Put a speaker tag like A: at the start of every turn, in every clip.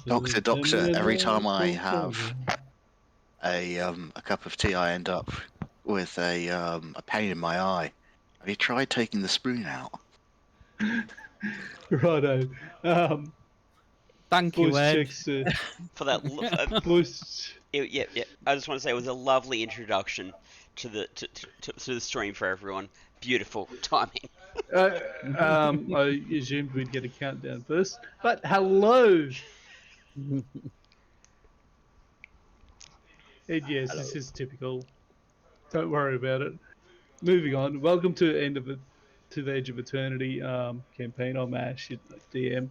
A: Doctor, every time I have a cup of tea, I end up with a pain in my eye. Have you tried taking the spoon out?
B: Righto.
C: Thank you,
B: Voice
C: Ed.
B: checks.
D: For that,
B: Voice.
D: yeah. I just want to say it was a lovely introduction to the stream for everyone. Beautiful timing.
B: I assumed we'd get a countdown first, but hello. And yes,
D: Hello.
B: this is typical. Don't worry about it. Moving on. Welcome to the Edge of Eternity campaign. I'm Ash, DM.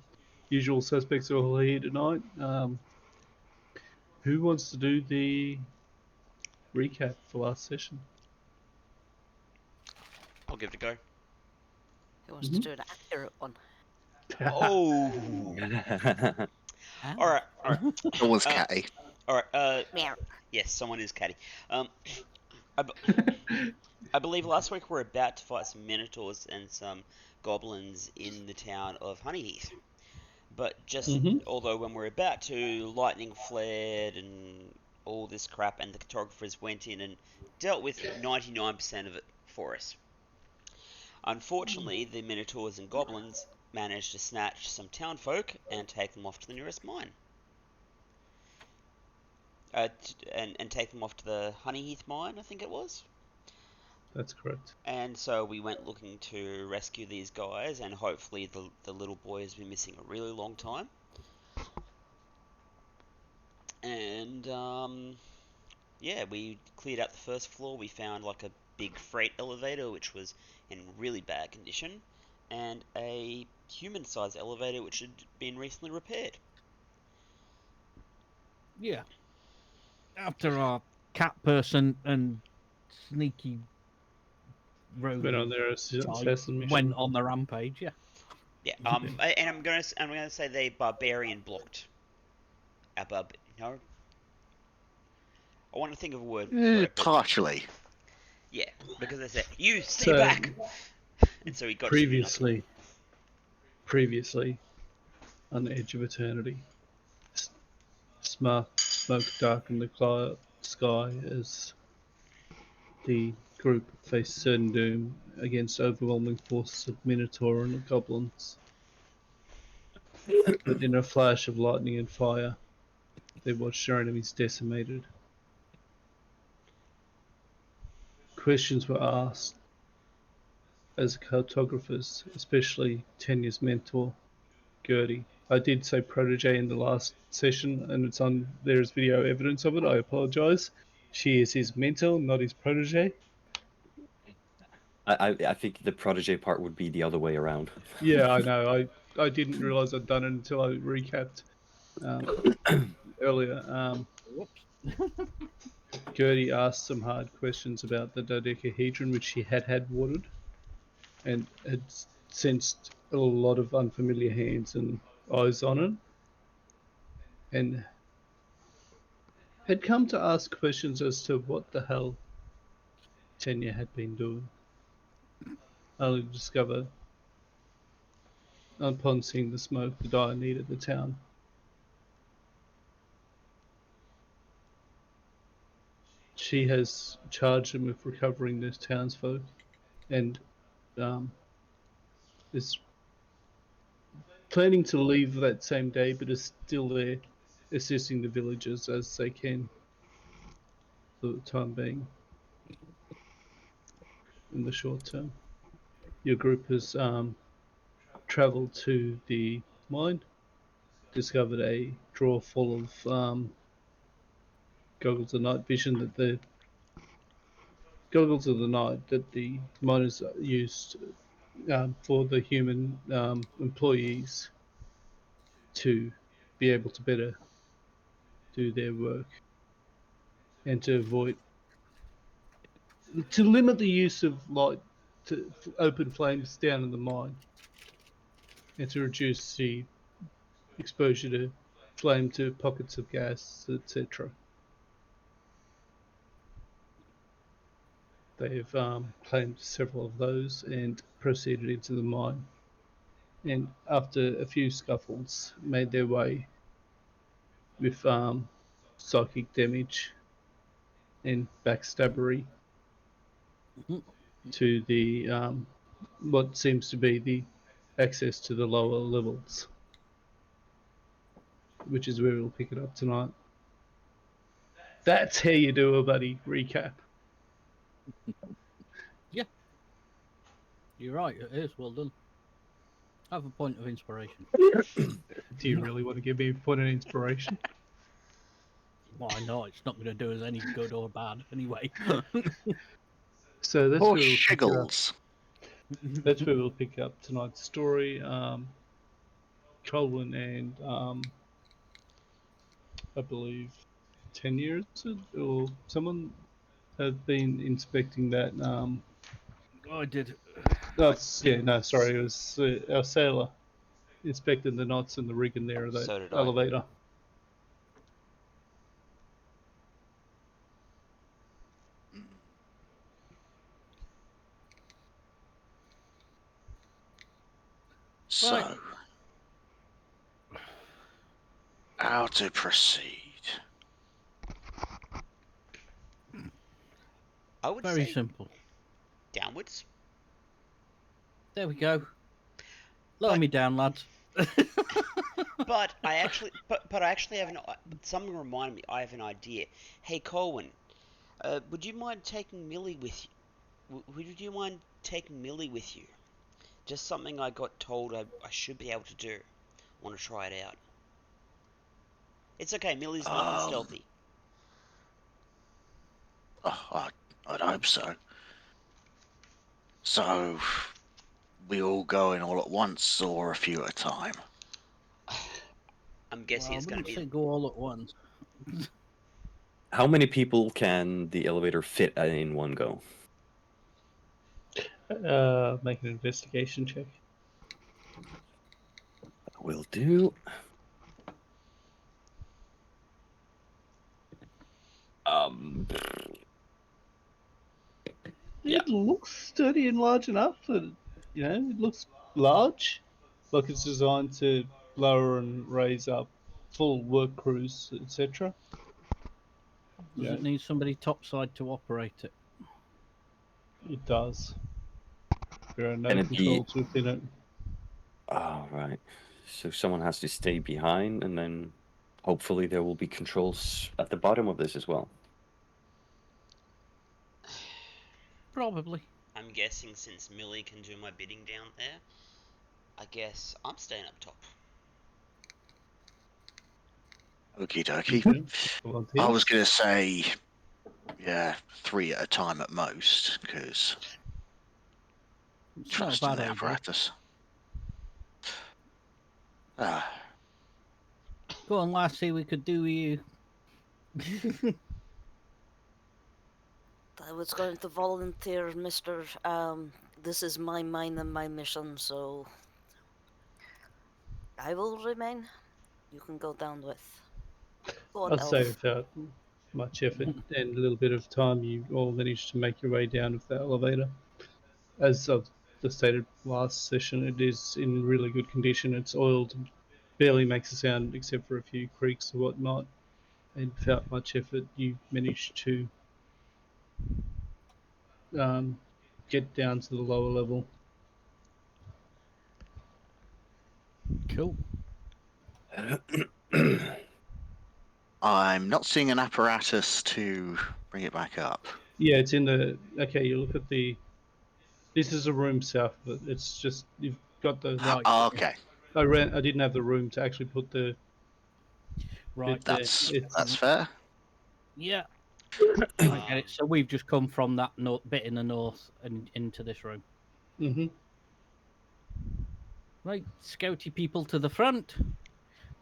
B: Usual suspects are all here tonight. Who wants to do the recap for last session?
D: I'll give it a go.
E: Who wants to do an accurate one?
D: Oh. All right.
A: It was catty.
D: All right.
E: Meow.
D: Yes, someone is catty. I believe last week we were about to fight some minotaurs and some goblins in the town of Honeyheath. But just although when we're about to, lightning flared and all this crap, and the cartographers went in and dealt with 99% of it for us. Unfortunately, the minotaurs and goblins managed to snatch some townfolk and take them off to the nearest mine. And take them off to the Honeyheath mine, I think it was.
B: That's correct.
D: And so we went looking to rescue these guys, and hopefully the little boy has been missing a really long time. And yeah, we cleared out the first floor. We found like a big freight elevator which was in really bad condition, and a human-sized elevator which had been recently repaired.
C: Yeah. After our cat person and sneaky rogue
B: Went on their assassin mission.
C: went on the rampage, yeah.
D: Yeah. And I'm gonna say they barbarian blocked. No. I want to think of a word for it.
A: Partially.
D: Yeah, because they said, "You stay back," and so he got
B: previously on the Edge of Eternity. Smoke darkened the sky as the group faced certain doom against overwhelming forces of Minotaur and goblins. But in a flash of lightning and fire, they watched their enemies decimated. Questions were asked as cartographers, especially Tenya's mentor, Gertie. I did say protege in the last session, and there's video evidence of it. I apologise. She is his mentor, not his protege.
F: I think the protege part would be the other way around.
B: Yeah, I know. I didn't realise I'd done it until I recapped earlier. Gertie asked some hard questions about the dodecahedron, which she had watered, and had sensed a lot of unfamiliar hands and eyes on it, and had come to ask questions as to what the hell Tenya had been doing. Only to discover, upon seeing the smoke, the dire need of the town. She has charged them with recovering this townsfolk, and is planning to leave that same day, but is still there, assisting the villagers as they can for the time being. In the short term, your group has travelled to the mine, discovered a drawer full of goggles of night vision that the miners used for the human employees to be able to better do their work and to limit the use of light to open flames down in the mine and to reduce the exposure to flame to pockets of gas, etc. They've claimed several of those and proceeded into the mine. and after a few scuffles, made their way with psychic damage and backstabbery to the what seems to be the access to the lower levels, which is where we'll pick it up tonight. That's how you do a buddy recap.
C: Yeah. You're right, it is. Well done. Have a point of inspiration.
B: Do you really want to give me a point of inspiration?
C: Why not? It's not going to do us any good or bad anyway.
B: So that's
A: Oh,
B: where we'll pick it up.
A: shiggles.
B: That's where we'll pick up tonight's story. Colwyn and I believe 10 years or someone had been inspecting that.
C: I did.
B: Yeah, no, sorry, it was our sailor inspecting the knots and the rig in there of that
D: So did I.
B: elevator.
A: So,
C: Right.
A: how to proceed?
D: I would
C: Very
D: say
C: simple.
D: downwards.
C: There we go. Lower me down, lads.
D: But I actually have an. Someone reminded me. I have an idea. Hey, Colwyn, would you mind taking Millie with you? Would you mind taking Millie with you? Just something I got told I should be able to do. Want to try it out? It's okay. Millie's nothing
A: Um,
D: stealthy.
A: I'd hope so. So, we all going all at once or a few at a time?
D: I'm guessing
C: Well, I
D: it's going to
C: wouldn't say
D: be.
C: go all at once.
F: How many people can the elevator fit in one go?
B: Make an investigation check.
F: Will do. Yeah.
B: It looks sturdy and large enough, but it looks large. Like it's designed to lower and raise up full work crews, etc.
C: Does
B: Yeah,
C: it need somebody topside to operate it?
B: it does. There are no
F: Can it be?
B: controls within it.
F: Oh, right. So someone has to stay behind, and then hopefully there will be controls at the bottom of this as well.
C: Probably.
D: I'm guessing since Millie can do my bidding down there, I guess I'm staying up top.
A: Okie dokie.
B: Okay.
A: I was going to say, yeah, 3 at a time at most, because
C: It's
A: trust
C: not
A: in
C: a bad
A: the
C: idea.
A: apparatus. Ah,
C: Go on, lassie, we could do you.
E: I was going to volunteer, Mr. This is my mine and my mission, so I will remain. You can go down with. Go on,
B: I'd say
E: Elf.
B: without much effort and a little bit of time, you all managed to make your way down with the elevator. As I've stated last session, it is in really good condition. It's oiled, barely makes a sound except for a few creaks or whatnot. And without much effort, you managed to get down to the lower level.
C: Cool.
A: I'm not seeing an apparatus to bring it back up.
B: Yeah, it's in the. Okay, you look at the. This is a room south of it. It's just you've got the.
C: Right.
A: Okay,
B: I didn't have the room to actually put the.
C: Right.
A: that's fair.
C: Yeah. I get it. So we've just come from that bit in the north and into this room.
B: Mhm.
C: Right, scouty people to the front.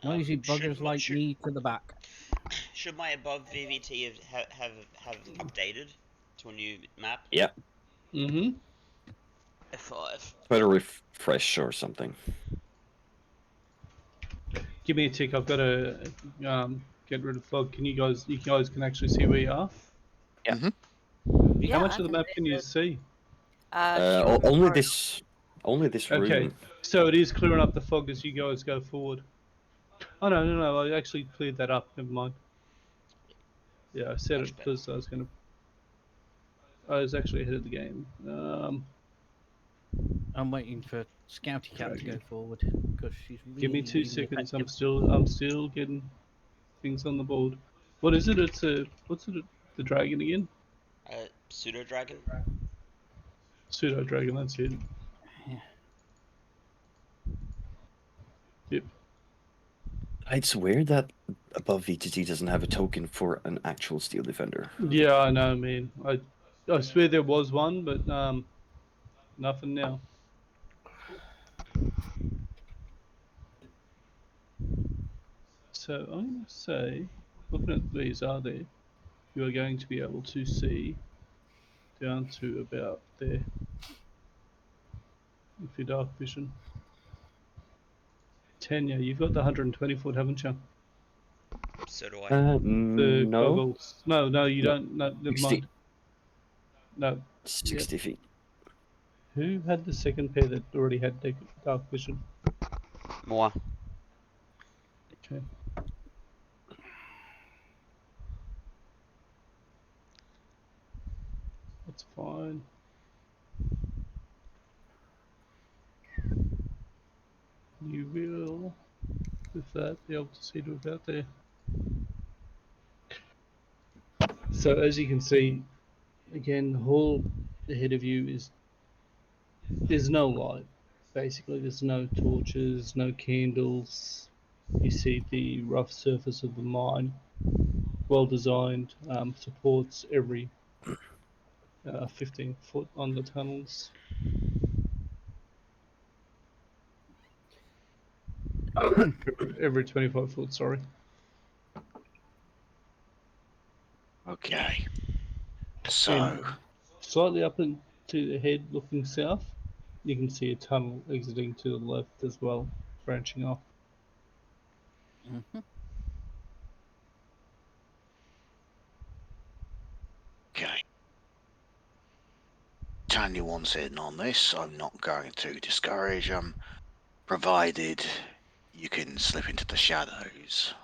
C: Noisy buggers like me to the back.
D: Should my above VVT have updated to a new map?
F: Yeah.
B: Mhm.
D: F5.
F: Try to refresh or something.
B: Give me a tick. I've got to get rid of fog. You guys can actually see where you are.
F: Yeah.
A: Mhm.
E: Yeah,
B: How much
E: I
B: of the
E: can
B: map
E: see
B: can you
E: it.
B: see?
E: Human
F: Only
E: part.
F: this Only this
B: Okay,
F: room.
B: so it is clearing up the fog as you guys go forward. Oh no! I actually cleared that up. Never mind. Yeah, I said
D: Much
B: it
D: better.
B: because I was actually ahead of the game.
C: I'm waiting for Scouty Cat to go
B: Dragon.
C: forward because she's really,
B: Give me 2
C: really
B: seconds.
C: effective.
B: I'm still getting things on the board. What is it? What's it? The dragon again?
D: Pseudo dragon.
B: Pseudo dragon. That's it.
C: Yeah.
B: Yep.
F: It's weird that above VTT doesn't have a token for an actual steel defender.
B: Yeah, I know, man. I swear there was one, but nothing now. So I'm going to say, looking at these, are there? You are going to be able to see down to about there. If you dark vision. Tanya, you've got the 120 foot, haven't you?
D: So do I.
B: The
F: No.
B: goggles. No, you
F: No.
B: don't. No, never
F: 60,
B: mind. No.
F: 60 feet.
B: Who had the second pair that already had dark vision?
D: More.
B: Okay. That's fine. You will, with that, be able to see to about there. So as you can see, again, the hall ahead of you there's no light. Basically, there's no torches, no candles. You see the rough surface of the mine, well designed, supports every 15 foot on the tunnels. Every 25 foot, sorry.
A: Okay. So,
B: And slightly up and to the head looking south, you can see a tunnel exiting to the left as well, branching off.
C: Mm-hmm.
A: okay. Tanya wants in on this. I'm not going to discourage them, provided you can slip into the shadows.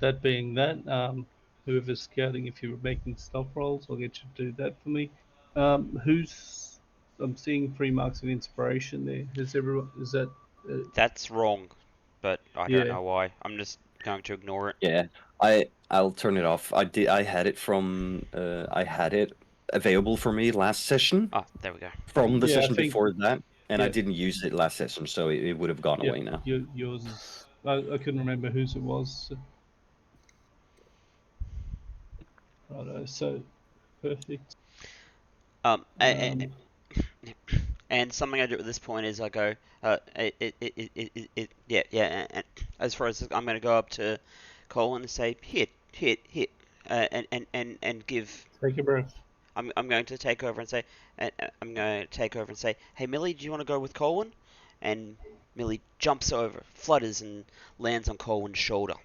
B: That being that, whoever's scouting, if you were making stealth rolls, I'll get you to do that for me. I'm seeing 3 marks of inspiration there. Is everyone? Is that?
D: That's wrong, but I don't
B: Yeah.
D: know why. I'm just going to ignore it.
F: Yeah, I'll turn it off. I had it from I had it available for me last session
D: Ah, there we go.
F: from the
B: Yeah, I
F: session
B: think.
F: before that, and I
B: Yeah,
F: didn't use it last session, so it would have gone
B: yeah.
F: away now.
B: Yours is. I couldn't remember whose it was. Righto. So, perfect.
D: Um,
B: Um,
D: and something I do at this point is I go, yeah. And as far as I'm going to go up to Colin and say, hit, and give.
B: take a breath.
D: I'm going to take over and say, I'm going to take over and say, hey Millie, do you want to go with Colin? And Millie jumps over, flutters, and lands on Colwyn's shoulder.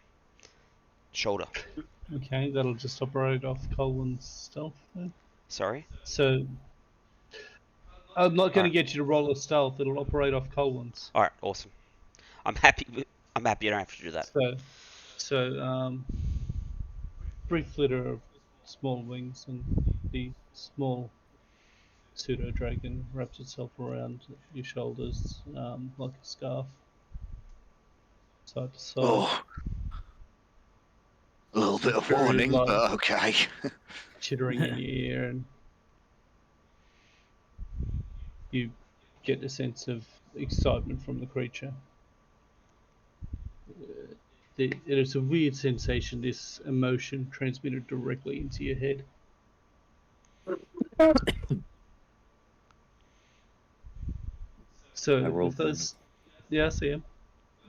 B: Okay, that'll just operate off Colwyn's stealth. Then.
D: Sorry.
B: So, I'm not going to
D: Alright.
B: get you to roll a stealth. It'll operate off Colwyn's.
D: All right. Awesome. I'm happy. I'm happy I don't have to do that.
B: So, brief flitter of small wings, and the small pseudo dragon wraps itself around your shoulders like a scarf, side to side.
A: Oh, a little bit of
B: Very
A: warning,
B: light,
A: but okay.
B: chittering in your ear, and you get a sense of excitement from the creature. It is a weird sensation, this emotion transmitted directly into your head.
F: I
B: So with
F: rolled
B: those, yeah, I see 'em.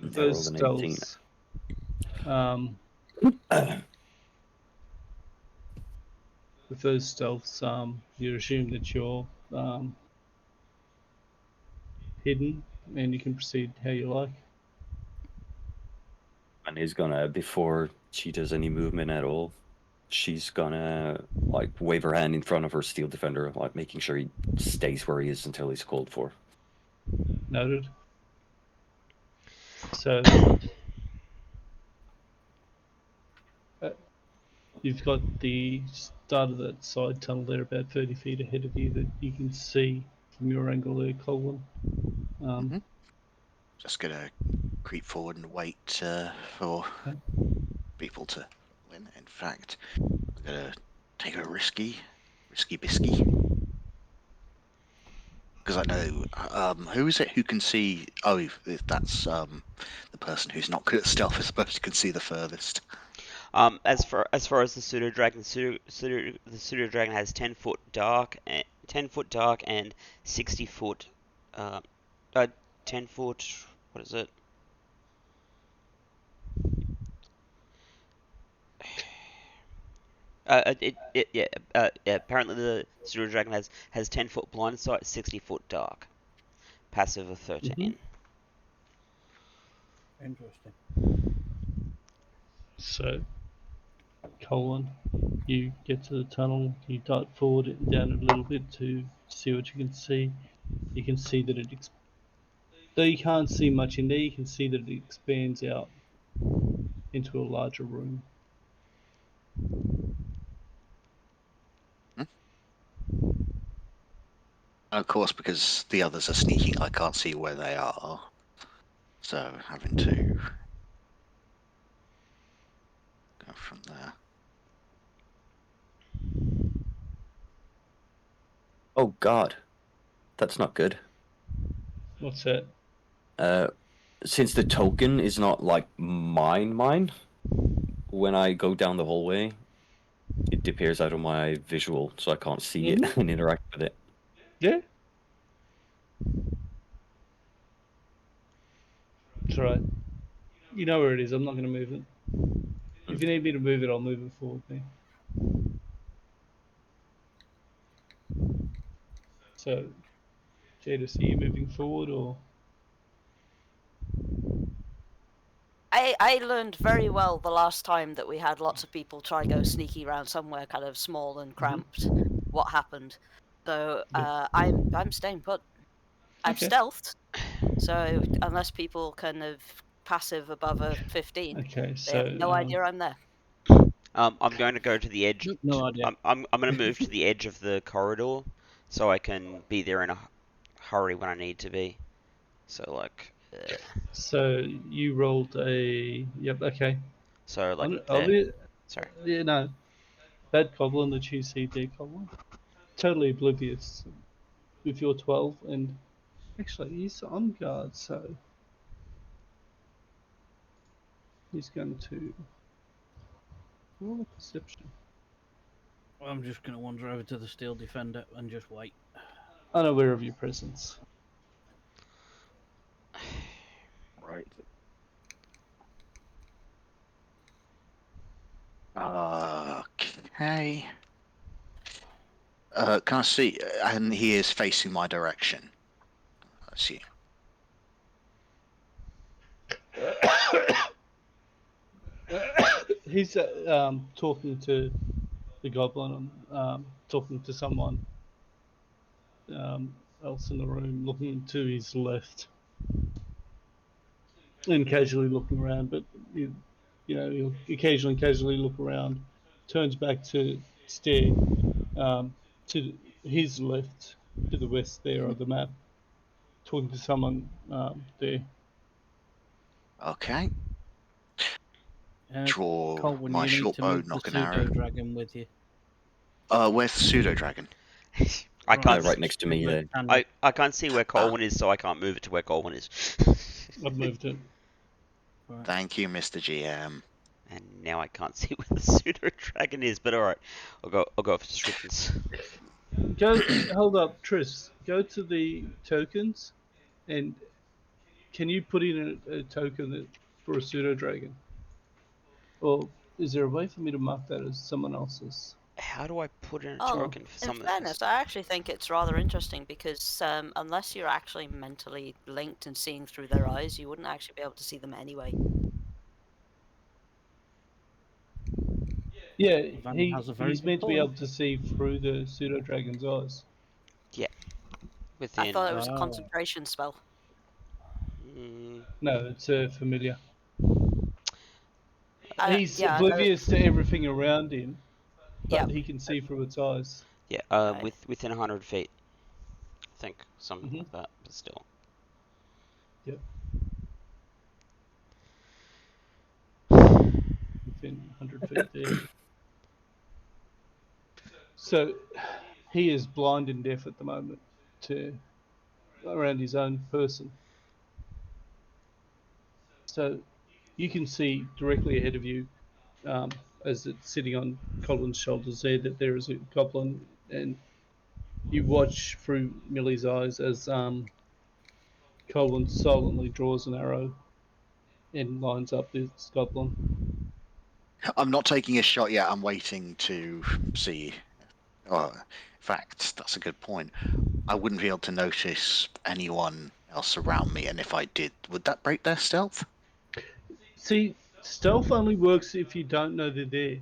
B: With
F: I
B: those
F: rolled an 18.
B: stealths, um, you assume that you're hidden, and you can proceed how you like.
F: And he's gonna, before she does any movement at all, she's gonna like wave her hand in front of her steel defender, like making sure he stays where he is until he's called for.
B: Noted. So you've got the start of that side tunnel there about 30 feet ahead of you that you can see from your angle there, Colin.
A: Just gonna creep forward and wait for people to win. In fact, I'm gonna take a risky bisky. Because I know, who is it who can see? Oh, if that's the person who's not good at stealth, I suppose, can see the furthest.
D: As far as the pseudo dragon, the pseudo dragon has 10-foot dark, 10-foot dark, and 60-foot, 10-foot. What is it? Apparently the pseudo dragon has 10-foot blind sight, 60-foot dark, passive of 13.
C: Interesting.
B: So, Colin, you get to the tunnel, you dart forward and down a little bit to see what you can see. You can see that though you can't see much in there, you can see that it expands out into a larger room.
A: Of course, because the others are sneaking, I can't see where they are. So having to go from there.
F: Oh God, that's not good.
B: What's that?
F: Since the token is not like mine, when I go down the hallway, it disappears out of my visual, so I can't see it and interact with it.
B: Yeah. It's alright. You know where it is, I'm not going to move it. If you need me to move it, I'll move it forward there. So, Jadis, are you moving forward or?
E: I learned very well the last time that we had lots of people try go sneaky around somewhere kind of small and cramped. What happened? So I'm staying put. I've
B: Okay.
E: stealthed, so unless people kind of passive above a 15,
B: Okay,
E: they have
B: so
E: no idea I'm there.
D: I'm going to go to the edge.
C: No idea.
D: I'm going to move to the edge of the corridor, so I can be there in a hurry when I need to be. So like.
B: So you rolled a yep. Okay.
D: So like.
B: I'll be,
D: Sorry.
B: yeah, no. That goblin that you see there, Goblin, totally oblivious with your 12, and actually he's on guard, so he's going to roll a perception.
C: I'm just going to wander over to the steel defender and just wait.
B: Unaware of your presence.
A: Right. Okay. Can I see? And he is facing my direction. I see.
B: He's talking to the goblin, talking to someone else in the room, looking to his left, and casually looking around. But you know, he'll occasionally casually look around, turns back to stare to his left, to the west there of the map, talking to someone there.
A: Okay.
C: Uh,
A: Draw
C: Colwyn,
A: my
C: you need
A: short
C: to
A: bow,
C: move the
A: knock an
C: pseudo
A: arrow.
C: dragon with you.
A: Where's the pseudo dragon?
D: I can't.
F: right next to me there.
D: I can't see where Colwyn is, so I can't move it to where Colwyn is.
B: I've moved it.
C: Right.
A: Thank you, Mr. GM.
D: And now I can't see where the pseudo dragon is. But all right, I'll go for Strickens.
B: Hold up, Tris. Go to the tokens, and can you put in a token for a pseudo dragon? Or is there a way for me to mark that as someone else's?
D: How do I put in a
E: Oh,
D: token for
E: in
D: something?
E: fairness, I actually think it's rather interesting because unless you're actually mentally linked and seeing through their eyes, you wouldn't actually be able to see them anyway.
B: Yeah,
C: Van has a very
B: he's
C: good
B: meant to be
C: point.
B: able to see through the pseudo dragon's eyes.
E: I
D: Within.
E: thought it was a concentration spell.
B: No, it's a familiar. He's
E: Yeah,
B: oblivious to everything around him,
E: yeah.
B: but he can see through its eyes.
D: Yeah,
E: Okay.
D: within 100 feet. I think something
B: Mhm.
D: like that, but still.
B: Yep. Within 100 feet there. So he is blind and deaf at the moment to around his own person. So you can see directly ahead of you, as it's sitting on Colin's shoulders there, that there is a goblin, and you watch through Millie's eyes as Colin silently draws an arrow and lines up this goblin.
A: I'm not taking a shot yet. I'm waiting to see. Well, in fact, that's a good point. I wouldn't be able to notice anyone else around me, and if I did, would that break their stealth?
B: See, stealth only works if you don't know they're there.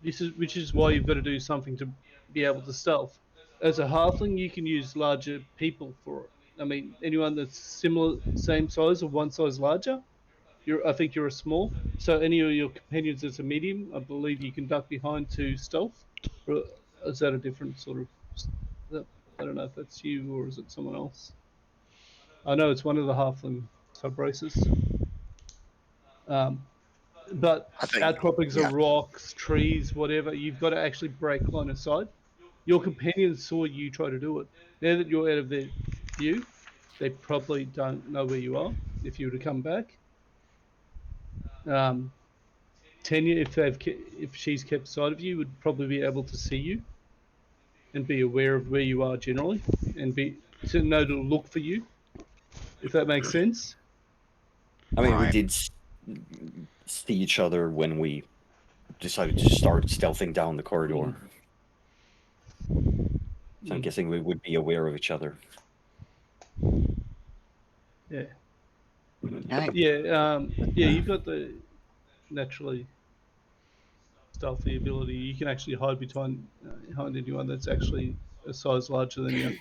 B: Which is why you've got to do something to be able to stealth. As a halfling, you can use larger people for it. I mean, anyone that's similar, same size or one size larger, I think you're a small. So any of your companions that's a medium, I believe you can duck behind to stealth. Or is that a different sort of? I don't know if that's you or is it someone else. I know it's one of the halfling sub races. But
A: I think,
B: outcroppings
A: yeah.
B: of rocks, trees, whatever, you've got to actually break line of sight. Your companions saw you try to do it. Now that you're out of their view, they probably don't know where you are if you were to come back. Tanya, if she's kept sight of you, would probably be able to see you and be aware of where you are generally, and be to know to look for you, if that makes sense.
F: I mean, we
A: Right.
F: did see each other when we decided to start stealthing down the corridor. So I'm guessing we would be aware of each other.
B: Yeah.
A: Okay.
B: Yeah. You've got the naturally stealthy ability. You can actually hide behind anyone that's actually a size larger than you.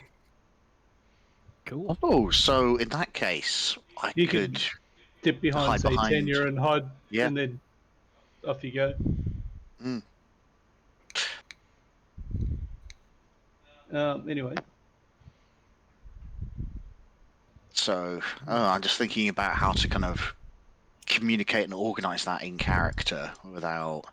C: Cool.
A: Oh, so in that case, I
B: You
A: could
B: could dip behind,
A: hide
B: say,
A: behind.
B: Tanya and hide,
A: Yeah.
B: and then off you go.
A: Mm.
B: Anyway,
A: So, I'm just thinking about how to kind of communicate and organize that in character without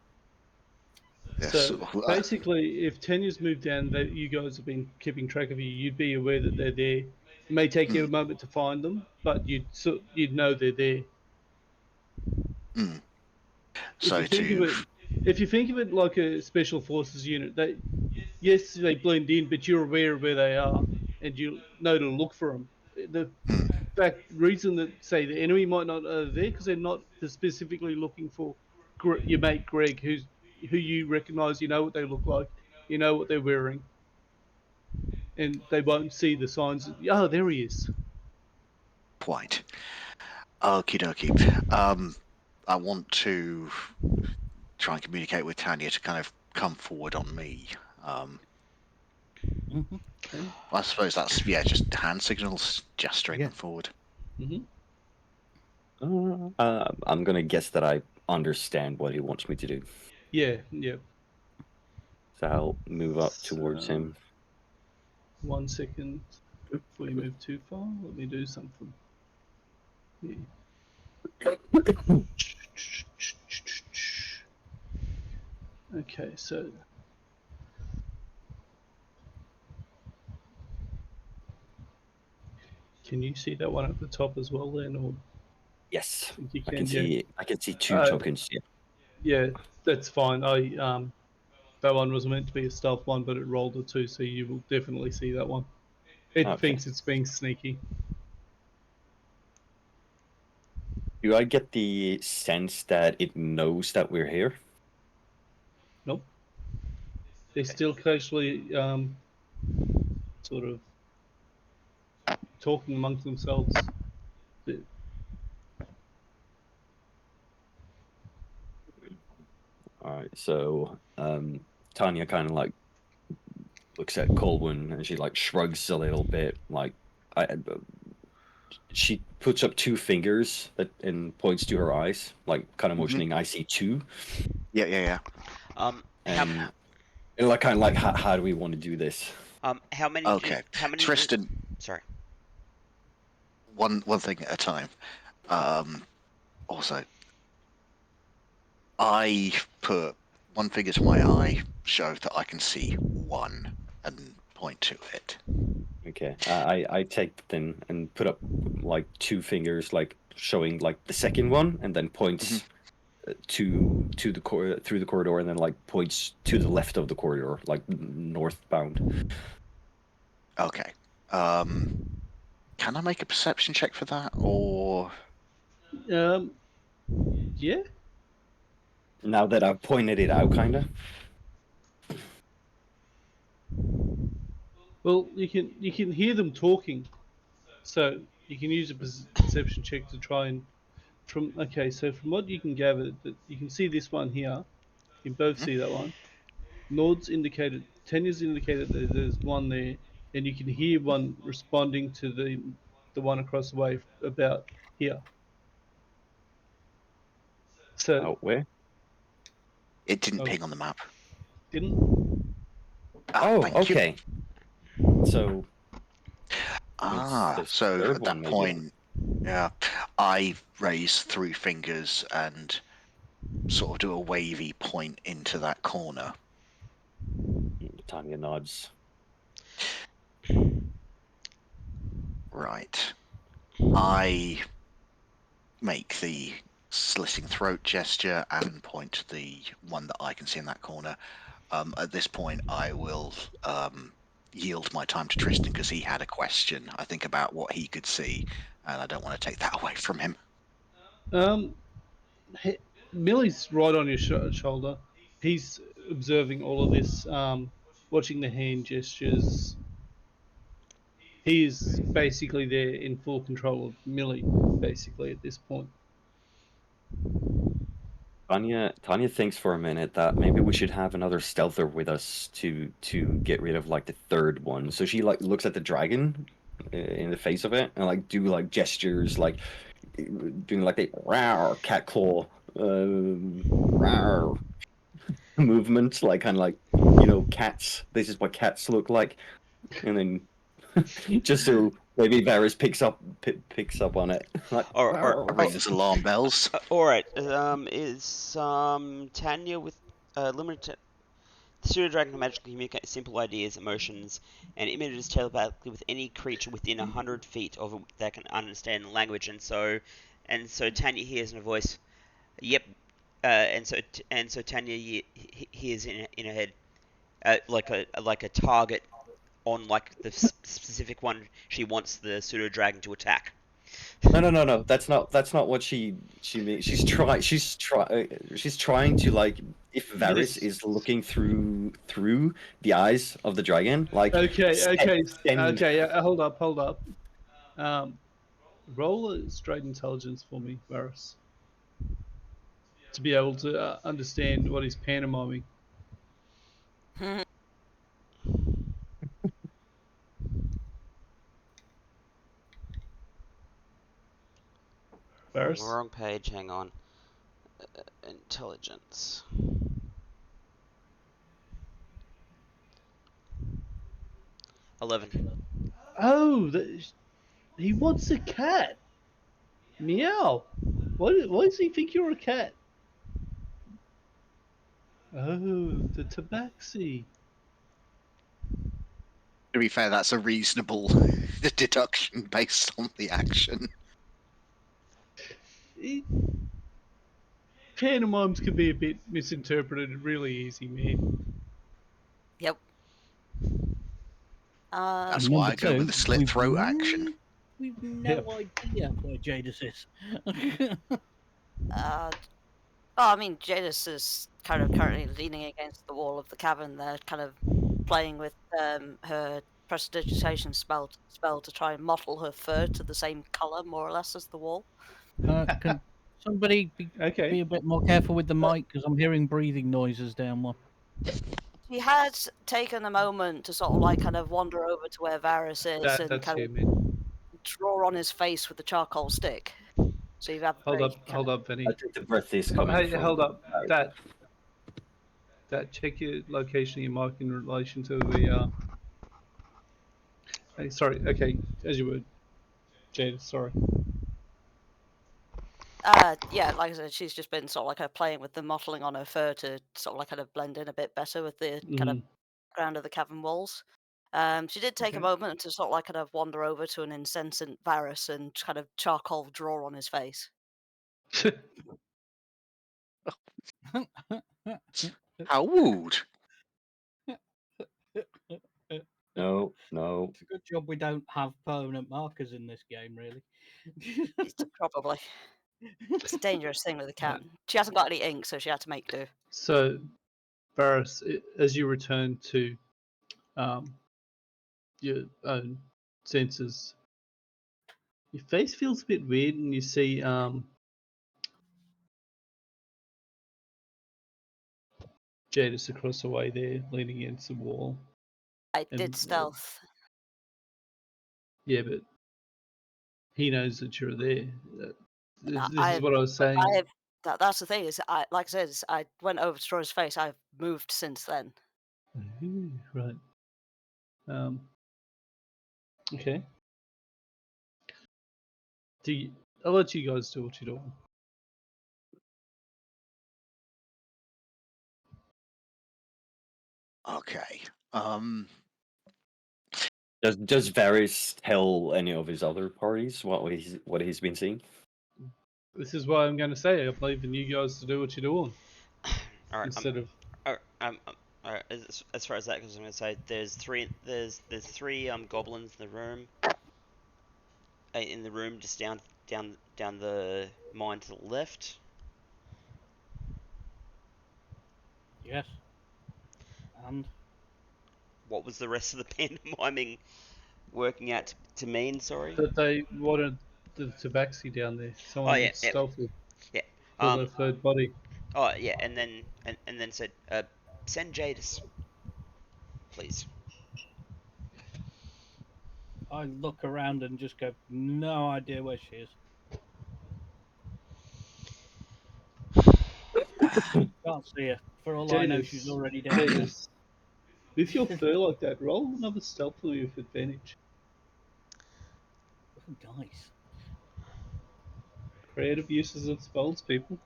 A: this
B: so
A: sort of.
B: basically, if Tanya's moved down, that you guys have been keeping track of you, you'd be aware that they're there. It may take you a moment to find them, but you'd know they're there. If
A: So
B: you think of
A: to.
B: it, if you think of it like a special forces unit, yes, they blend in, but you're aware of where they are, and you know to look for them. The reason that say the enemy might not know they're there because they're not specifically looking for your mate Greg, who you recognise, you know what they look like, you know what they're wearing, and they won't see the signs. Oh, there he is.
A: Quite. Okie dokie. I want to try and communicate with Tanya to kind of come forward on me.
B: Okay.
A: I suppose that's, just hand signals gesturing
C: Yeah.
A: them forward.
F: I'm gonna guess that I understand what he wants me to do.
B: Yeah, yeah.
F: So I'll move up towards
B: So,
F: him.
B: 1 second before you move too far. Let me do something. Yeah. Okay, so can you see that one at the top as well then, or
F: Yes,
B: think you
F: I
B: can?
F: can
B: Yeah,
F: see. I can see two tokens. Yeah.
B: yeah, that's fine. That one was meant to be a stealth one, but it rolled a 2, so you will definitely see that one. It
F: Okay.
B: thinks it's being sneaky.
F: Do I get the sense that it knows that we're here?
B: Nope. They're still casually sort of talking amongst themselves.
F: All right. So Tanya kind of like looks at Colwyn and she like shrugs a little bit, like she puts up two fingers and points to her eyes, like kind of motioning, I see two.
A: Yeah.
F: And like kind of like how do we want to do this?
D: How many?
A: Okay,
D: How many?
A: Tristan.
D: Sorry.
A: One thing at a time. Also, I put one finger to my eye, show that I can see one, and point to it.
F: Okay, I take the thing and put up like two fingers, like showing like the second one, and then points to the through the corridor, and then like points to the left of the corridor, like northbound.
A: Okay. Can I make a perception check for that, or?
B: Yeah.
F: Now that I've pointed it out, kind of.
B: Well, you can hear them talking, so you can use a perception check to try and Okay, so from what you can gather, that you can see this one here. You can both see that one. Nord's indicated, Tanya's indicated that there's one there, and you can hear one responding to the one across the way about here. So
F: Out where?
A: It didn't ping on the map.
B: didn't.
A: Thank you.
F: Okay. So the
A: so
F: third
A: at
F: one,
A: that
F: maybe?
A: point, yeah, I raise three fingers and sort of do a wavy point into that corner.
F: Tanya nods.
A: Right. I make the slitting throat gesture and point to the one that I can see in that corner. At this point, I will yield my time to Tristan because he had a question, I think, about what he could see, and I don't want to take that away from him.
B: Millie's right on your shoulder. He's observing all of this, watching the hand gestures. He is basically there in full control of Millie, basically, at this point.
F: Tanya thinks for a minute that maybe we should have another stealther with us to get rid of like the third one. So she like looks at the dragon in the face of it and like do like gestures, like doing like the rawr cat claw rawr movement, like kind of like cats. This is what cats look like, and then just so maybe Varys picks up on it, like
A: Rings alarm bells.
D: All right. Is Tanya with limited? The pseudo dragon can magically communicate simple ideas, emotions, and images telepathically with any creature within 100 feet of it that can understand the language. And so Tanya hears in a voice, "Yep." And so Tanya hears in her head, like a target on like the specific one she wants the pseudo dragon to attack.
F: No. That's not what she means. She's trying to like if Varys is looking through the eyes of the dragon, like
B: Okay.
F: send...
B: Hold up. Roll a straight intelligence for me, Varys, to be able to understand what he's pantomiming. Varys?
D: Wrong page. Hang on. Intelligence. 11.
B: Oh, he wants a cat. Meow. Why does he think you're a cat? Oh, the tabaxi.
A: To be fair, that's a reasonable deduction based on the action.
B: Pantomimes can be a bit misinterpreted really easy, man.
E: Yep.
A: That's why I go with the slit throat action.
C: We've no idea where Jadis is.
E: I mean, Jadis is kind of currently leaning against the wall of the cavern there, kind of playing with her prestidigitation spell to try and mottle her fur to the same colour, more or less, as the wall.
C: Somebody be
B: Okay.
C: a bit more careful with the mic because I'm hearing breathing noises down one.
E: She had taken a moment to sort of like kind of wander over to where Varys is and
B: That's
E: kind
B: him.
E: of
B: Man.
E: draw on his face with the charcoal stick. So you have
B: Hold
E: very
B: up, Vinny.
F: I think the breath is coming
B: Hey,
F: from.
B: hold up. That check your location of your mic in relation to the. Hey, sorry. Okay, as you would, Jade. Sorry.
E: yeah, like I said, she's just been sort of like kind of playing with the mottling on her fur to sort of like kind of blend in a bit better with the kind of ground of the cavern walls. She did take a
B: Okay.
E: moment to sort of like kind of wander over to an incensant Varys and kind of charcoal draw on his face.
A: How would?
F: No, no.
C: It's a good job we don't have permanent markers in this game, really.
E: It's probably. It's a dangerous thing with a cat. She hasn't got any ink, so she had to make do.
B: So, Varys, as you return to your own senses, your face feels a bit weird, and you see Jadis across the way there, leaning against the wall.
E: I
B: And,
E: did stealth.
B: Yeah, but he knows that you're there. This
E: I-
B: is what I was saying.
E: That's the thing is, like I said, I went over to draw his face. I've moved since then.
B: Right. Okay. I'll let you guys do what you're doing.
A: Okay.
F: Does Varys tell any of his other parties what he's been seeing?
B: This is why I'm going to say I'm leaving you guys to do what you're doing
D: All right.
B: instead of.
D: All right. As far as that goes, I'm gonna say there's three goblins in the room just down the mine to the left.
C: Yes. And
D: What was the rest of the pantomiming working out to mean? Sorry.
B: That they wanted the tabaxi down there.
D: Oh
B: Someone
D: yeah, yeah,
B: stealthy
D: yeah.
B: for the third body.
D: Oh yeah, and then said, send Jadis, please.
C: I look around and just go, no idea where she is. Can't see her. For all I know, she's already dead.
B: Jadis, with your fur like that, roll another stealth for you with advantage.
C: Oh, nice.
B: Creative uses of spells, people.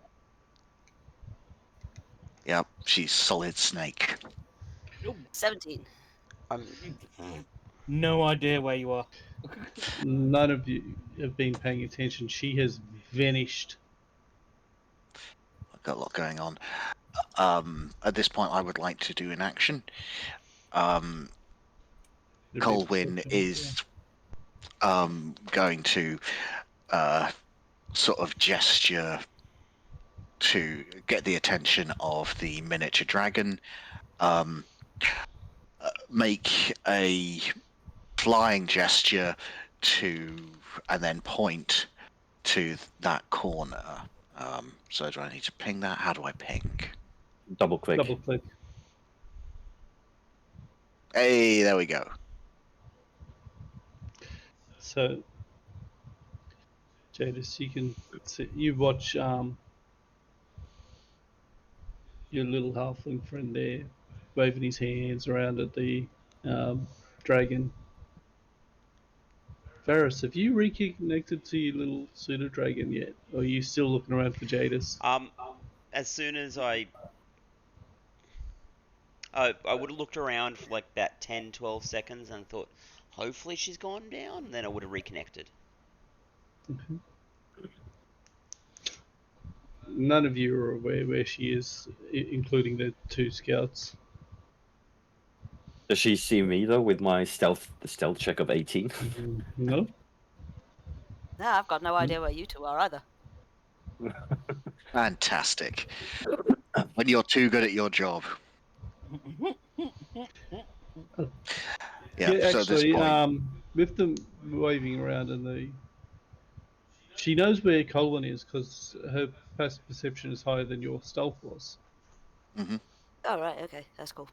A: Yep, she's solid snake.
E: 17.
C: No idea where you are.
B: None of you have been paying attention. She has vanished.
A: I've got a lot going on. At this point, I would like to do an action. Colwyn is going to sort of gesture to get the attention of the miniature dragon, make a flying gesture and then point to that corner. So do I need to ping that? How do I ping?
F: Double click.
B: Double click.
A: Hey, there we go.
B: So, Jadis, you can see, you watch your little halfling friend there waving his hands around at the dragon. Varys, have you reconnected to your little pseudo dragon yet? Or are you still looking around for Jadis?
D: As soon as I would have looked around for like about 10, 12 seconds and thought, hopefully she's gone down, and then I would have reconnected.
B: Okay. None of you are aware where she is, including the two scouts.
F: Does she see me though with my stealth check of 18?
B: No.
E: No, I've got no idea where you two are either.
A: Fantastic. When you're too good at your job. Yeah,
B: Yeah,
A: so at this
B: actually,
A: point,
B: with them waving around and She knows where Colin is because her passive perception is higher than your stealth was.
A: Hmm.
E: Oh, right, okay, that's cool.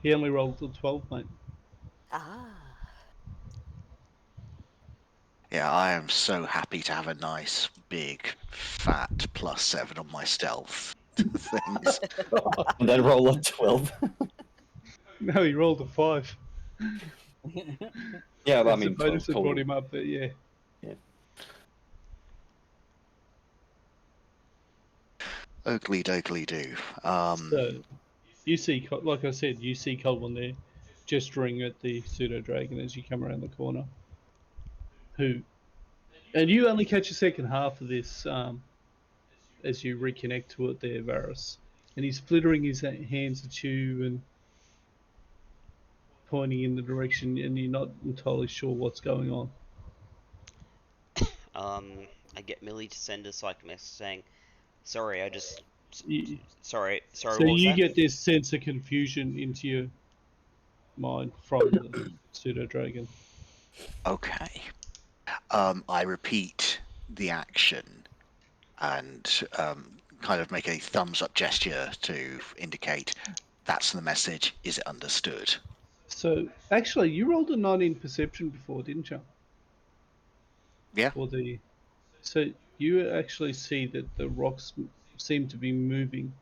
B: He only rolled a 12, mate.
E: Ah.
A: Yeah, I am so happy to have a nice, big, fat +7 on my stealth things.
F: And then roll a 12.
B: No, he rolled a 5.
F: Yeah, well, I
B: It's the
F: mean, 12
B: bonus that brought
F: total.
B: him up, but yeah.
F: Yeah.
A: Oakley dokley do.
B: So, you see, like I said, you see Colin there gesturing at the pseudo dragon as you come around the corner. Who, and you only catch the second half of this as you reconnect to it there, Varus. And he's flittering his hands at you and pointing in the direction, and you're not entirely sure what's going on.
D: I get Millie to send a psychic message saying, "Sorry, I just
B: You,
D: sorry.
B: so
D: What was
B: you
D: that?"
B: get this sense of confusion into your mind from the pseudo dragon.
A: Okay. I repeat the action and kind of make a thumbs up gesture to indicate that's the message. Is it understood?
B: So actually, you rolled a 19 perception before, didn't you?
A: Yeah.
B: For the so you actually see that the rocks seem to be moving,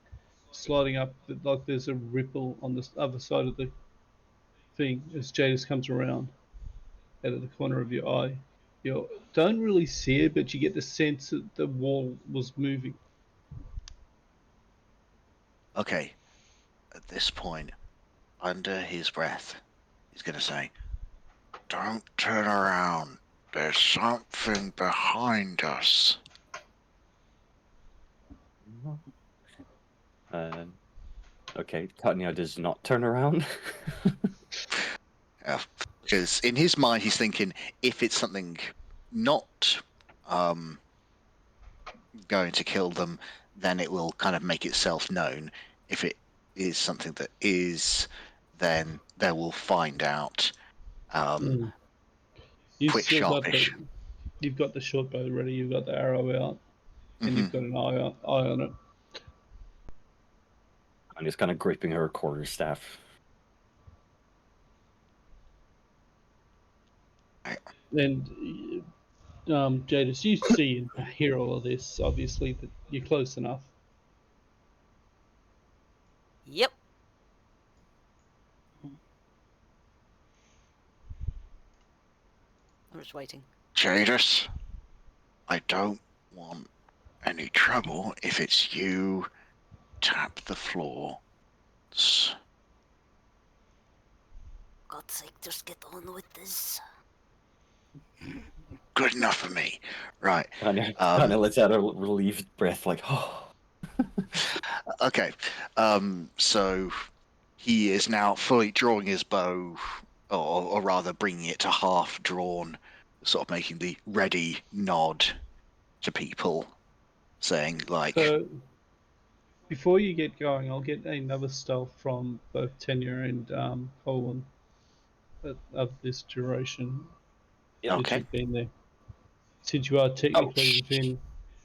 B: sliding up, like there's a ripple on the other side of the thing as Jadis comes around out of the corner of your eye. You don't really see it, but you get the sense that the wall was moving.
A: Okay. At this point, under his breath, he's going to say, "Don't turn around. There's something behind us."
F: Okay, Katnia does not turn around.
A: Because in his mind, he's thinking if it's something not um, going to kill them, then it will kind of make itself known. If it is something that is, then they will find out.
B: Mm. You've
A: Quick,
B: still got
A: sharpish.
B: you've got the short bow ready, you've got the arrow out, and
A: Hmm.
B: you've got an eye on it.
F: And he's kind of gripping her quarterstaff.
B: And Jadis, you see and hear all of this. Obviously, that you're close enough.
E: Yep. I'm just waiting.
A: Jadis, I don't want any trouble. If it's you, tap the floor.
E: God's sake, just get on with this.
A: Good enough for me. Right.
F: Kind of lets out a relieved breath, like, oh.
A: Okay. So he is now fully drawing his bow, or rather bringing it to half drawn, sort of making the ready nod to people, saying like,
B: So, before you get going, I'll get another stealth from both Tenya and Colin of this duration
F: Yeah.
B: that
A: okay,
B: you've been there, since you are
F: Oh,
B: technically within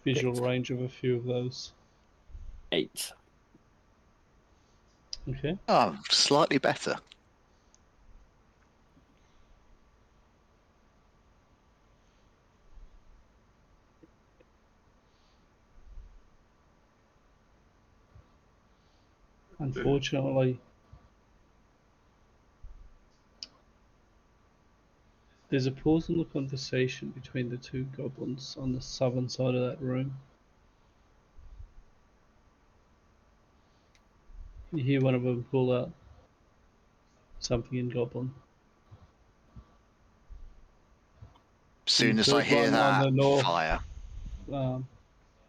B: visual
F: shit.
B: range of a few of those.
F: 8.
B: Okay.
A: oh, slightly better.
B: Unfortunately, there's a pause in the conversation between the two goblins on the southern side of that room. You hear one of them call out something in Goblin. And
A: Soon
B: the
A: as I
B: third
A: hear
B: one on
A: that,
B: the north
A: fire.
B: um,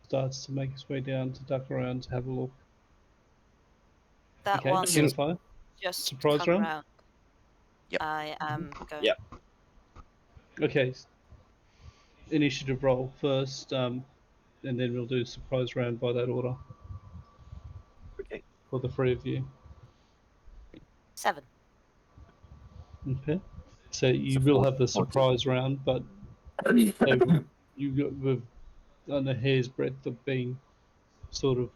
B: starts to make his way down to duck around to have a look.
E: That
B: Okay,
F: As
B: you
F: soon
B: want
F: as,
B: to fire?
E: just
B: Surprise
E: come
B: round?
E: round.
A: Yep.
E: I am going.
F: yeah.
B: Okay, initiative roll first, and then we'll do surprise round by that order
F: Okay.
B: for the three of you.
E: 7.
B: Okay. So
F: So
B: you will have the
F: 14.
B: surprise round, but they, you on a hair's breadth of being sort of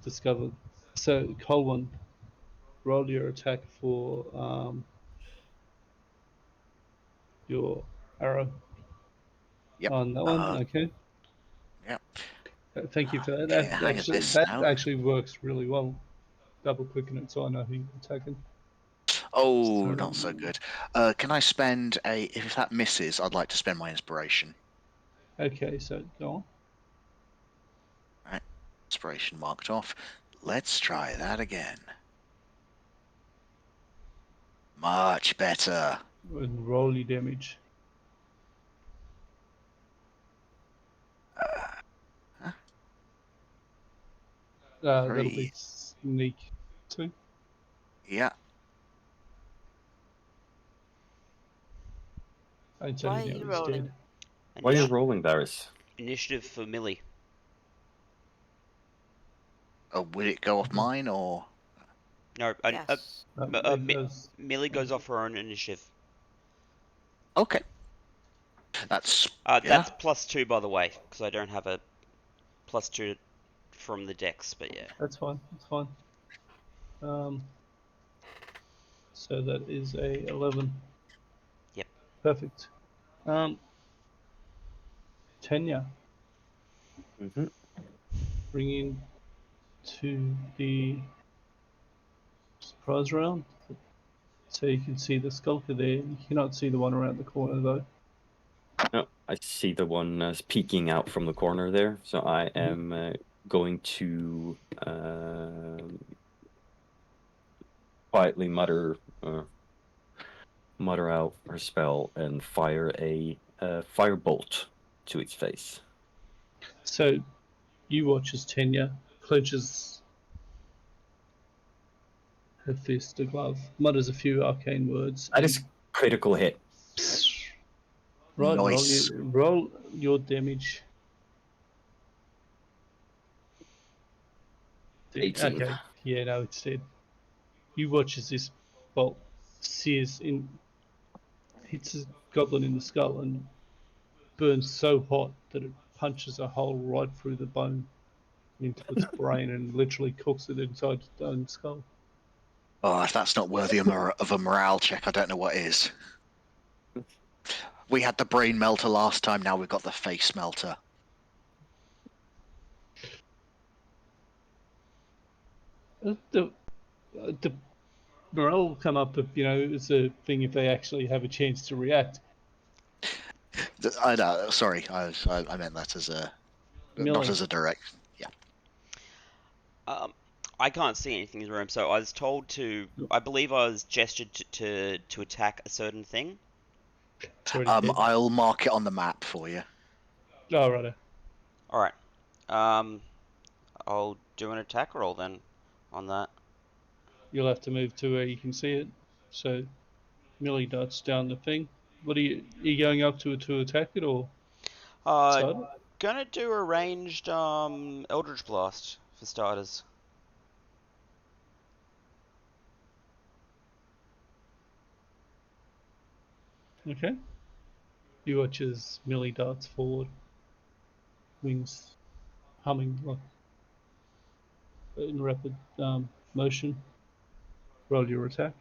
B: discovered. So, Colwyn, roll your attack for your arrow
A: Yep.
B: on that one. Okay.
A: Yep.
B: Thank you for that.
A: Okay, hang on this
B: That
A: now.
B: actually works really well. Double clicking it so I know who you're attacking.
A: Oh,
B: So-
A: not so good. Can I spend a? If that misses, I'd like to spend my inspiration.
B: Okay, so go on.
A: Right, inspiration marked off. Let's try that again. Much better.
B: And roll your damage.
A: Huh?
B: That'll be
A: 3.
B: sneak 2.
A: Yeah.
B: I tell
E: Why
B: you
E: are
B: now,
E: you
B: he's
E: rolling?
B: dead.
F: Why are you
D: Initi-
F: rolling, Varys?
D: Initiative for Millie.
A: Oh, would it go off
B: Mhm.
A: mine or?
D: No,
E: Yes.
B: It does.
D: Millie goes off her own initiative.
A: Okay. That's yeah.
D: That's +2, by the way, because I don't have a +2 from the decks, but yeah.
B: That's fine. That's fine. So that is a 11.
D: Yep.
B: Perfect. Tenya,
F: Mm-hmm.
B: bringing to the surprise round. So you can see the skulker there. You cannot see the one around the corner though.
F: No, I see the one peeking out from the corner there. So I am going to quietly mutter out her spell and fire a firebolt to its face.
B: So you watch as Tenya clenches her fist, a glove, mutters a few arcane words,
F: That
B: and
F: is critical hit.
B: right,
A: Nice.
B: roll your damage.
F: 18.
B: Okay, yeah, no, it's dead. You watch as this bolt hits a goblin in the skull and burns so hot that it punches a hole right through the bone into its brain and literally cooks it inside its own skull.
A: Oh, if that's not worthy of a morale check, I don't know what is. We had the brain melter last time. Now we've got the face melter.
B: The morale will come up if, it's a thing if they actually have a chance to react.
A: I know. Sorry, I meant that as a not
B: Millie,
A: as a direct. Yeah.
D: I can't see anything in the room, so I was told to. I believe I was gestured to attack a certain thing.
B: it's already dead.
A: I'll mark it on the map for you.
B: Oh, righto.
D: All right. I'll do an attack roll then on that.
B: You'll have to move to where you can see it. So Millie darts down the thing. What are you going up to attack it or start it?
D: Gonna do a ranged Eldritch Blast for starters.
B: Okay. You watch as Millie darts forward, wings humming like in rapid motion. Roll your attack.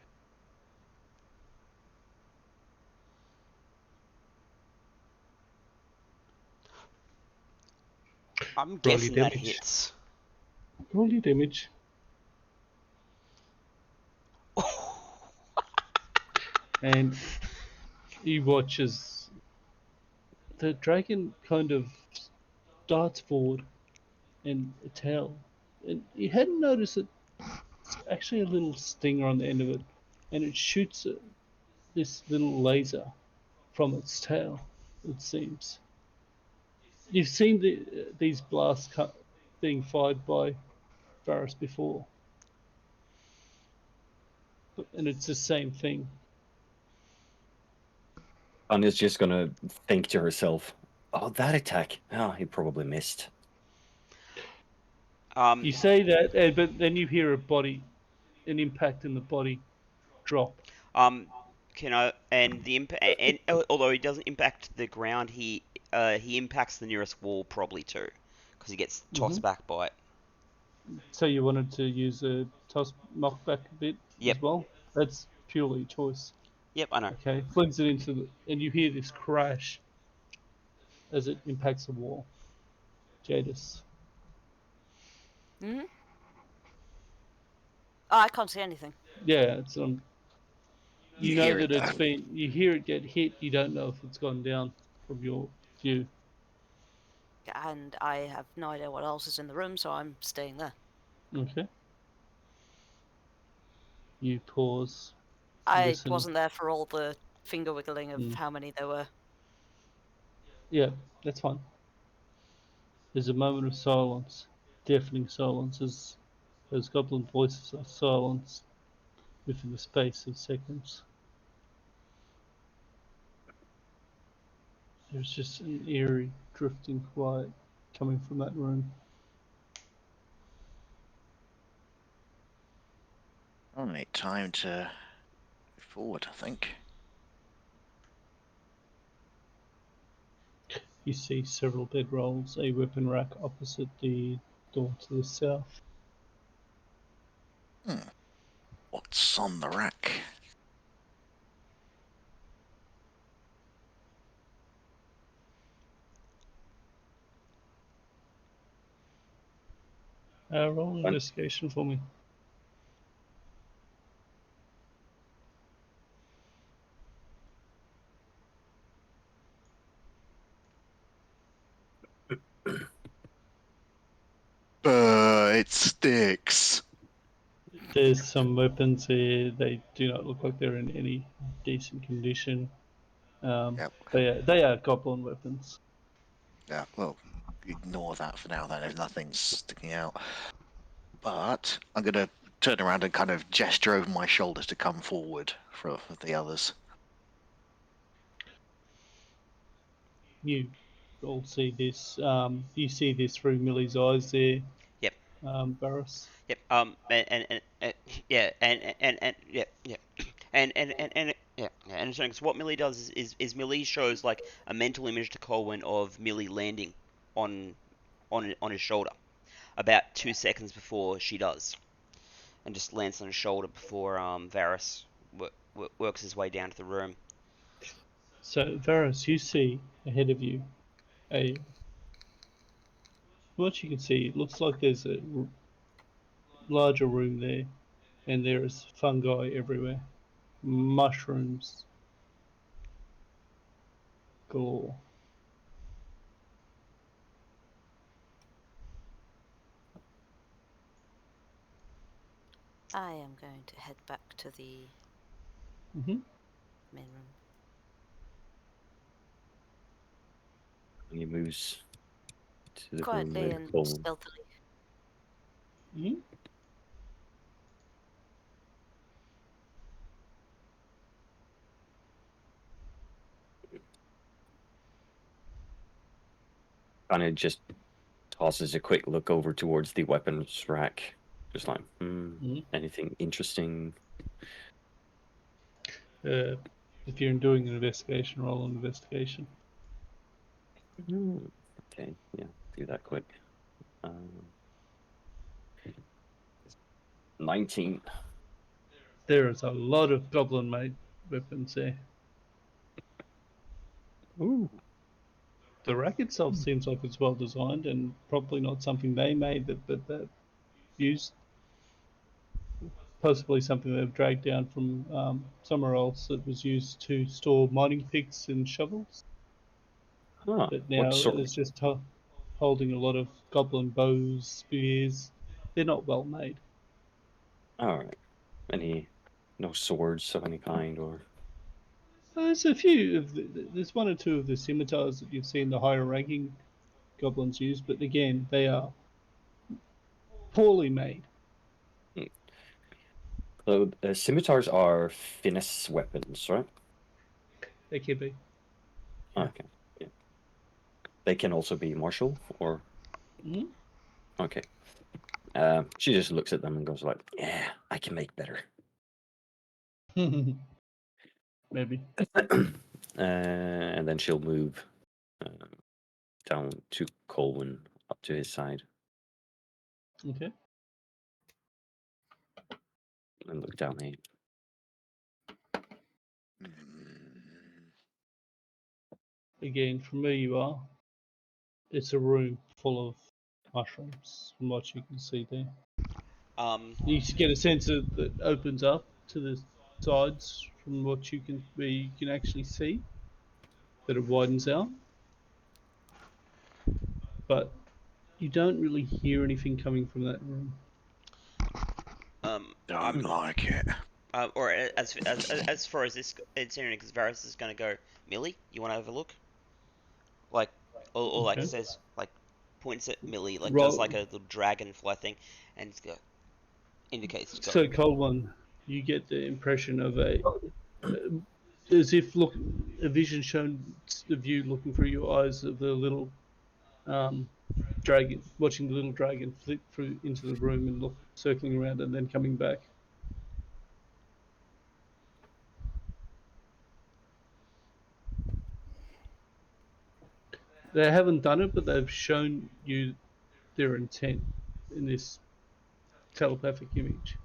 D: I'm
B: Roll your
D: guessing that
B: damage.
D: hits.
B: Roll your damage. And you watch as the dragon kind of darts forward and a tail. And you hadn't noticed it. It's actually a little stinger on the end of it, and it shoots this little laser from its tail. It seems. You've seen these blasts being fired by Varus before, and it's the same thing.
F: Anya's just gonna think to herself, "Oh, that attack! Oh, he probably missed."
B: You say that, but then you hear an impact in the body drop.
D: Can I? And the impact, and although he doesn't impact the ground, he he impacts the nearest wall probably too, because he gets tossed back by it.
B: So you wanted to use a toss knockback a bit
D: Yep.
B: as well? That's purely choice.
D: Yep, I know.
B: Okay, flings it into the, and you hear this crash as it impacts the wall. Jadis.
E: Hmm. Oh, I can't see anything.
B: Yeah, it's on. You know
A: hear
B: that
A: it
B: it's
A: though.
B: been. You hear it get hit. You don't know if it's gone down from your view.
E: And I have no idea what else is in the room, so I'm staying there.
B: Okay. You pause.
E: I
B: Listen.
E: wasn't there for all the finger wiggling of
B: Mm.
E: how many there were.
B: Yeah, that's fine. There's a moment of silence, deafening silence, as goblin voices are silenced within the space of seconds. There's just an eerie, drifting quiet coming from that room.
A: All right, time to move forward, I think.
B: You see several bedrolls, a weapon rack opposite the door to the south.
A: What's on the rack?
B: Roll an investigation for me.
A: It sticks.
B: There's some weapons here. They do not look like they're in any decent condition.
A: Yep.
B: They are goblin weapons.
A: Yeah, well, ignore that for now then, if nothing's sticking out. But I'm going to turn around and kind of gesture over my shoulders to come forward for the others.
B: You all see this. You see this through Millie's eyes there.
D: Yep.
B: Barris.
D: Yep. Yeah. And yeah. Yeah. And yeah. And so 'cause what Millie does is Millie shows like a mental image to Colwyn of Millie landing on on his shoulder about 2 seconds before she does, and just lands on his shoulder before Varys works his way down to the room.
B: So Varys, you see ahead of you a. What you can see, it looks like there's a larger room there, and there is fungi everywhere, mushrooms galore.
E: I am going to head back to the
B: Mm-hmm.
E: main room.
F: And he moves to the room
E: Quietly
F: with
E: and
F: Colin.
E: stealthily.
B: Mm-hmm.
F: Kind of just tosses a quick look over towards the weapons rack. Just like, anything interesting?
B: If you're doing an investigation, roll an investigation.
F: Okay, yeah, do that quick. 19.
B: There is a lot of goblin-made weapons there.
F: Ooh.
B: The rack itself seems like it's well designed and probably not something they made that used. Possibly something they've dragged down from somewhere else that was used to store mining picks and shovels.
F: Huh.
B: But
F: What
B: now
F: sort?
B: it's just holding a lot of goblin bows, spears. They're not well made.
F: All right. No swords of any kind, or?
B: There's a few there's one or two of the scimitars that you've seen the higher ranking goblins use, but again, they are poorly made.
F: So scimitars are finesse weapons, right?
B: They can be. Yeah.
F: Okay. Yeah. They can also be martial, or?
B: Mm-hmm.
F: Okay. She just looks at them and goes like, "Yeah, I can make better."
B: Maybe.
F: And then she'll move down to Colwyn, up to his side,
B: Okay.
F: and look down here.
B: Again, from where you are, it's a room full of mushrooms, from what you can see there. You get a sense that it opens up to the sides from what you can actually see, that it widens out. But you don't really hear anything coming from that room.
A: Don't like it.
D: Or as far as this incident, Varys is going to go, Millie, you want to have a look? Like, or like
B: Okay.
D: says, like, points at Millie, like does
B: Roll.
D: like a little dragonfly thing, and indicates to go.
B: So, Colwyn, you get the impression of as if a vision shown of you looking through your eyes of the little dragon, watching the little dragon flit through into the room and circling around and then coming back. They haven't done it, but they've shown you their intent in this telepathic image.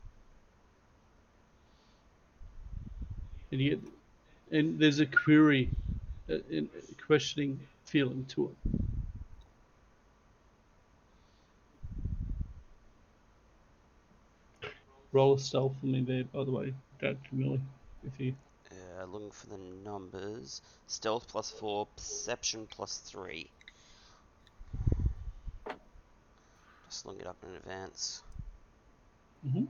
B: And there's a query, a questioning feeling to it. Roll a stealth for me there, by the way, Dad Camille, if you.
D: Looking for the numbers. Stealth +4, perception +3. Just looking it up in advance.
B: Mm-hmm.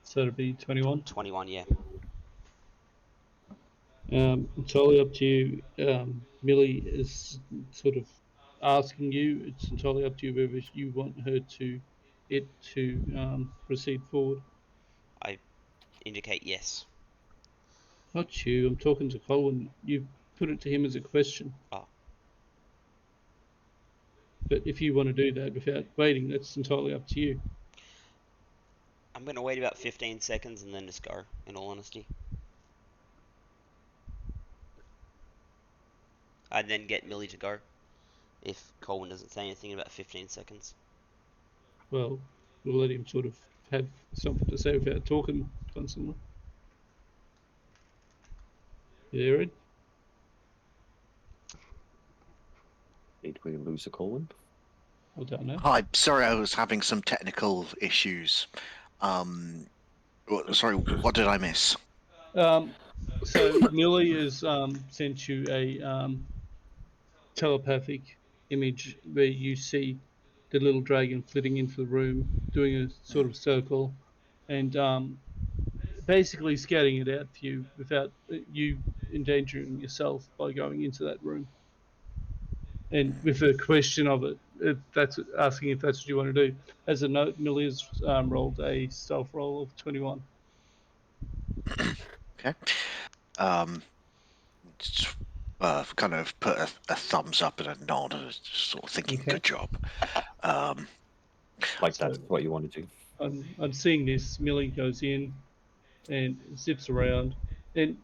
B: So it'll be 21.
D: 21, yeah.
B: Entirely up to you. Millie is sort of asking you. It's entirely up to you whether you want her to proceed forward.
D: I indicate yes.
B: Not you. I'm talking to Colin. You put it to him as a question.
D: Oh.
B: But if you want to do that without waiting, that's entirely up to you.
D: I'm going to wait about 15 seconds and then just go, in all honesty. I'd then get Millie to go, if Colin doesn't say anything in about 15 seconds.
B: Well, we'll let him sort of have something to say without talking constantly. You there, Ed?
F: Did we lose a Colwyn?
B: I don't know.
A: Hi, sorry, I was having some technical issues. Sorry, what did I miss?
B: So Millie has sent you a telepathic image where you see the little dragon flitting into the room, doing a sort of circle, and basically scouting it out for you without you endangering yourself by going into that room. And with a question of it, if that's asking if that's what you want to do. As a note, Millie has rolled a stealth roll of 21.
A: Okay. Kind of put a thumbs up and a nod, sort of thinking,
B: Okay.
A: good job. Um,
F: Like
B: So-
F: that's what you want to do.
B: I'm seeing this. Millie goes in and zips around. And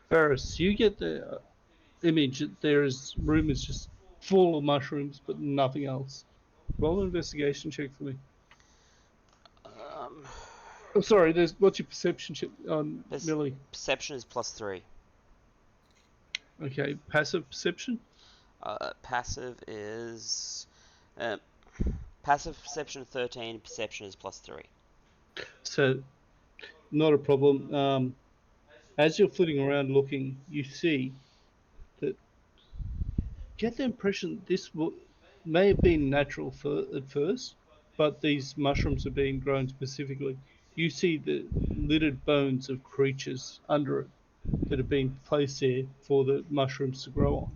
B: Ferris, you get the image that room is just full of mushrooms, but nothing else. Roll an investigation check for me. Oh, sorry. What's your perception check on Millie?
D: Perception is +3.
B: Okay, passive perception.
D: Passive is... passive perception 13, perception is +3.
B: So, not a problem. As you're flitting around looking, you see that. Get the impression this may have been natural at first, but these mushrooms are being grown specifically. You see the littered bones of creatures under it that have been placed there for the mushrooms to grow on.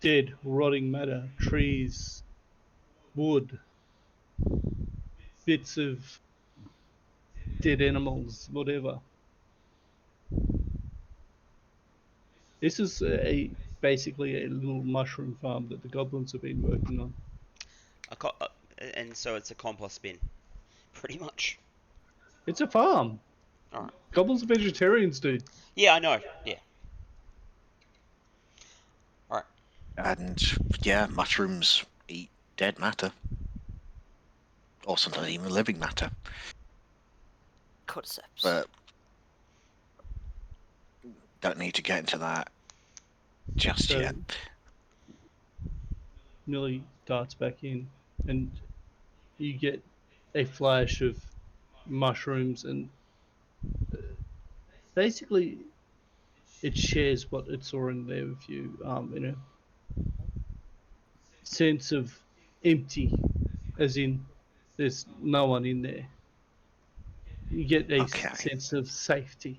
B: Dead, rotting matter, trees, wood, bits of dead animals, whatever. This is basically a little mushroom farm that the goblins have been working on.
D: And so it's a compost bin, pretty much.
B: It's a farm.
D: All right.
B: Goblins are vegetarians, dude.
D: Yeah, I know. Yeah. All right.
A: And yeah, mushrooms eat dead matter, or sometimes even living matter.
E: Cordyceps.
A: But don't need to get into that just
B: So
A: yet.
B: Millie darts back in, and you get a flash of mushrooms, and basically it shares what it saw in there with you, in a sense of empty, as in there's no one in there. You get a
A: Okay,
B: sense of safety.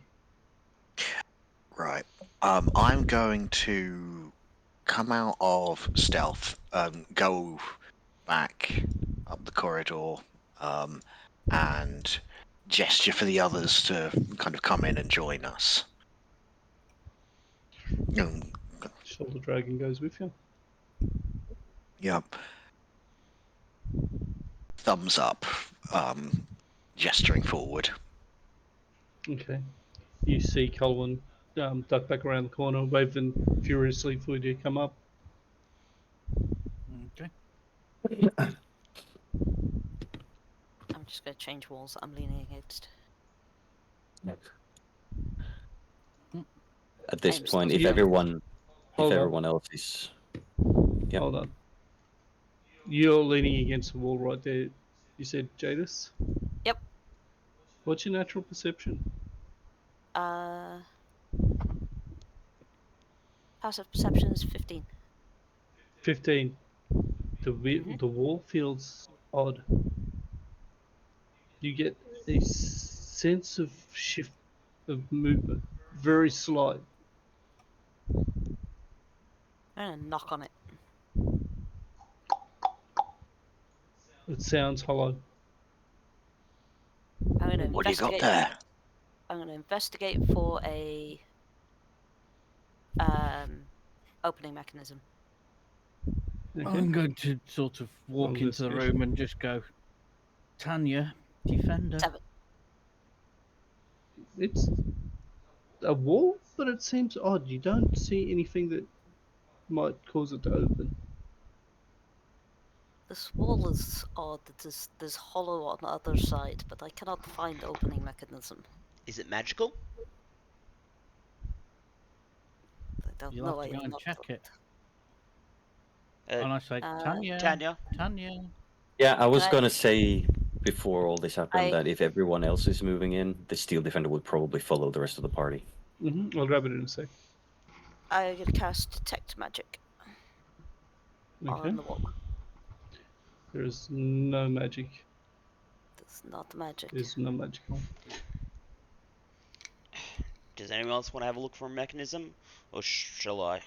A: right. I'm going to come out of stealth, go back up the corridor, and gesture for the others to kind of come in and join us. Um,
B: Shoulder Dragon goes with you.
A: Yep. Thumbs up, gesturing forward.
B: Okay. You see Colin duck back around the corner, waving furiously for you to come up.
C: Okay.
E: I'm just going to change walls that I'm leaning against.
F: At this
E: I'm still
F: point, if
B: Yeah.
F: everyone
B: Hold on.
F: else is, Yep.
B: Hold on. You're leaning against the wall right there. You said Jadis?
E: Yep.
B: What's your natural perception?
E: Passive perception is 15.
B: 15. The wall feels odd. You get a sense of shift of movement, very slight.
E: I'm going to knock on it.
B: It sounds hollow.
E: I'm going to
A: What do you got
E: investigate.
A: there?
E: I'm going to investigate for a opening mechanism.
B: Okay.
C: I'm going to sort of walk into the
B: Investigation.
C: room and just go, Tanya, defender.
E: 7.
B: It's a wall, but it seems odd. You don't see anything that might cause it to open.
E: This wall is odd. There's hollow on the other side, but I cannot find opening mechanism.
D: Is it magical?
E: I don't
C: You'll
E: know.
C: have to
E: I
C: go
E: have
C: and
E: not
C: check it.
D: Uh,
C: And I say, Tanya,
D: Tanya.
C: Tanya.
F: Yeah, I was
E: I-
F: gonna say before all this happened
E: I-
F: that if everyone else is moving in, the Steel Defender would probably follow the rest of the party.
B: I'll grab it in a sec.
E: I'm going to cast Detect Magic
B: Okay.
E: on the wall.
B: There is no magic.
E: That's not magic.
B: There's no magical.
D: Does anyone else want to have a look for a mechanism, or shall I?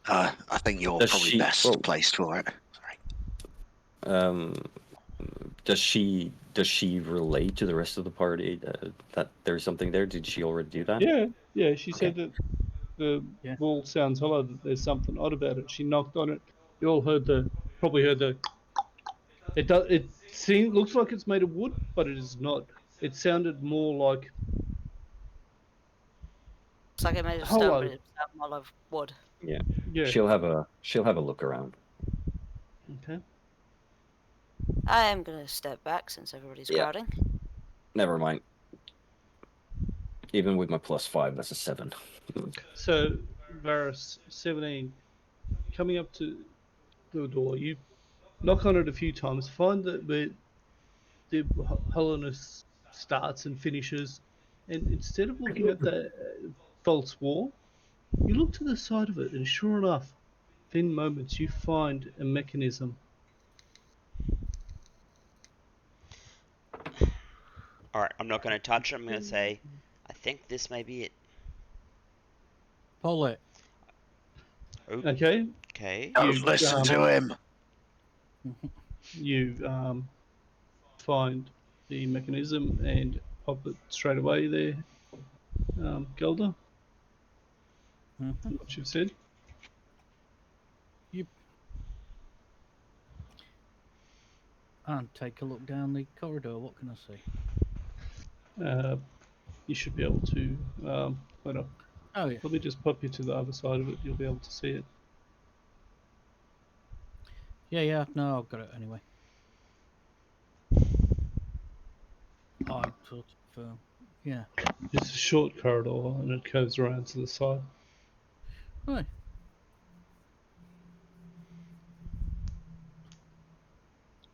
A: I think you're
F: Does
A: probably
F: she-
A: best
F: oh.
A: placed for it. Sorry.
F: Does she relate to the rest of the party that there's something there? Did she already do that?
B: Yeah. She
F: Okay.
B: said that the
C: Yeah.
B: wall sounds hollow. That there's something odd about it. She knocked on it. You all probably heard the. It looks like it's made of wood, but it is not. It sounded more like
E: It's like I made of stone,
B: hollow.
E: but it's all of wood.
F: Yeah.
B: Yeah.
F: She'll have a look around.
B: Okay.
E: I am going to step back since everybody's
F: Yeah.
E: crowding.
F: Never mind. Even with my +5, that's a 7.
B: So, Varus, 17, coming up to the door, you knock on it a few times, find that the hollowness starts and finishes, and instead of looking at the false wall, you look to the side of it, and sure enough, within moments you find a mechanism.
D: All right, I'm not going to touch it. I'm going to say, I think this may be it.
C: Pull it.
B: Okay,
D: Okay.
A: Don't listen to him.
B: you find the mechanism and pop it straight away there, Gelder. What you've said.
C: Yep. And take a look down the corridor. What can I see?
B: you should be able to. Wait up.
C: Oh yeah.
B: Let me just pop you to the other side of it. You'll be able to see it.
C: Yeah. No, I've got it anyway. I sort of. Yeah.
B: It's a short corridor and it curves around to the side.
C: Right.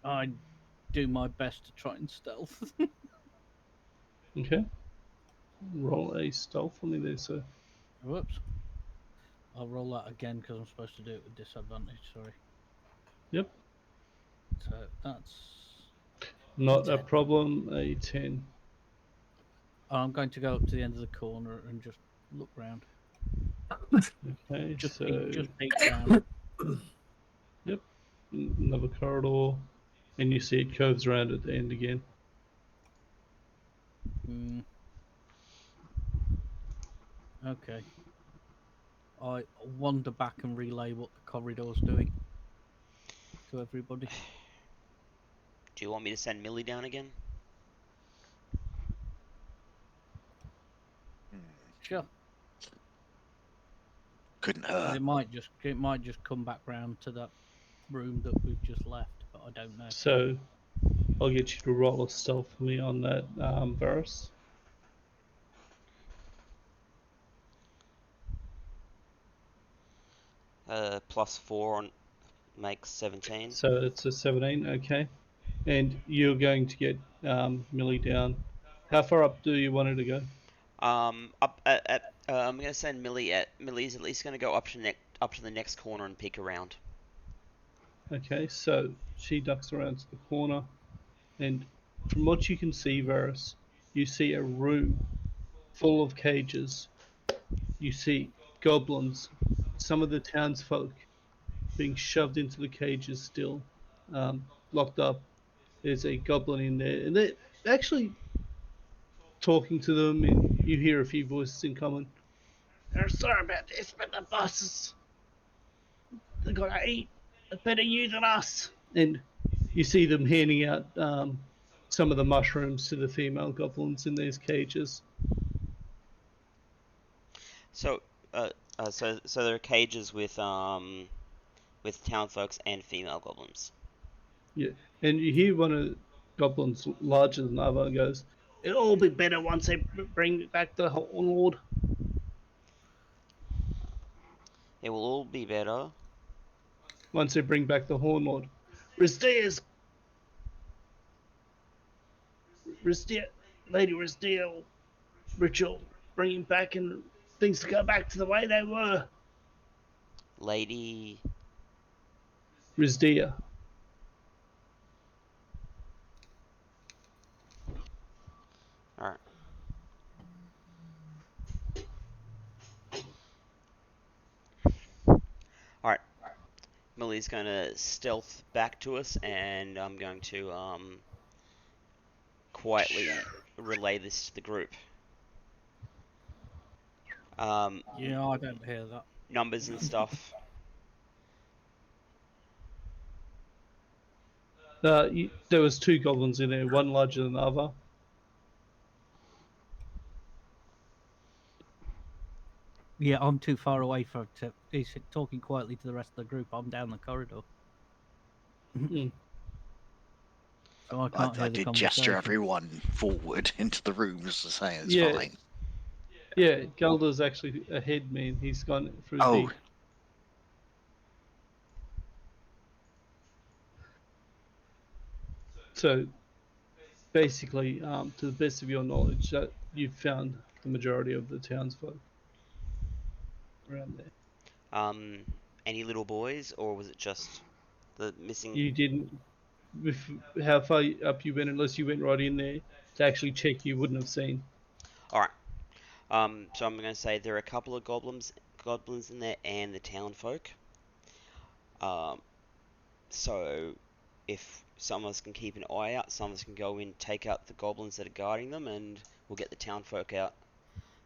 C: I do my best to try and stealth.
B: Okay. Roll a stealth for me there, sir.
C: Whoops. I'll roll that again because I'm supposed to do it with disadvantage. Sorry.
B: Yep.
C: So that's.
B: Not a
C: 10.
B: problem. A 10.
C: I'm going to go up to the end of the corner and just look round.
B: Okay,
C: Just
B: so
C: peek, just peek round.
B: yep, another corridor, and you see it curves around at the end again.
C: Okay. I wander back and relay what the corridor's doing to everybody.
D: Do you want me to send Millie down again?
C: Sure.
A: Couldn't
C: 'Cause
A: hurt.
C: it might just come back round to that room that we've just left, but I don't know.
B: So I'll get you to roll a stealth for me on that, Varus.
D: +4 on makes 17.
B: So it's a 17, okay. And you're going to get Millie down. How far up do you want her to go?
D: Up I'm gonna send Millie at Millie's at least gonna go up to the next corner and peek around.
B: Okay, so she ducks around to the corner, and from what you can see, Varus, you see a room full of cages. You see goblins, some of the townsfolk being shoved into the cages still, locked up. There's a goblin in there, and they're actually talking to them, and you hear a few voices in common. "They're sorry about this, but the bosses, they gotta eat. They're better you than us." And you see them handing out some of the mushrooms to the female goblins in these cages.
D: So so there are cages with townfolks and female goblins.
B: Yeah, and you hear one of the goblins larger than the other goes, "It'll all be better once they bring back the Horn Lord."
D: It will all be better.
B: Once they bring back the Horn Lord, Rizdia's Rizdia, Lady Rizdia, ritual, bring him back and things to go back to the way they were.
D: Lady.
B: Rizdia.
D: Alright. Alright. Millie's gonna stealth back to us, and I'm going to quietly relay this to the group.
C: Yeah, I don't hear that.
D: Numbers and stuff.
B: There was two goblins in there, one larger than the other.
C: Yeah, I'm too far away for to. He's talking quietly to the rest of the group. I'm down the corridor,
B: Mm.
C: so I can't
A: I
C: hear the
A: did gesture
C: conversation.
A: everyone forward into the rooms to say it's
B: Yeah,
A: fine.
B: yeah. Galder's actually ahead, man. He's gone through
A: Oh,
B: the. So basically, to the best of your knowledge, that you've found the majority of the townsfolk around there.
D: Any little boys, or was it just the missing?
B: You didn't. With how far up you went, unless you went right in there to actually check, you wouldn't have seen.
D: Alright. So I'm gonna say there are a couple of goblins in there, and the townfolk. So if some of us can keep an eye out, some of us can go in, take out the goblins that are guarding them, and we'll get the townfolk out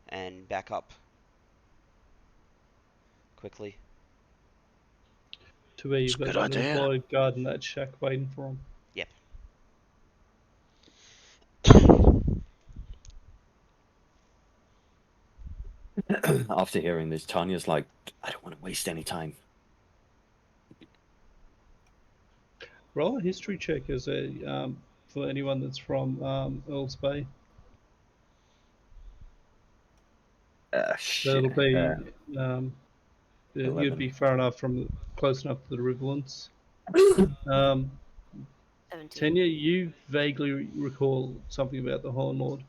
D: and back up quickly.
B: To where
A: it's
B: you've
A: a
B: got
A: good
B: that little
A: idea.
B: bodyguard in that shack waiting for him.
D: Yep.
F: After hearing this, Tanya's like, I don't want to waste any time.
B: Roll a history check as a for anyone that's from Earl's Bay.
F: Shit.
B: That'll be you'd
F: 11.
B: be far enough close enough to the Riverlands.
E: 17.
B: Tanya, you vaguely recall something about the Horn Lord.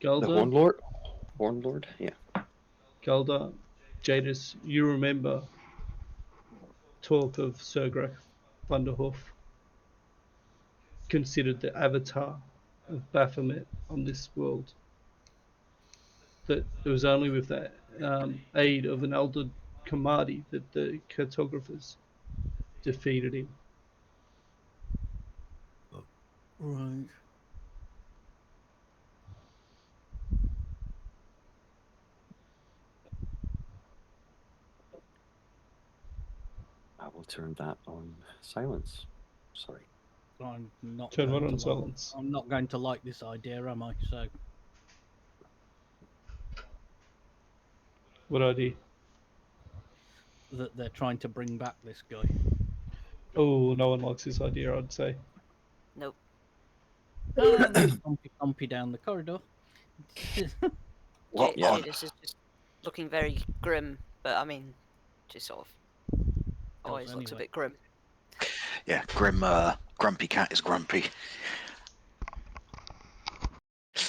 F: The
B: Gulda,
F: Horn Lord? Horn Lord? Yeah.
B: Gulda, Jadis, you remember talk of Sergrach Thunderhoof, considered the avatar of Baphomet on this world. That it was only with the aid of an elder Kamadi that the cartographers defeated him.
C: Right.
F: I will turn that on silence. Sorry.
C: I'm not
B: Turn
C: going
B: what
C: to
B: on
C: like.
B: silence?
C: I'm not going to like this idea, am I? So
B: What idea?
C: that they're trying to bring back this guy.
B: Oh, no one likes this idea, I'd say.
E: Nope.
C: Oh, there's Compy down the corridor.
A: What
F: Yeah.
A: on?
E: Jadis is just looking very grim, but I mean, she sort of always looks a
C: anyway.
E: bit grim.
A: Yeah, grim. Grumpy cat is grumpy.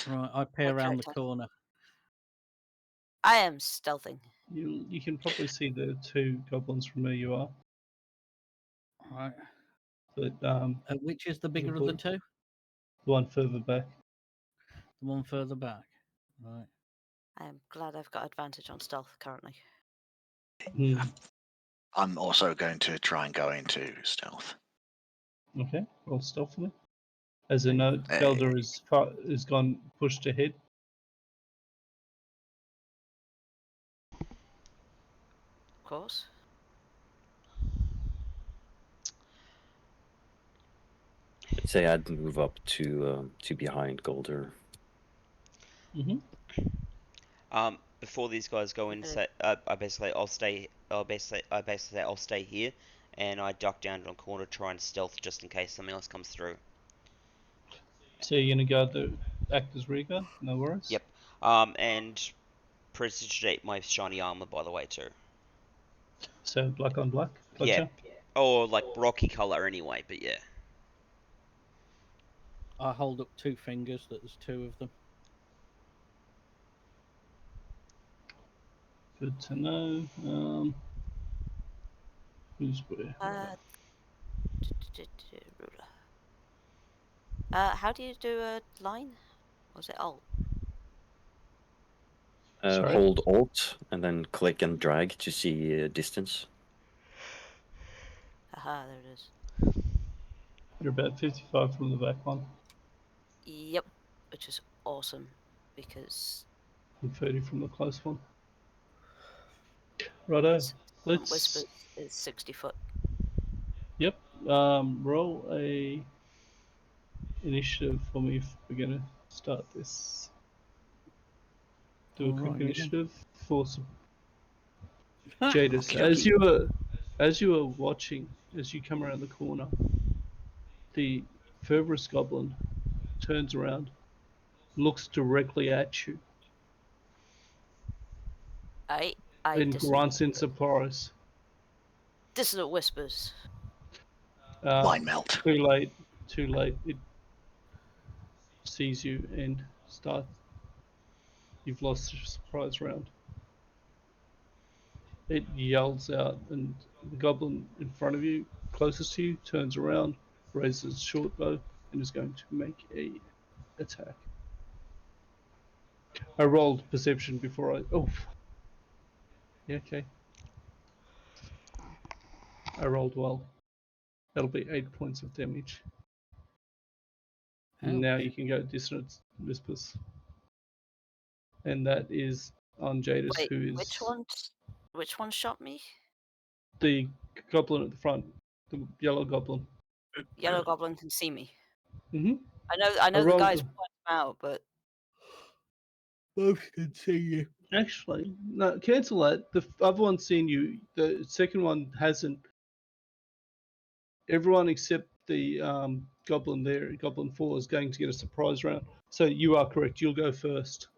C: Right, I peer
E: What
C: around the
E: character?
C: corner.
E: I am stealthing.
B: You can probably see the two goblins from where you are.
C: Right.
B: But
C: Which is the bigger of the two?
B: the one further back.
C: The one further back. Right.
E: I am glad I've got advantage on stealth currently.
A: I'm also going to try and go into stealth.
B: Okay, roll stealthily. As a
C: Okay.
B: note,
A: Hey.
B: Gelder is gone pushed ahead.
E: Of course.
F: I'd say I'd move up to behind Golder.
D: Before these guys go in, say, I'll stay here, and I duck down to a corner, try and stealth just in case something else comes through.
B: So you're gonna go act as rear guard? No worries.
D: Yep. And prestidigitate my shiny armor, by the way, too.
B: So black on black. Gotcha.
D: Yeah. Or like rocky color anyway, but yeah.
C: I hold up 2 fingers. That there's 2 of them.
B: Good to know. Who's where?
E: Ruler. How do you do a line? Or is it alt?
B: Sorry?
F: Hold Alt and then click and drag to see distance.
E: Aha, there it is.
B: You're about 55 from the back one.
E: Yep, which is awesome because
B: And 30 from the close one. Righto. Let's.
E: Whispers is 60 foot.
B: Yep. Roll a initiative for me if we're gonna start this. Do a quick
C: Alrighty then.
B: initiative for Jadis.
A: Okey-dokey.
B: As you were watching, as you come around the corner, the Ferberus goblin turns around, looks directly at you,
E: I
B: and
E: dis-
B: grunts in surprise.
E: dissonant whispers.
A: Line melt.
B: Too late. Too late. It sees you and starts. You've lost the surprise round. It yells out, and the goblin in front of you, closest to you, turns around, raises its short bow, and is going to make a attack. I rolled perception before I. Oh. Yeah, okay. I rolled well. That'll be 8 points of damage. And now
C: Ouch.
B: you can go dissonant whispers. And that is on Jadis,
E: Wait,
B: who is
E: which one shot me?
B: the goblin at the front, the yellow goblin.
E: Yellow goblin can see me.
B: Mm-hmm.
E: I know the
B: rolled-
E: guys point him out, but
C: Both can see you.
B: Actually, no, cancel that. The other one's seen you. The second one hasn't. Everyone except the goblin there, Goblin 4, is going to get a surprise round. So you are correct. You'll go first.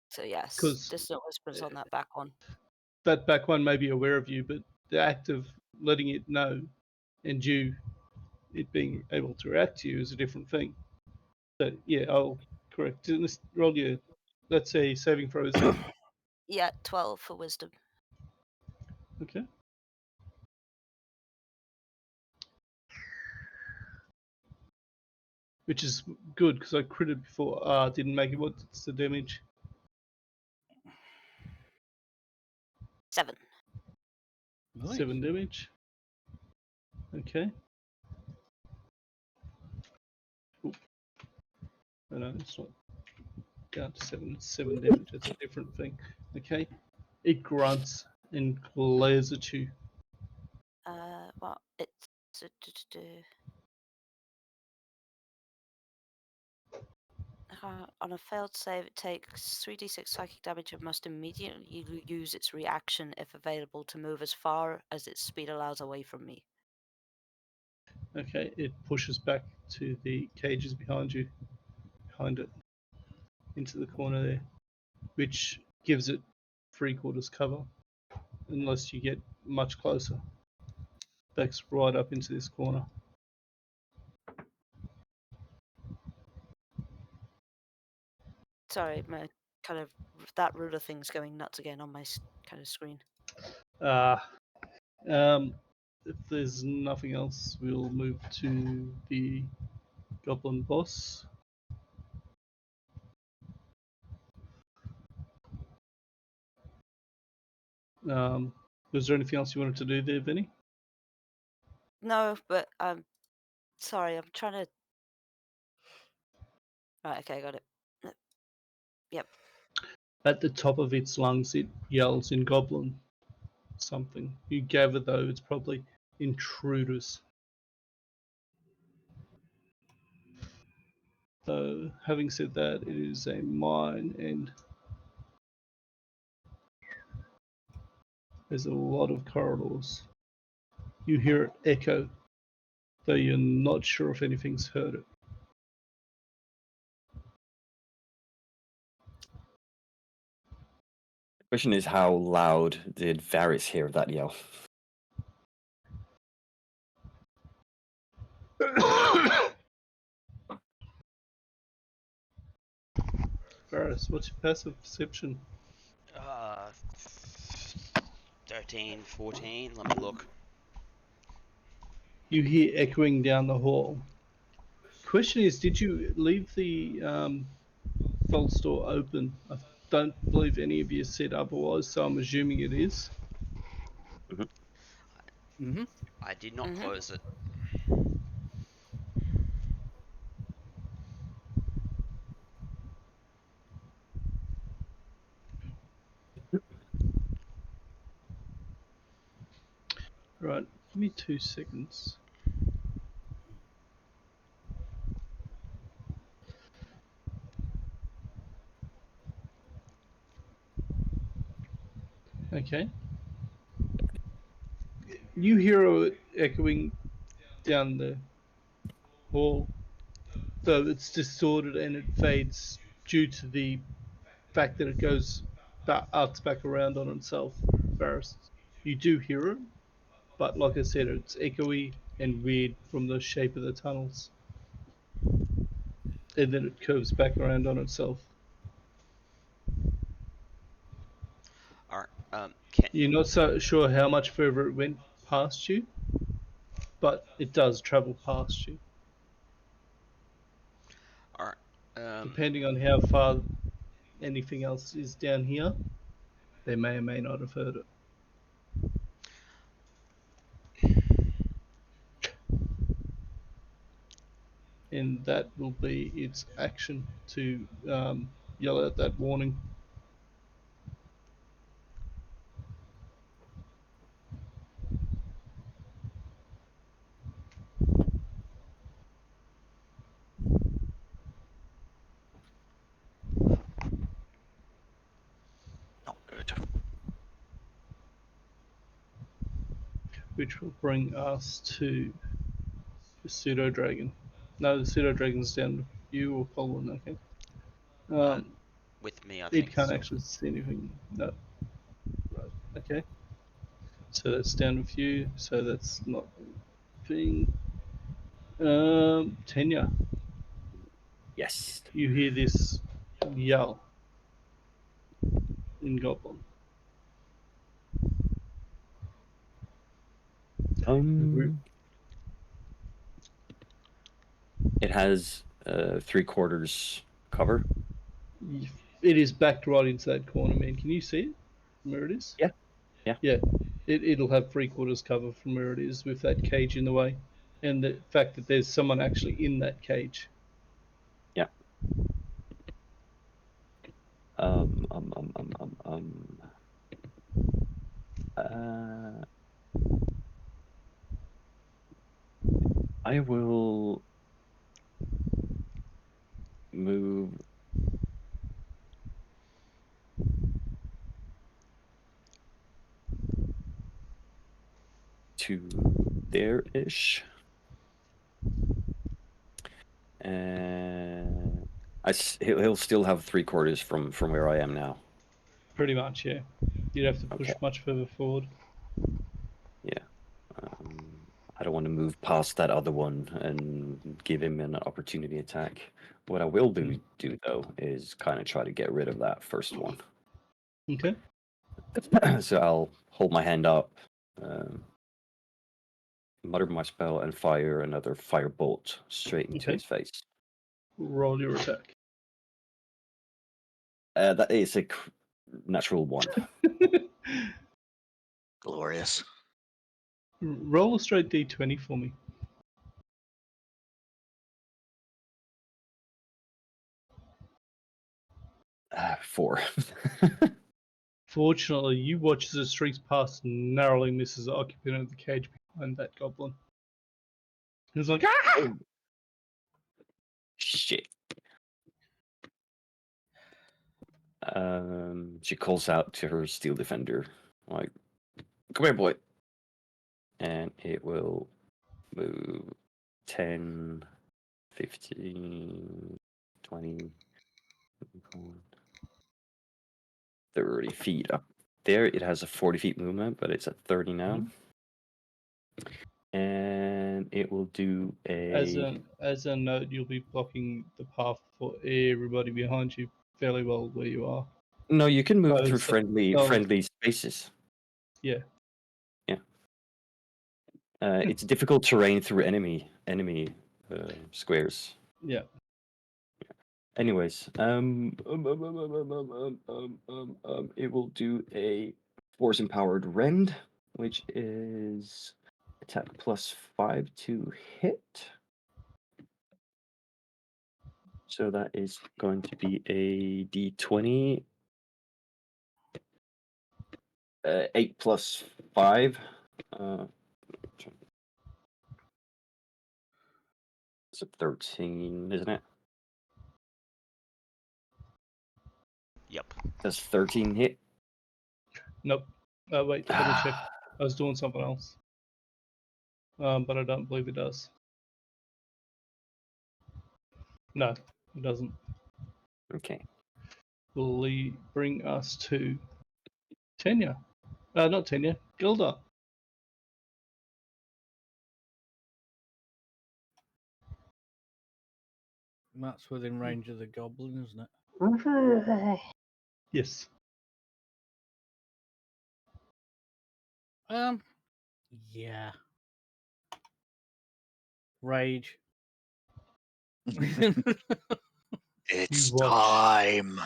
E: So yes,
B: Because
E: distant whispers on that back one.
B: that back one may be aware of you, but the act of letting it know and it being able to react to you is a different thing. So yeah, I'll correct. Roll your, let's say, saving throw, isn't it?
E: Yeah, 12 for wisdom.
B: Okay. Which is good because I critted before. Didn't make it. What's the damage?
E: 7.
C: Nice.
B: 7 damage. Okay. Oop. No, it's not down to 7. It's 7 damage. That's a different thing. Okay. It grunts and glares at you.
E: Well, it's on a failed save, it takes 3d6 psychic damage and must immediately use its reaction if available to move as far as its speed allows away from me.
B: Okay. It pushes back to the cages behind you, behind it, into the corner there, which gives it 3/4 cover, unless you get much closer. Backs right up into this corner.
E: Sorry, my kind of that ruler thing's going nuts again on my kind of screen.
B: If there's nothing else, we'll move to the goblin boss. Was there anything else you wanted to do there, Vinny?
E: No, but sorry, I'm trying to. Right, okay, I got it. Yep.
B: At the top of its lungs, it yells in goblin something. You gather, though, it's probably intruders. So, having said that, it is a mine, and there's a lot of corridors. You hear it echo, though you're not sure if anything's heard it.
F: The question is, how loud did Varys hear that yell?
B: Varys, what's your passive perception?
D: 13, 14. Let me look.
B: You hear echoing down the hall. Question is, did you leave the false door open? I don't believe any of you said otherwise, so I'm assuming it is.
C: Mm-hmm.
D: I did not close it.
B: Right, give me 2 seconds. Okay. You hear it echoing down the hall, though it's distorted and it fades due to the fact that it goes arcs back around on itself. Varys, you do hear it, but like I said, it's echoey and weird from the shape of the tunnels, and then it curves back around on itself.
D: Alright,
B: You're not so sure how much further it went past you, but it does travel past you.
D: alright,
B: Depending on how far anything else is down here, they may or may not have heard it. And that will be its action to yell out that warning. which will bring us to the pseudo dragon. No, the pseudo dragon's down. You or Colin, okay?
D: With me, I
B: It
D: think.
B: can't actually see anything. No. Right. Okay. So that's down with you. So that's not a thing. Tenya,
F: Yes.
B: you hear this yell in Goblin.
F: It has 3/4 cover.
B: It is backed right into that corner, man. Can you see it from where it is?
F: Yeah. Yeah.
B: Yeah. It'll have 3/4 cover from where it is with that cage in the way. And the fact that there's someone actually in that cage.
F: Yeah. I will move to there-ish. And he'll still have 3/4 from where I am now.
B: Pretty much, yeah. You'd have to push
F: Okay.
B: much further forward.
F: Yeah. I don't want to move past that other one and give him an opportunity attack. What I will do though is kind of try to get rid of that first one.
B: Okay.
F: So I'll hold my hand up, mutter my spell, and fire another firebolt straight into
B: Okay.
F: his face.
B: Roll your attack.
F: That is a natural 1.
A: Glorious.
B: Roll a straight d20 for me.
F: 4.
B: Fortunately, you watch as it streaks past and narrowly misses the occupant of the cage behind that goblin. He's like, ah!
F: Oh, shit. She calls out to her steel defender, like, "Come here, boy," and it will move 10, 15, 20, 30 feet up there. It has a 40 feet movement, but it's at 30 now. And it will do
B: As
F: a...
B: a note, you'll be blocking the path for everybody behind you fairly well where you are.
F: No, you can move
B: Oh,
F: through
B: so-
F: friendly spaces.
B: Yeah.
F: Yeah. It's difficult terrain through enemy squares.
B: Yeah.
F: Anyways, it will do a force empowered rend, which is attack +5 to hit. So that is going to be a d20. 8 plus 5. It's a 13, isn't it?
D: Yep.
F: Does 13 hit?
B: Nope. Wait, double check. I was doing something else. But I don't believe it does. No, it doesn't.
F: Okay.
B: Will bring us to Tenya. Not Tenya, Gilda.
C: That's within range of the goblin, isn't it?
B: Yes.
C: Yeah. Rage.
A: It's
B: watch.
A: time.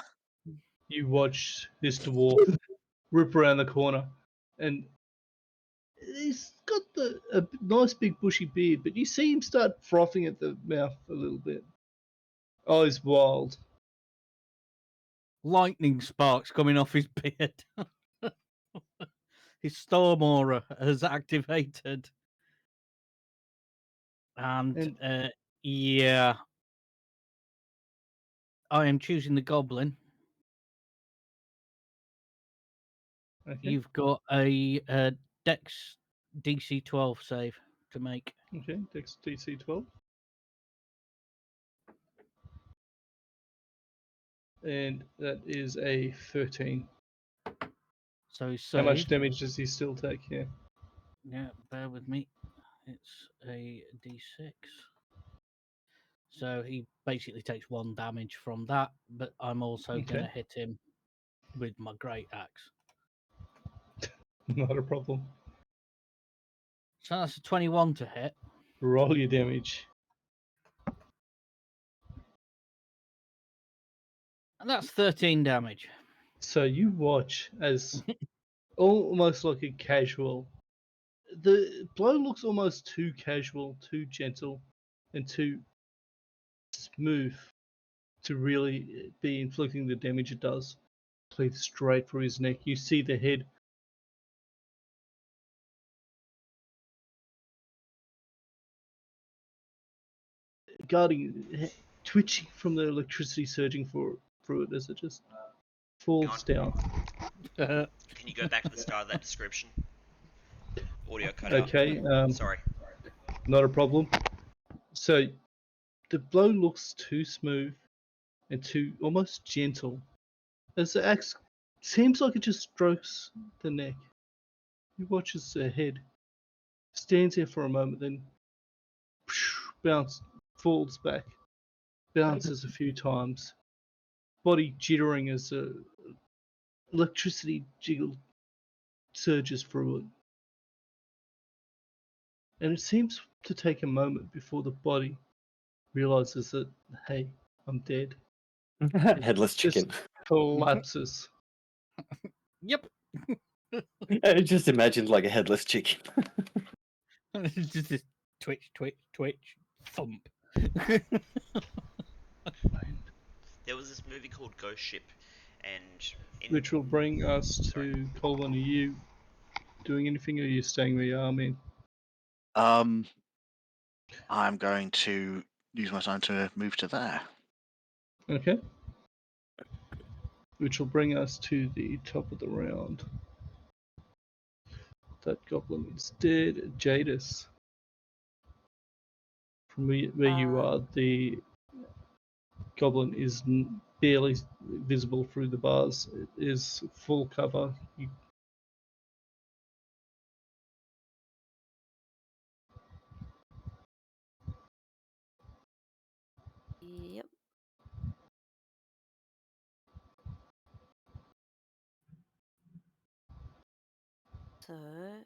B: You watch this dwarf rip around the corner, and he's got a nice big bushy beard, but you see him start frothing at the mouth a little bit. Oh, he's wild.
C: Lightning sparks coming off his beard. His storm aura has activated. And yeah, I am choosing the goblin.
B: Okay.
C: You've got a dex DC 12 save to make.
B: Okay, Dex DC 12. And that is a 13.
C: So he's
B: How much
C: saved.
B: damage does he still take? Yeah.
C: Yeah, bear with me. It's a D6. So he basically takes 1 damage from that, but I'm also going to
B: Okay.
C: hit him with my great axe.
B: Not a problem.
C: So that's a 21 to hit.
B: Roll your damage.
C: And that's 13 damage.
B: So you watch as almost like a casual. The blow looks almost too casual, too gentle, and too smooth to really be inflicting the damage it does. Played straight for his neck. You see the head guarding, twitching from the electricity surging through it as it just falls down.
D: Can you go back to the start of that description? Audio cut
B: Okay,
D: out. Sorry.
B: not a problem. So the blow looks too smooth and too almost gentle. As the axe seems like it just strokes the neck. He watches the head, stands there for a moment, then falls back, bounces a few times, body jittering as the electricity jiggle surges through it. And it seems to take a moment before the body realizes that, hey, I'm dead.
F: Headless
B: Just
F: chicken.
B: collapses.
C: Yep.
F: I just imagined like a headless chicken.
C: Just this twitch, twitch, twitch, thump.
D: There was this movie called Ghost Ship, and
B: Which will bring us to Colin. Are you doing anything, or are you staying where you are, man?
A: I'm going to use my time to move to there.
B: Okay. Which will bring us to the top of the round. That goblin is dead. Jadis. From where you are, the goblin is barely visible through the bars. It is full cover.
E: Yep. So I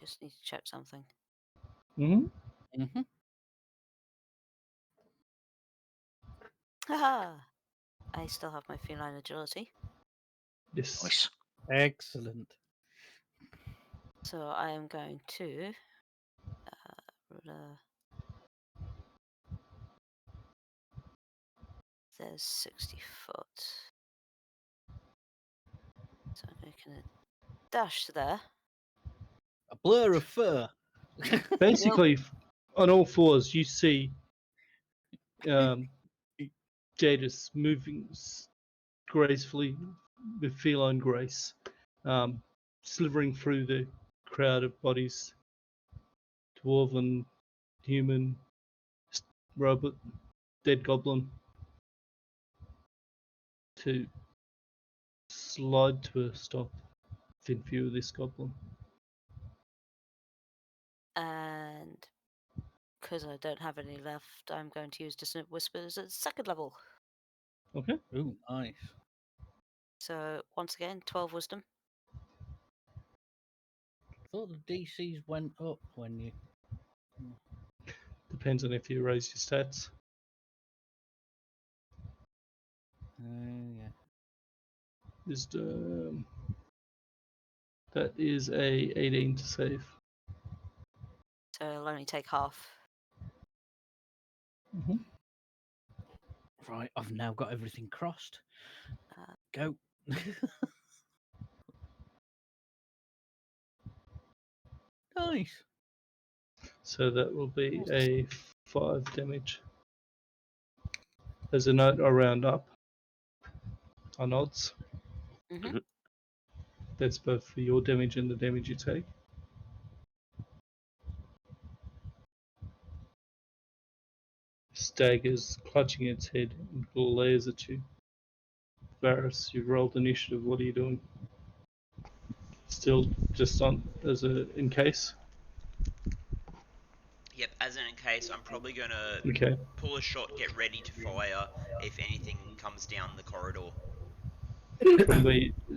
E: just need to check something.
B: Mm-hmm.
C: Mm-hmm.
E: Haha! I still have my feline agility,
B: Yes.
A: Nice.
C: Excellent.
E: so I am going to ruler. There's 60 foot. So I'm going to dash to there.
C: A blur of fur.
B: Basically, on all fours, you see Jadis moving gracefully with feline grace, slithering through the crowd of bodies, dwarven, human, robot, dead goblin, to slide to a stop within view of this goblin.
E: And because I don't have any left, I'm going to use Dissonant Whispers at 2nd level.
B: Okay.
C: Ooh, nice.
E: So once again, 12 wisdom.
C: Thought the DCs went up when you.
B: Depends on if you raise your stats.
C: Yeah.
B: Wisdom. That is a 18 to save.
E: So I'll only take half.
B: Mm-hmm.
C: Right, I've now got everything crossed.
E: Uh,
C: Go. Nice.
B: So that will be a 5 damage. There's a note I round up on odds.
E: Mm-hmm.
B: That's both for your damage and the damage you take. staggers, clutching its head, and glares at you. Varys, you've rolled initiative. What are you doing? Still just on as a in case.
D: Yep, as in case, I'm probably gonna
B: Okay.
D: pull a shot, get ready to fire if anything comes down the corridor.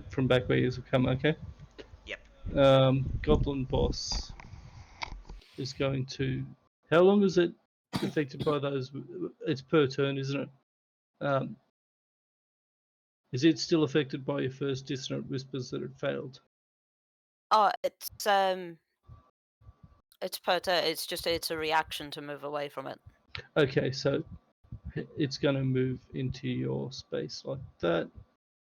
B: From back where you've come. Okay.
D: Yep.
B: Goblin boss is going to. How long is it affected by those? It's per turn, isn't it? Is it still affected by your first dissonant whispers that it failed?
E: Oh, it's per turn. It's a reaction to move away from it.
B: Okay, so it's going to move into your space like that.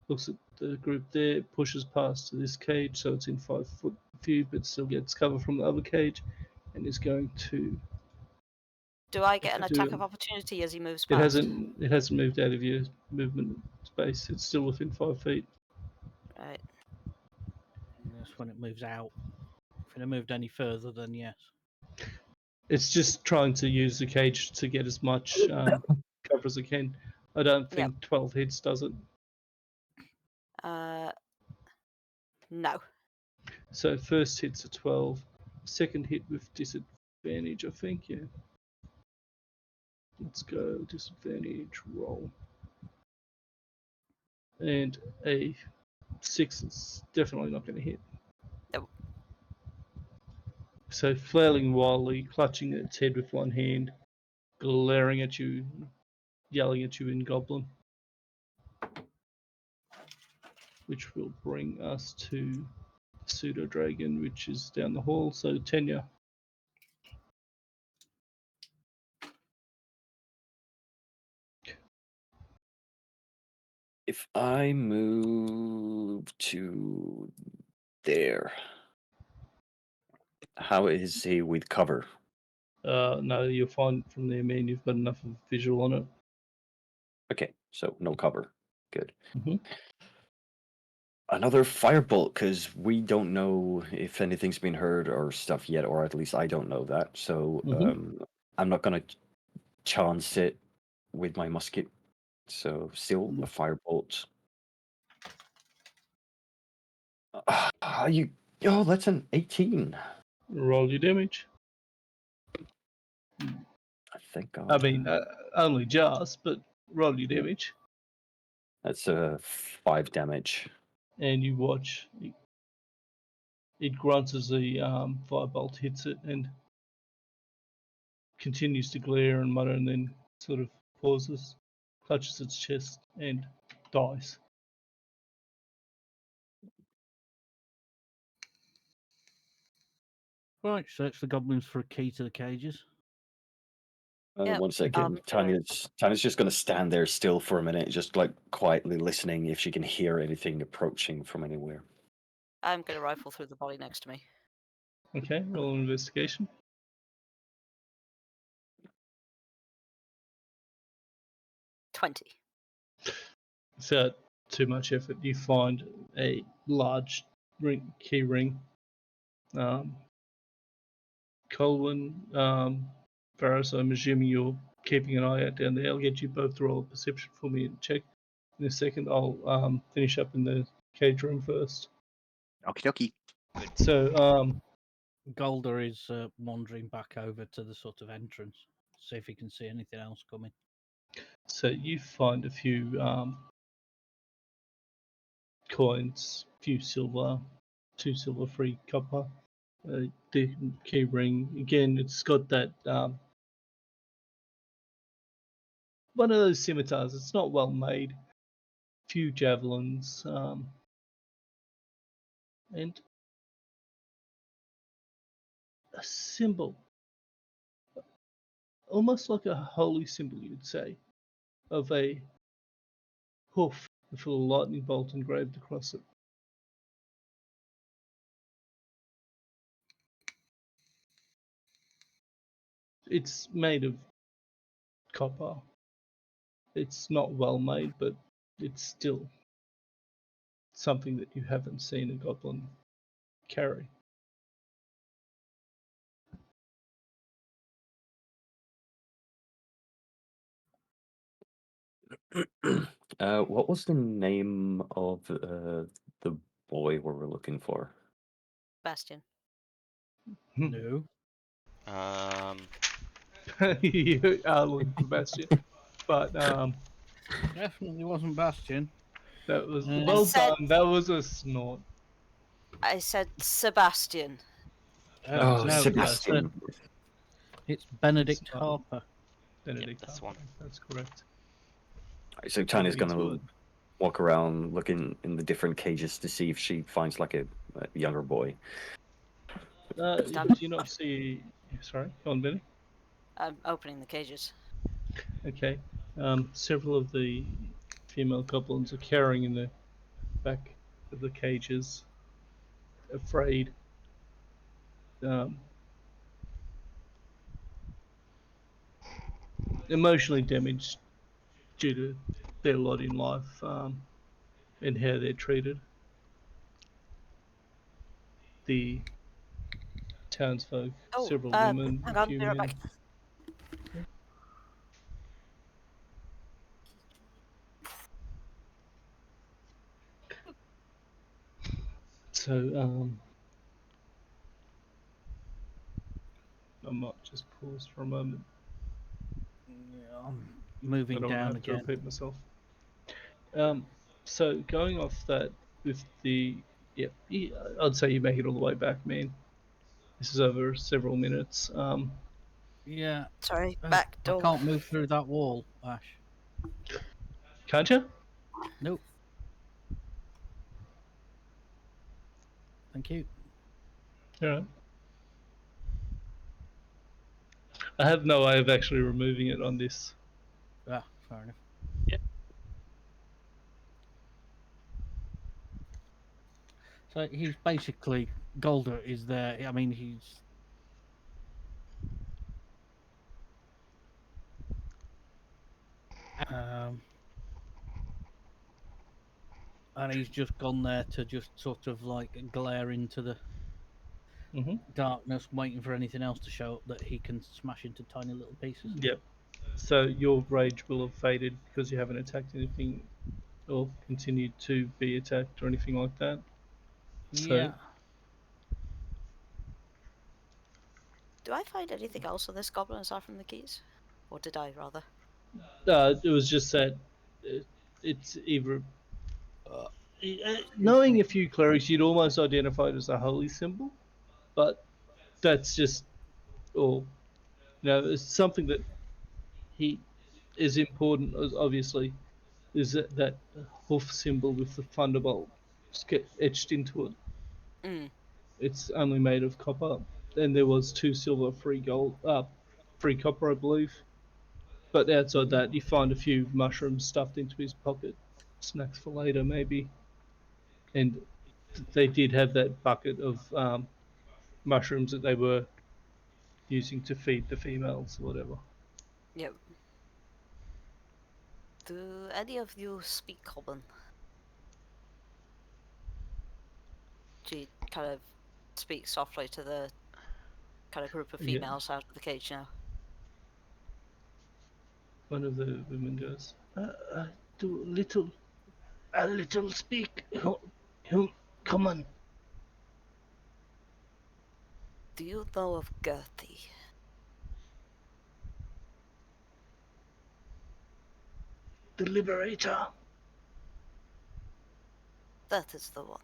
B: Looks at the group there, pushes past to this cage, so it's in 5-foot view, but still gets cover from the other cage, and is going to.
E: Do I get an
B: do
E: attack of opportunity as he moves
B: It
E: past?
B: hasn't moved out of your movement space. It's still within 5 feet.
E: Right.
C: That's when it moves out. If it moved any further, then yes.
B: It's just trying to use the cage to get as much cover as it can. I don't think 12 hits does it.
E: No.
B: So first hit's a 12. Second hit with disadvantage, I think, yeah. Let's go, disadvantage, roll. And a 6 is definitely not going to hit.
E: Nope.
B: So flailing wildly, clutching its head with one hand, glaring at you, yelling at you in Goblin. Which will bring us to Pseudo Dragon, which is down the hall. So Tenya.
F: If I move to there, how is he with cover?
B: No, you'll find from there, man, you've got enough of visual on it.
F: Okay, so no cover. Good.
B: Mm-hmm.
F: Another firebolt, because we don't know if anything's been heard or stuff yet, or at least I don't know that. So I'm not going to chance it with my musket. So still a firebolt. Oh, that's an 18.
B: Roll your damage.
F: Thank God.
B: I mean, only just, but roll your damage.
F: That's a 5 damage.
B: And you watch. It grunts as the firebolt hits it and continues to glare and mutter, and then sort of pauses, clutches its chest, and dies.
C: Right, search the goblins for a key to the cages.
E: Yep,
F: 1 second. Tanya's just going to stand there still for a minute, just like quietly listening if she can hear anything approaching from anywhere.
E: I'm going to rifle through the body next to me.
B: Okay, roll an investigation.
E: 20.
B: Without too much effort, you find a large key ring. Colwyn, Varys, I'm assuming you're keeping an eye out down there. I'll get you both to roll a perception for me and check. In a second, I'll finish up in the cage room first.
A: Okie dokie.
B: So,
C: Golder is wandering back over to the sort of entrance, see if he can see anything else coming.
B: So you find a few coins, few silver, 2 silver, 3 copper. The key ring again. It's got that one of those scimitars. It's not well made. Few javelins, and a symbol, almost like a holy symbol, you'd say, of a hoof with a lightning bolt engraved across it. It's made of copper. It's not well made, but it's still something that you haven't seen a goblin carry.
F: What was the name of the boy we were looking for?
E: Bastion.
C: No.
B: You are looking for Bastion, but
C: Definitely wasn't Bastion.
B: that was
C: I
B: well
E: said-
B: done. That was a snort.
E: I said Sebastian.
F: Oh,
C: no,
F: Sebastian.
C: it's Benedict
B: It's not.
C: Harper.
B: Benedict
D: that's
B: Harper,
D: one.
B: that's correct.
F: So Tanya's
B: Moving
F: gonna
B: to
F: walk around looking in the different cages to see if she finds like a younger boy.
E: Stand
B: do
E: up.
B: you not see? Sorry, go on, Benny.
E: I'm opening the cages.
B: Okay. Several of the female goblins are cowering in the back of the cages, afraid. Um, Emotionally damaged due to their lot in life and how they're treated. The townsfolk,
E: Oh,
B: several
E: hang
B: women, a
E: on,
B: few
E: be right
B: men.
E: back.
B: So I might just pause for a moment.
C: Yeah, I'm
B: I
C: moving
B: don't want to
C: down
B: have to
C: again.
B: repeat myself. So going off that with the I'd say you make it all the way back, man. This is over several minutes.
C: Yeah,
E: Sorry,
C: I
E: back door.
C: can't move through that wall, Ash.
B: Can't you?
C: Nope. Thank you.
B: All right. I have no way of actually removing it on this.
C: Ah, fair enough.
B: Yeah.
C: So he's basically Golder is there. I mean, he's um, and he's just gone there to just sort of like glare into the
B: Mm-hmm.
C: darkness, waiting for anything else to show up that he can smash into tiny little pieces.
B: Yep. So your rage will have faded because you haven't attacked anything or continued to be attacked or anything like that.
C: Yeah.
E: Do I find anything else on this goblin aside from the keys? Or did I, rather?
B: It was just that it's either. Knowing a few clerics, you'd almost identify it as a holy symbol, but that's just, or it's something that he is important. Obviously, is that hoof symbol with the thunderbolt etched into it.
E: Mm.
B: It's only made of copper, and there was 2 silver, 3 gold, 3 copper, I believe. But outside that, you find a few mushrooms stuffed into his pocket, snacks for later maybe, and they did have that bucket of mushrooms that they were using to feed the females or whatever.
E: Yep. Do any of you speak Common? She kind of speaks softly to the kind of group of
B: Yeah.
E: females out of the cage now.
B: One of the women goes, do a little speak, come on.
E: Do you know of Gertie?
B: The Liberator.
E: That is the one.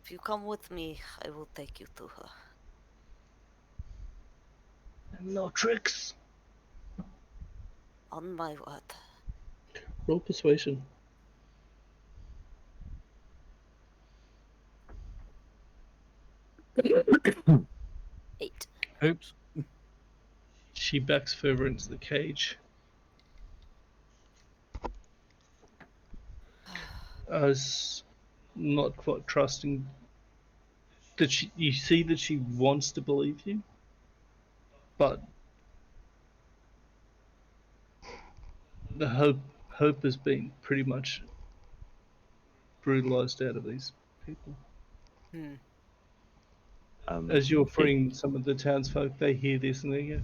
E: If you come with me, I will take you to her.
B: No tricks.
E: On my word.
B: Roll persuasion.
E: 8.
C: Oops.
B: She backs further into the cage. As not quite trusting that you see that she wants to believe you, but the hope has been pretty much brutalized out of these people.
E: Hmm.
B: As you're freeing some of the townsfolk, they hear this and they go,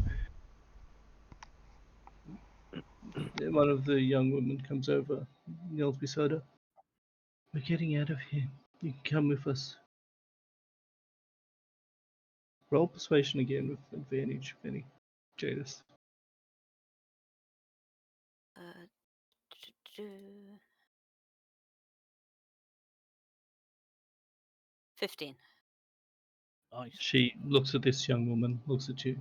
B: one of the young women comes over, kneels beside her. We're getting out of here. You can come with us. Roll persuasion again with advantage, if any. Jadis.
E: Uh, do- 15.
C: Nice.
B: She looks at this young woman, looks at you.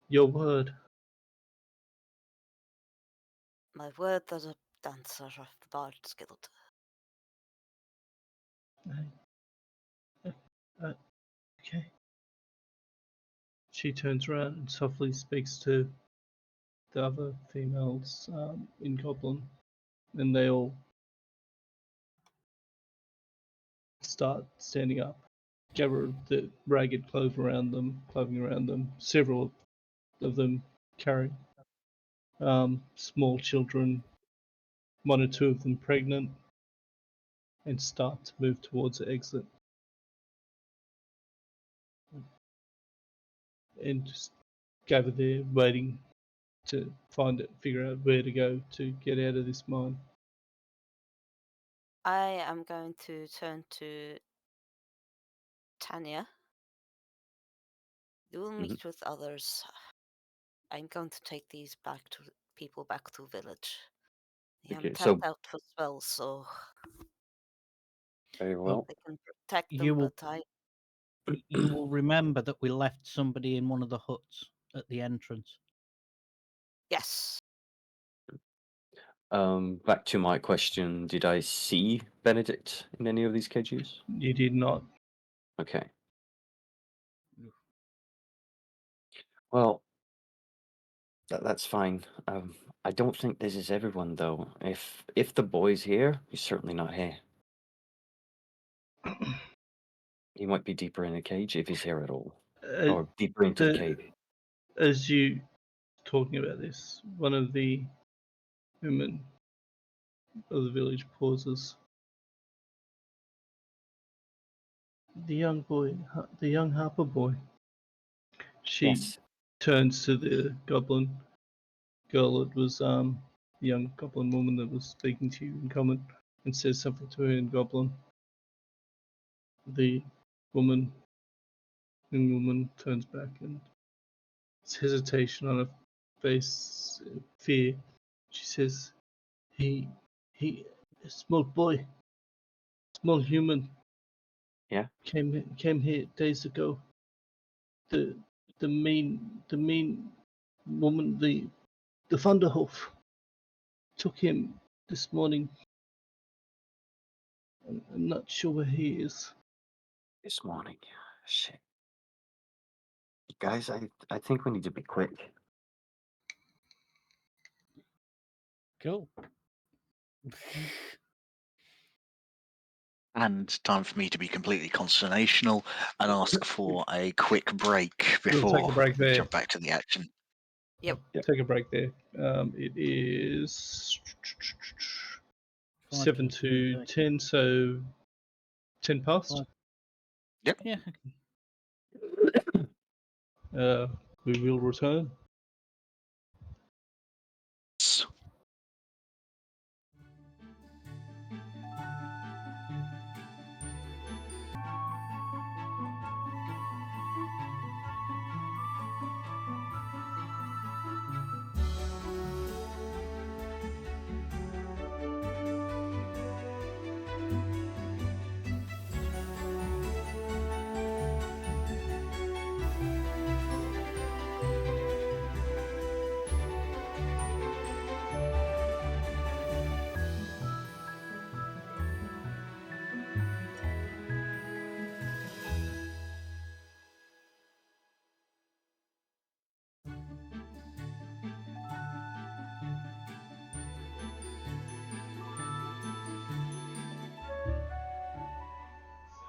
B: Your word.
E: My word as a dancer of the Bard's Guild.
B: Okay. She turns around and softly speaks to the other females in Goblin, and they all start standing up. Gather the ragged clothing around them. Several of them carry small children, one or two of them pregnant, and start to move towards the exit. And just gather there, waiting to figure out where to go to get out of this mine.
E: I am going to turn to Tanya. You will meet with others. I'm going to take these people back to village. I am
F: Okay,
E: tapped
F: so
E: out for spells, so
F: very
C: Well,
F: well.
E: I can protect
C: you
E: them,
C: will
E: but
C: you will remember that we left somebody in one of the huts at the entrance.
E: yes.
F: Back to my question: did I see Benedict in any of these cages?
B: You did not.
F: Okay. Well, that's fine. I don't think this is everyone though. If the boy's here, he's certainly not here. He might be deeper in the cage if he's here at all, or deeper into the cave.
B: As you talking about this, one of the women of the village pauses. The young boy, the young Harper boy. She
F: Yes.
B: turns to the goblin girl. It was the young goblin woman that was speaking to you in common, and says something to her in goblin. The young woman turns back and it's hesitation on her face, fear. She says, "He, a small boy, small human,
F: Yeah.
B: came here days ago. The mean woman, the Thunderhoof, took him this morning. I'm not sure where he is."
F: This morning. Shit. Guys, I think we need to be quick.
C: Cool.
A: And time for me to be completely consternational and ask for a quick break
B: We'll take a
A: before
B: break
A: we
B: there.
A: jump back to the action.
E: Yep.
B: Take a break there. It is 7 to 10, so 10 past.
A: Yep.
C: Yeah.
B: We will return.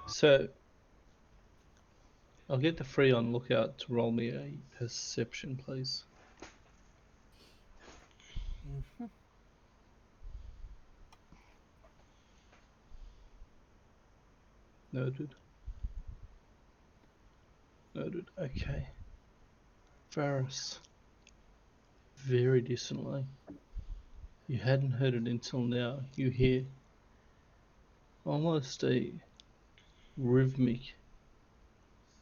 B: So I'll get the free on lookout to roll me a perception, please. Noted. Okay. Varus. Very distantly. You hadn't heard it until now. You hear almost a rhythmic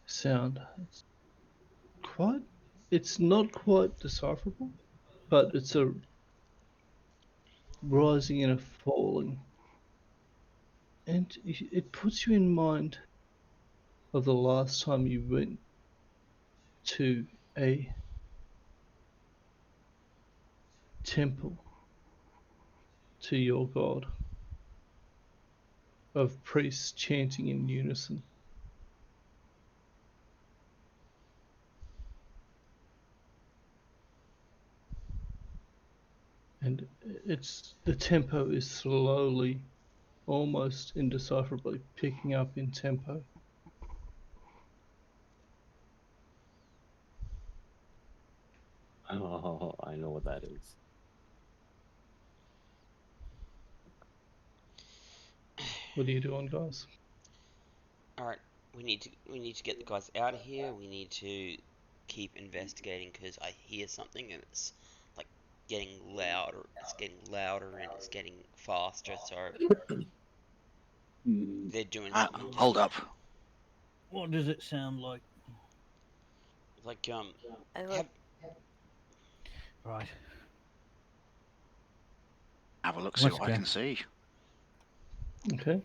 B: sound. It's not quite decipherable, but it's a rising and a falling. And it puts you in mind of the last time you went to a temple to your god, of priests chanting in unison. And the tempo is slowly, almost indecipherably picking up in tempo.
F: Oh, I know what that is.
B: What are you doing, guys?
D: All right, we need to get the guys out of here. We need to keep investigating because I hear something and it's like getting louder. It's getting louder and it's getting faster. So they're doing something to
A: Hold up.
C: What does it sound like?
D: like
E: I will.
D: have
C: Right.
A: Have a look, see
C: Let's
A: what I
C: go.
A: can see.
B: Okay.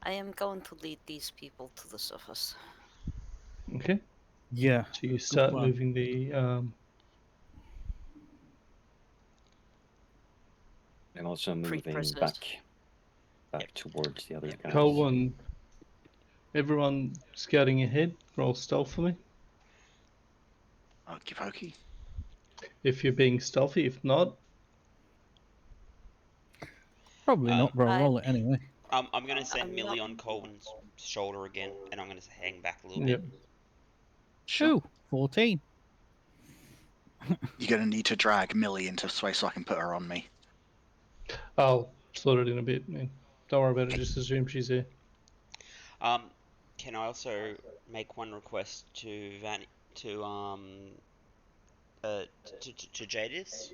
E: I am going to lead these people to the surface.
B: Okay.
C: Yeah.
B: So you
C: good
B: start
C: plan.
B: moving the
F: I'm also moving
E: Pre-prisoners.
F: back towards the other guys.
B: Colin. Everyone scouting ahead, roll stealth for me.
A: Okie pokey.
B: If you're being stealthy, if not,
C: Probably not, but I'll roll it anyway.
D: I'm gonna send
E: I'm
D: Millie
E: not-
D: on Colvin's shoulder again, and I'm gonna hang back a little
B: yep.
D: bit.
A: Sure.
C: Ooh, 14.
A: You're gonna need to drag Millie into space so I can put her on me.
B: I'll slot it in a bit, man. Don't worry about it. Just assume she's there.
D: Can I also make one request to uh to Jadis?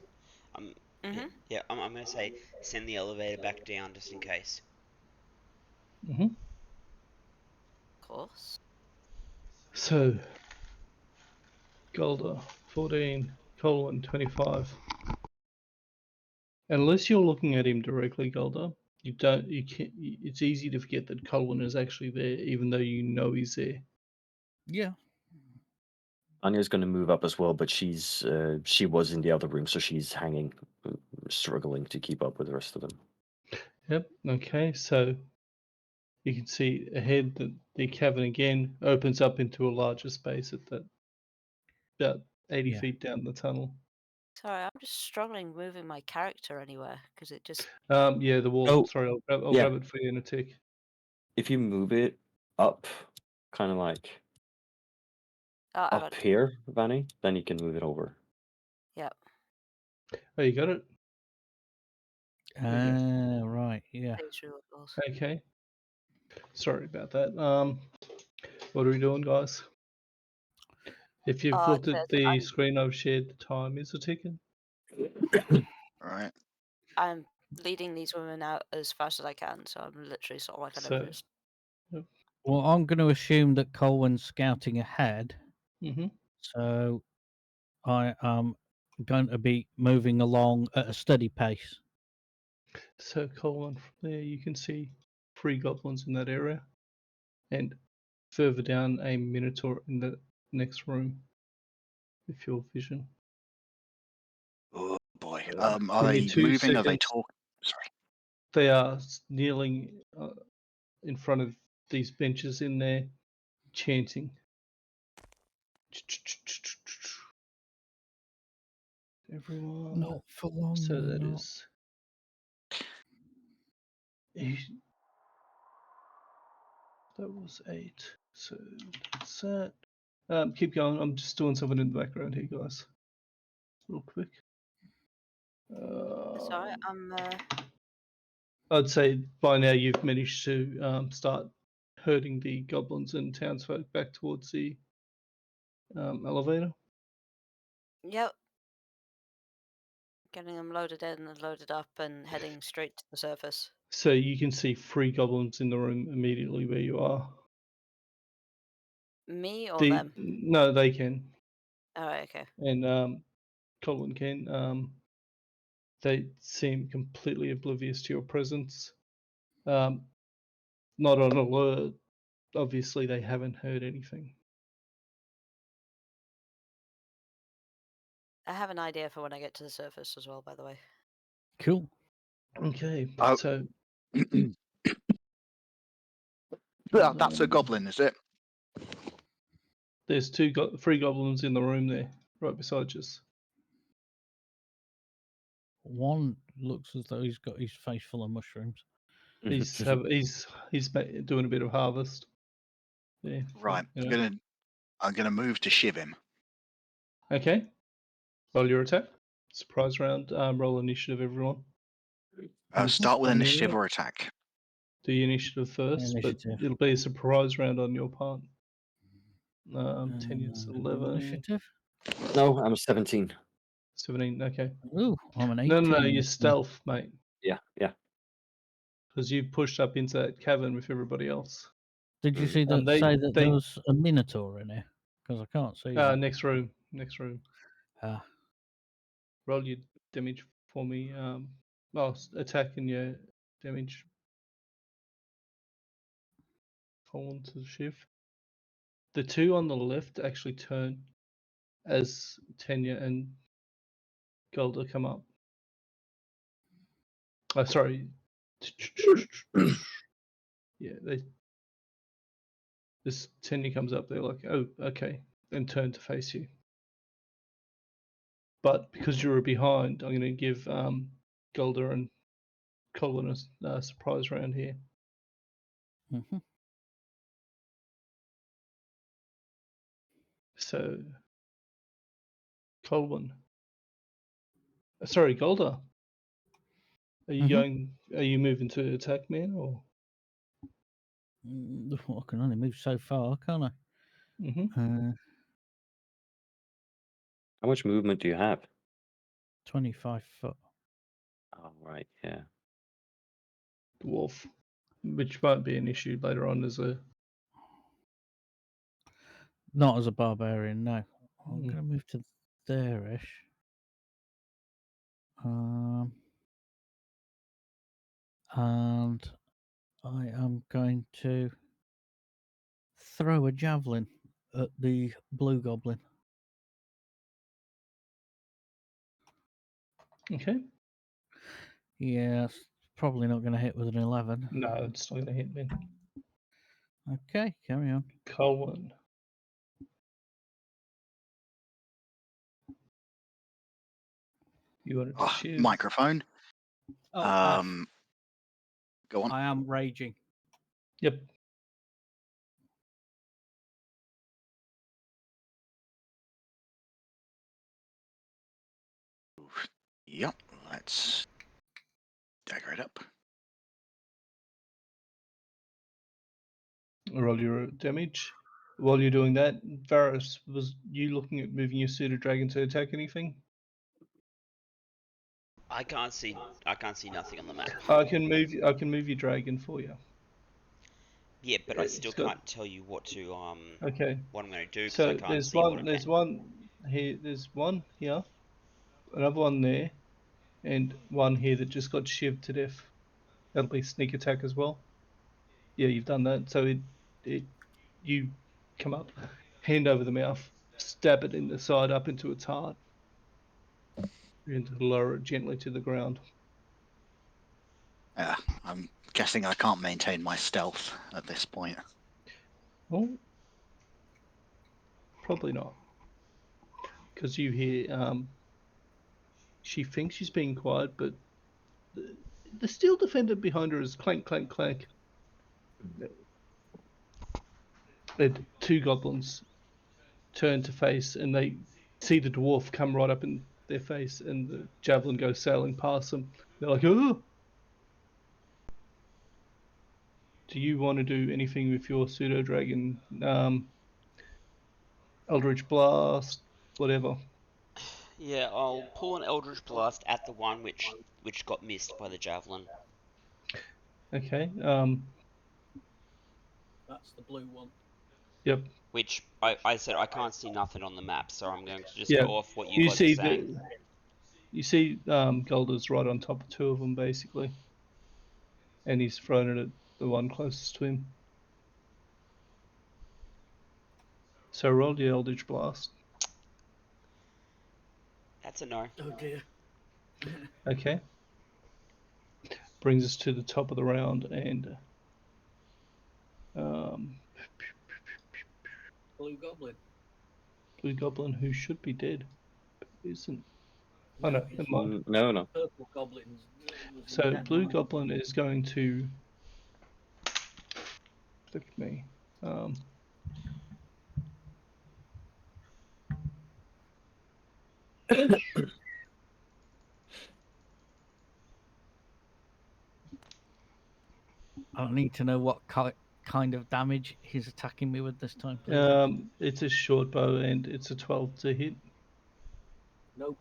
D: Um, yeah,
E: Mhm.
D: yeah. I'm gonna say send the elevator back down just in case.
B: Mm-hmm.
E: Of course.
B: So, Golda, 14, Colin, 25. Unless you're looking at him directly, Golda, you don't. You can. It's easy to forget that Colin is actually there, even though you know he's there.
C: Yeah.
F: Anya's going to move up as well, but she was in the other room, so she's hanging, struggling to keep up with the rest of them.
B: Yep. Okay. So you can see ahead that the cavern again opens up into a larger space at that about 80
C: Yeah.
B: feet down the tunnel.
E: Sorry, I'm just struggling moving my character anywhere because it just.
B: Yeah, the wall.
F: Oh,
B: Sorry, I'll
F: yeah.
B: grab it for you in a tick.
F: If you move it up, kind of like
E: Oh, I got
F: up
E: it.
F: here, Vanny, then you can move it over.
E: Yep.
B: Oh, you got it?
C: Right. Yeah.
E: Page reveals.
B: Okay. Sorry about that. What are we doing, guys? If you've looked
E: It
B: at
E: says
B: the screen I've shared, the time is a ticking.
A: Alright.
E: I'm leading these women out as fast as I can, so I'm literally sort of like an
B: So,
E: Everest.
C: Well, I'm going to assume that Colwyn's scouting ahead,
B: mm-hmm.
C: so I am going to be moving along at a steady pace.
B: So, Colin, from there you can see 3 goblins in that area, and further down a minotaur in the next room with your vision.
A: Oh boy.
B: Give
A: Are
B: me
A: they
B: 2
A: moving? Are they
B: seconds.
A: talking? Sorry.
B: They are kneeling in front of these benches in there, chanting. Everyone.
C: Not for long.
B: So that
C: not.
B: is. That was 8. So that's that. Keep going. I'm just doing something in the background here, guys. Real quick.
E: Sorry, I'm.
B: I'd say by now you've managed to start herding the goblins and townsfolk back towards the elevator.
E: Yep. Getting them loaded in and loaded up and heading straight to the surface.
B: So you can see 3 goblins in the room immediately where you are.
E: Me or them?
B: No, they can.
E: Alright, okay.
B: And Colin can. They seem completely oblivious to your presence. Not on alert. Obviously, they haven't heard anything.
E: I have an idea for when I get to the surface as well, by the way.
C: Cool.
B: Okay,
A: Oh.
B: so
A: That's a goblin, is it?
B: there's 3 goblins in the room there, right beside us.
C: One looks as though he's got his face full of mushrooms.
B: He's doing a bit of harvest. Yeah.
A: Right.
B: You know.
A: I'm gonna move to shiv him.
B: Okay. Roll your attack. Surprise round. Roll initiative, everyone.
A: Start with
B: Mhm.
A: initiative or attack.
B: Do your initiative first,
C: Initiative.
B: but it'll be a surprise round on your part. 10 years, 11.
C: Initiative.
F: No, I'm 17.
B: 17, okay.
C: Ooh, I'm an 18.
B: No, you're stealth, mate.
F: Yeah.
B: Because you pushed up into that cavern with everybody else.
C: Did you see
B: And
C: that? Say that there
B: they
C: was a minotaur in here? Because I can't see.
B: next room.
C: Ah,
B: Roll your damage for me. Attack and your damage. Fall to the shift. The 2 on the left actually turn as Tanya and Golda come up. Oh, sorry. Yeah, this Tanya comes up. They're like, "Oh, okay," and turn to face you. But because you were behind, I'm going to give Golda and Colin a surprise round here.
C: mm-hmm.
B: So, Colin. Sorry, Golda. Are you going? Are you moving to attack, man, or?
C: I can only move so far, can't I?
B: Mm-hmm.
F: How much movement do you have?
C: 25 foot.
F: Oh, right, yeah.
B: Dwarf, which won't be an issue later on as a.
C: Not as a barbarian, no. I'm going to move to there-ish. And I am going to throw a javelin at the blue goblin.
B: Okay.
C: Yeah, it's probably not going to hit with an 11.
B: No, it's not going to hit me.
C: Okay, carry on.
B: Colin. You wanted to shiv.
A: Microphone.
C: Oh,
A: Go on.
C: I am raging.
B: Yep.
A: Yep. Let's dagger it up.
B: Roll your damage. While you're doing that, Varus, was you looking at moving your suited dragon to attack anything?
D: I can't see nothing on the map.
B: I can move your dragon for you.
D: Yeah, but I
B: Right,
D: still
B: he's got-
D: can't tell you what to
B: Okay.
D: what I'm going to do because
B: So
D: I can't
B: there's
D: see what
B: one.
D: I'm
B: There's
D: at.
B: one here. There's one here, another one there, and one here that just got shivved to death. That'll be sneak attack as well. Yeah, you've done that. So you come up, hand over the mouth, stab it in the side up into its heart, and lower it gently to the ground.
A: I'm guessing I can't maintain my stealth at this point.
B: Oh, probably not, because you hear she thinks she's being quiet, but the steel defender behind her is clank, clank, clank. And 2 goblins turn to face, and they see the dwarf come right up in their face, and the javelin goes sailing past them. They're like, "Oh!" Do you want to do anything with your pseudo dragon? Eldritch Blast, whatever.
D: Yeah, I'll pull an Eldritch Blast at the one which got missed by the javelin.
B: Okay.
C: That's the blue one.
B: Yep.
D: Which I said I can't see nothing on the map, so I'm going to just
B: Yeah.
D: go off what you
B: You
D: guys are
B: see
D: saying.
B: Golder's right on top of two of them basically, and he's thrown it at the one closest to him. So roll the Eldritch Blast.
D: That's a no.
C: Oh dear.
B: Okay. Brings us to the top of the round, and
C: Blue goblin.
B: Blue Goblin, who should be dead, but isn't. Oh
C: No,
B: no,
C: he's
B: never mind.
F: No.
C: purple goblins. Was in
B: So
C: dead
B: Blue
C: line.
B: Goblin is going to flick me.
C: I need to know what kind of damage he's attacking me with this time, please.
B: It's a short bow and it's a 12 to hit,
C: Nope.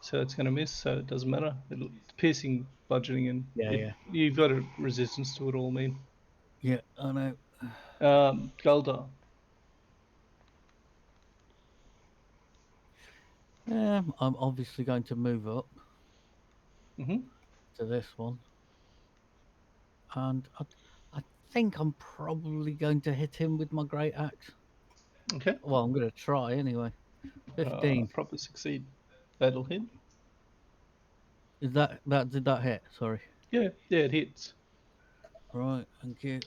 B: so it's going to miss. So it doesn't matter. It's piercing, bludgeoning, and
C: Yeah.
B: you've got a resistance to it all. Mean.
C: Yeah, I know.
B: Golda.
C: I'm obviously going to move up
B: Mm-hmm.
C: to this one. And I think I'm probably going to hit him with my great axe.
B: Okay.
C: Well, I'm going to try anyway. 15.
B: Probably succeed. That'll hit.
C: Is that did that hit? Sorry.
B: Yeah, it hits.
C: Right, thank you.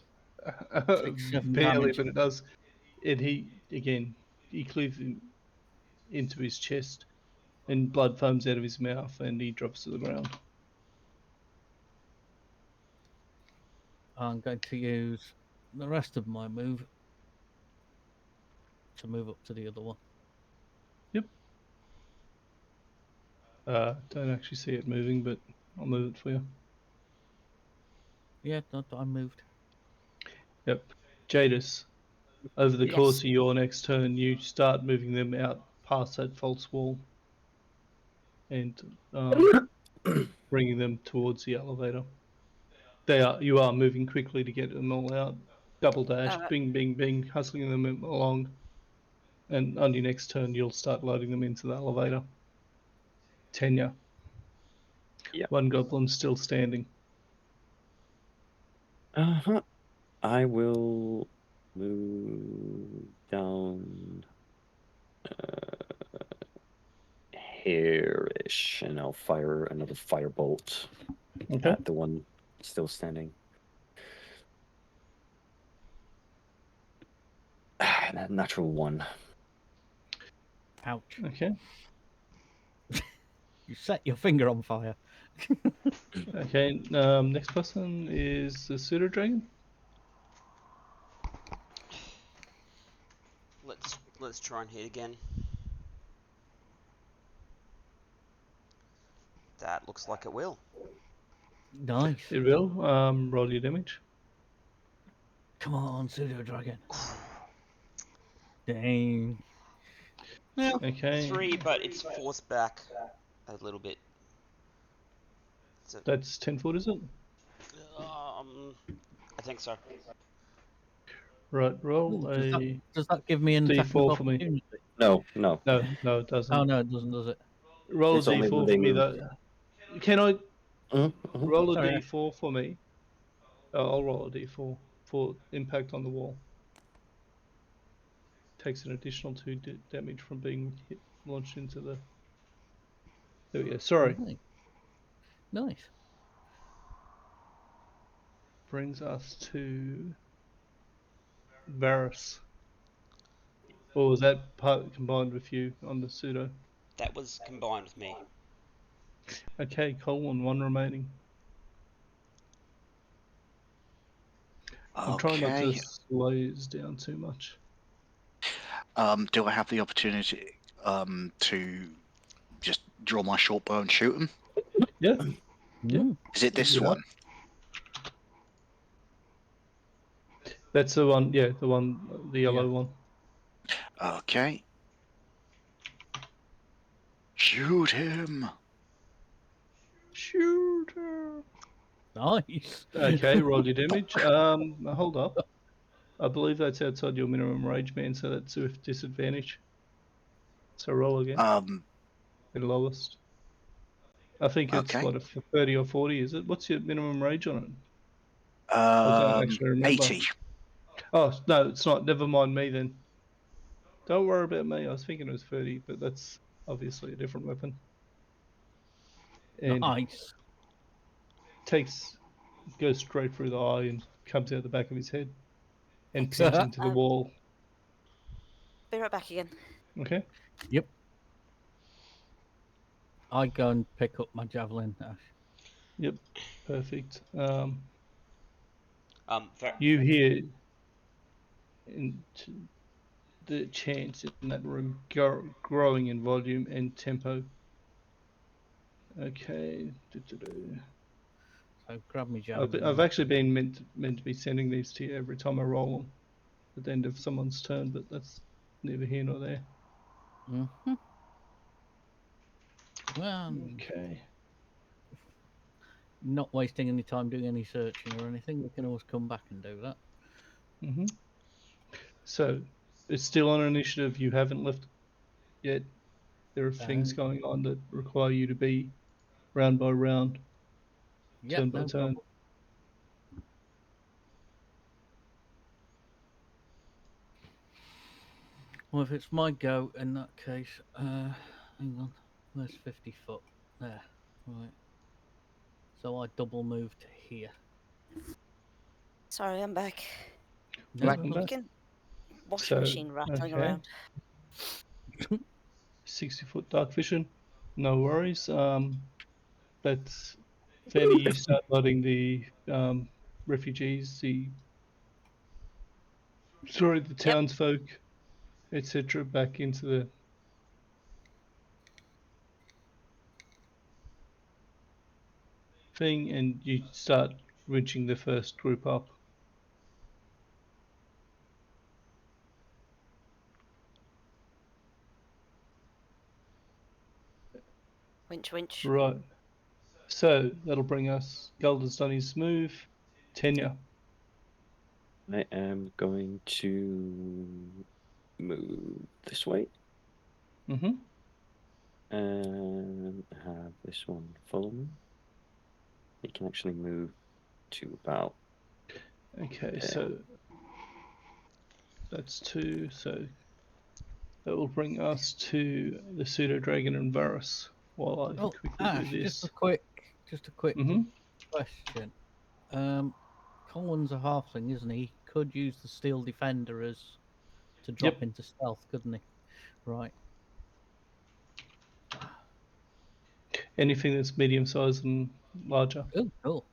C: Take 7
B: Barely,
C: damage.
B: but it does. And he cleaves into his chest, and blood foams out of his mouth, and he drops to the ground.
C: I'm going to use the rest of my move to move up to the other one.
B: Yep. Don't actually see it moving, but I'll move it for you.
C: Yeah, I moved.
B: Yep. Jadis, over the course
E: Yes.
B: of your next turn, you start moving them out past that false wall and bringing them towards the elevator. You are moving quickly to get them all out. Double dash, bing, bing, bing, hustling them along. And on your next turn, you'll start loading them into the elevator. Tenya.
F: Yep.
B: One goblin still standing.
F: Uh-huh. I will move down here-ish, and I'll fire another firebolt
B: Okay.
F: at the one still standing. Natural one.
C: Ouch.
B: Okay.
C: You set your finger on fire.
B: Okay. Next person is the pseudo dragon.
D: Let's try and hit again. That looks like it will.
C: Nice.
B: It will. Roll your damage.
C: Come on, pseudo dragon. Dang. Well,
B: Okay.
D: 3, but it's forced back a little bit. So,
B: That's 10 foot, is it?
D: I think so.
B: Right. Roll a
C: does that give me an attack of
B: D4 for me.
C: opportunity?
F: No.
B: No, it
C: Oh
B: doesn't.
C: no, it doesn't, does it?
B: Roll
F: It's
B: a
F: only when
B: D4
F: they
B: for me,
F: move.
B: though. Can I roll a
C: Sorry.
B: D4 for me? I'll roll a D4 for impact on the wall. Takes an additional 2 damage from being launched into the. There we go. Sorry.
C: Nice.
B: Brings us to Varus. Or was that part combined with you on the pseudo?
D: That was combined with me.
B: Okay, Colin, one remaining. I'm trying not to
A: Okay.
B: slow yours down too much.
A: Do I have the opportunity to just draw my short bow and shoot him?
B: Yeah.
A: Is it this
B: Yeah.
A: one?
B: That's the one. Yeah, the yellow one.
A: Okay. Shoot him.
B: Shoot her.
C: Nice.
B: Okay, roll your damage. Hold up. I believe that's outside your minimum rage, man, so that's with disadvantage. So roll again. The lowest. I think it's
A: Okay.
B: what, a 30 or 40, is it? What's your minimum rage on it? I don't actually remember.
A: 80.
B: Oh, no, it's not. Never mind me then. Don't worry about me. I was thinking it was 30, but that's obviously a different weapon. And
C: Nice.
B: goes straight through the eye and comes out the back of his head and pins into the wall.
E: Be right back again.
B: Okay.
C: Yep. I go and pick up my javelin. Ash.
B: Yep. Perfect.
D: Ver-
B: You hear the chants in that room growing in volume and tempo. Okay.
C: So grab me
B: I've
C: javelin.
B: actually been meant to be sending these to you every time I roll them at the end of someone's turn, but that's neither here nor there.
C: Mm-hmm. Well,
B: Okay.
C: not wasting any time doing any searching or anything. We can always come back and do that.
B: Mm-hmm. So it's still on initiative. You haven't left yet. There are things going on that require you to be round by round,
C: Yep,
B: turn by
C: no
B: turn.
C: problem. Well, if it's my go, in that case, hang on, where's 50 foot? There, right. So I double move to here.
E: Sorry, I'm back.
C: No
B: Welcome
C: problem.
B: back.
E: Fucking washing
B: So,
E: machine rattling
B: okay,
E: around.
B: 60-foot dark vision, no worries. That's Fanny. You start loading the refugees, the
E: Yep.
B: townsfolk, etc., back into the thing, and you start winching the first group up.
E: Winch, winch.
B: Right. So that'll bring us. Golden's done his move. Tenya.
F: I am going to move this way
B: Mm-hmm.
F: and have this one follow me. It can actually move to about
B: Okay,
F: there.
B: so that's 2. So that will bring us to the pseudo dragon and Varus. While I
C: Oh,
B: quickly
C: Ash,
B: do
C: just
B: this.
C: a quick
B: Mm-hmm.
C: question. Colin's a halfling, isn't he? Could use the steel defender as to drop
B: Yep.
C: into stealth, couldn't he? Right.
B: Anything that's medium sized and larger,
C: Oh, cool.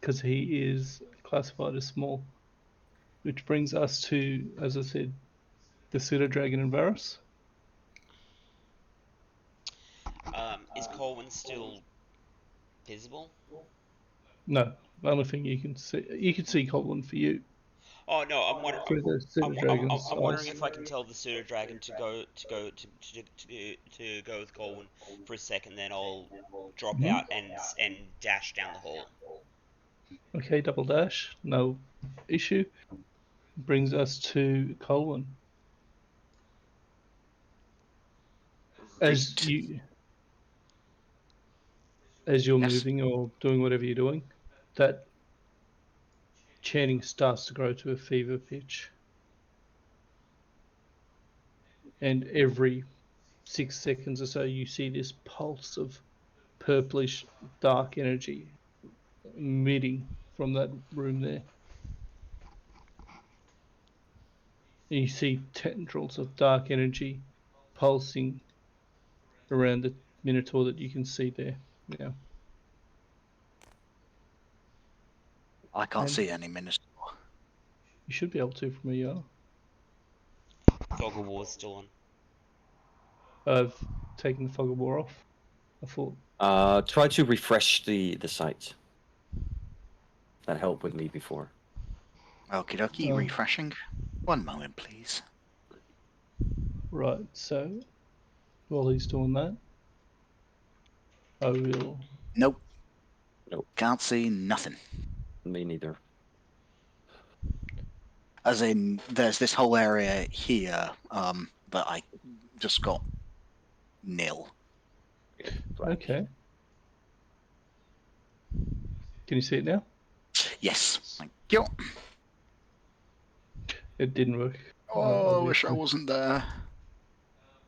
B: because he is classified as small. Which brings us to, as I said, the pseudo dragon and Varus.
D: is Colwyn still visible?
B: No, the only thing you can see Colin for you
D: Oh no, I'm wondering.
B: through the pseudo dragon's
D: I'm wondering
B: eyes.
D: if I can tell the pseudo dragon to go with Colwyn for a second, then I'll drop
B: Mhm.
D: out and dash down the hall.
B: Okay, double dash, no issue. Brings us to Colin. As
A: Right.
B: you as you're
A: Yes.
B: moving or doing whatever you're doing, that chanting starts to grow to a fever pitch, and every 6 seconds or so, you see this pulse of purplish dark energy emitting from that room there. And you see tendrils of dark energy pulsing around the minotaur that you can see there now.
A: I can't
B: And
A: see any minister.
B: you should be able to from where you are.
D: Fog of War's still on.
B: I've taken the fog of war off. I thought.
F: Try to refresh the site. That helped with me before.
A: Okie dokie,
B: Oh,
A: refreshing. One moment, please.
B: right, so While he's doing that, I will.
A: Nope.
F: Nope.
A: Can't see nothing.
F: Me neither.
A: As in, there's this whole area here that I just got nil.
F: Right.
B: Okay. Can you see it now?
A: Yes, thank you.
B: It didn't work.
A: Oh, I wish I
B: obviously.
A: wasn't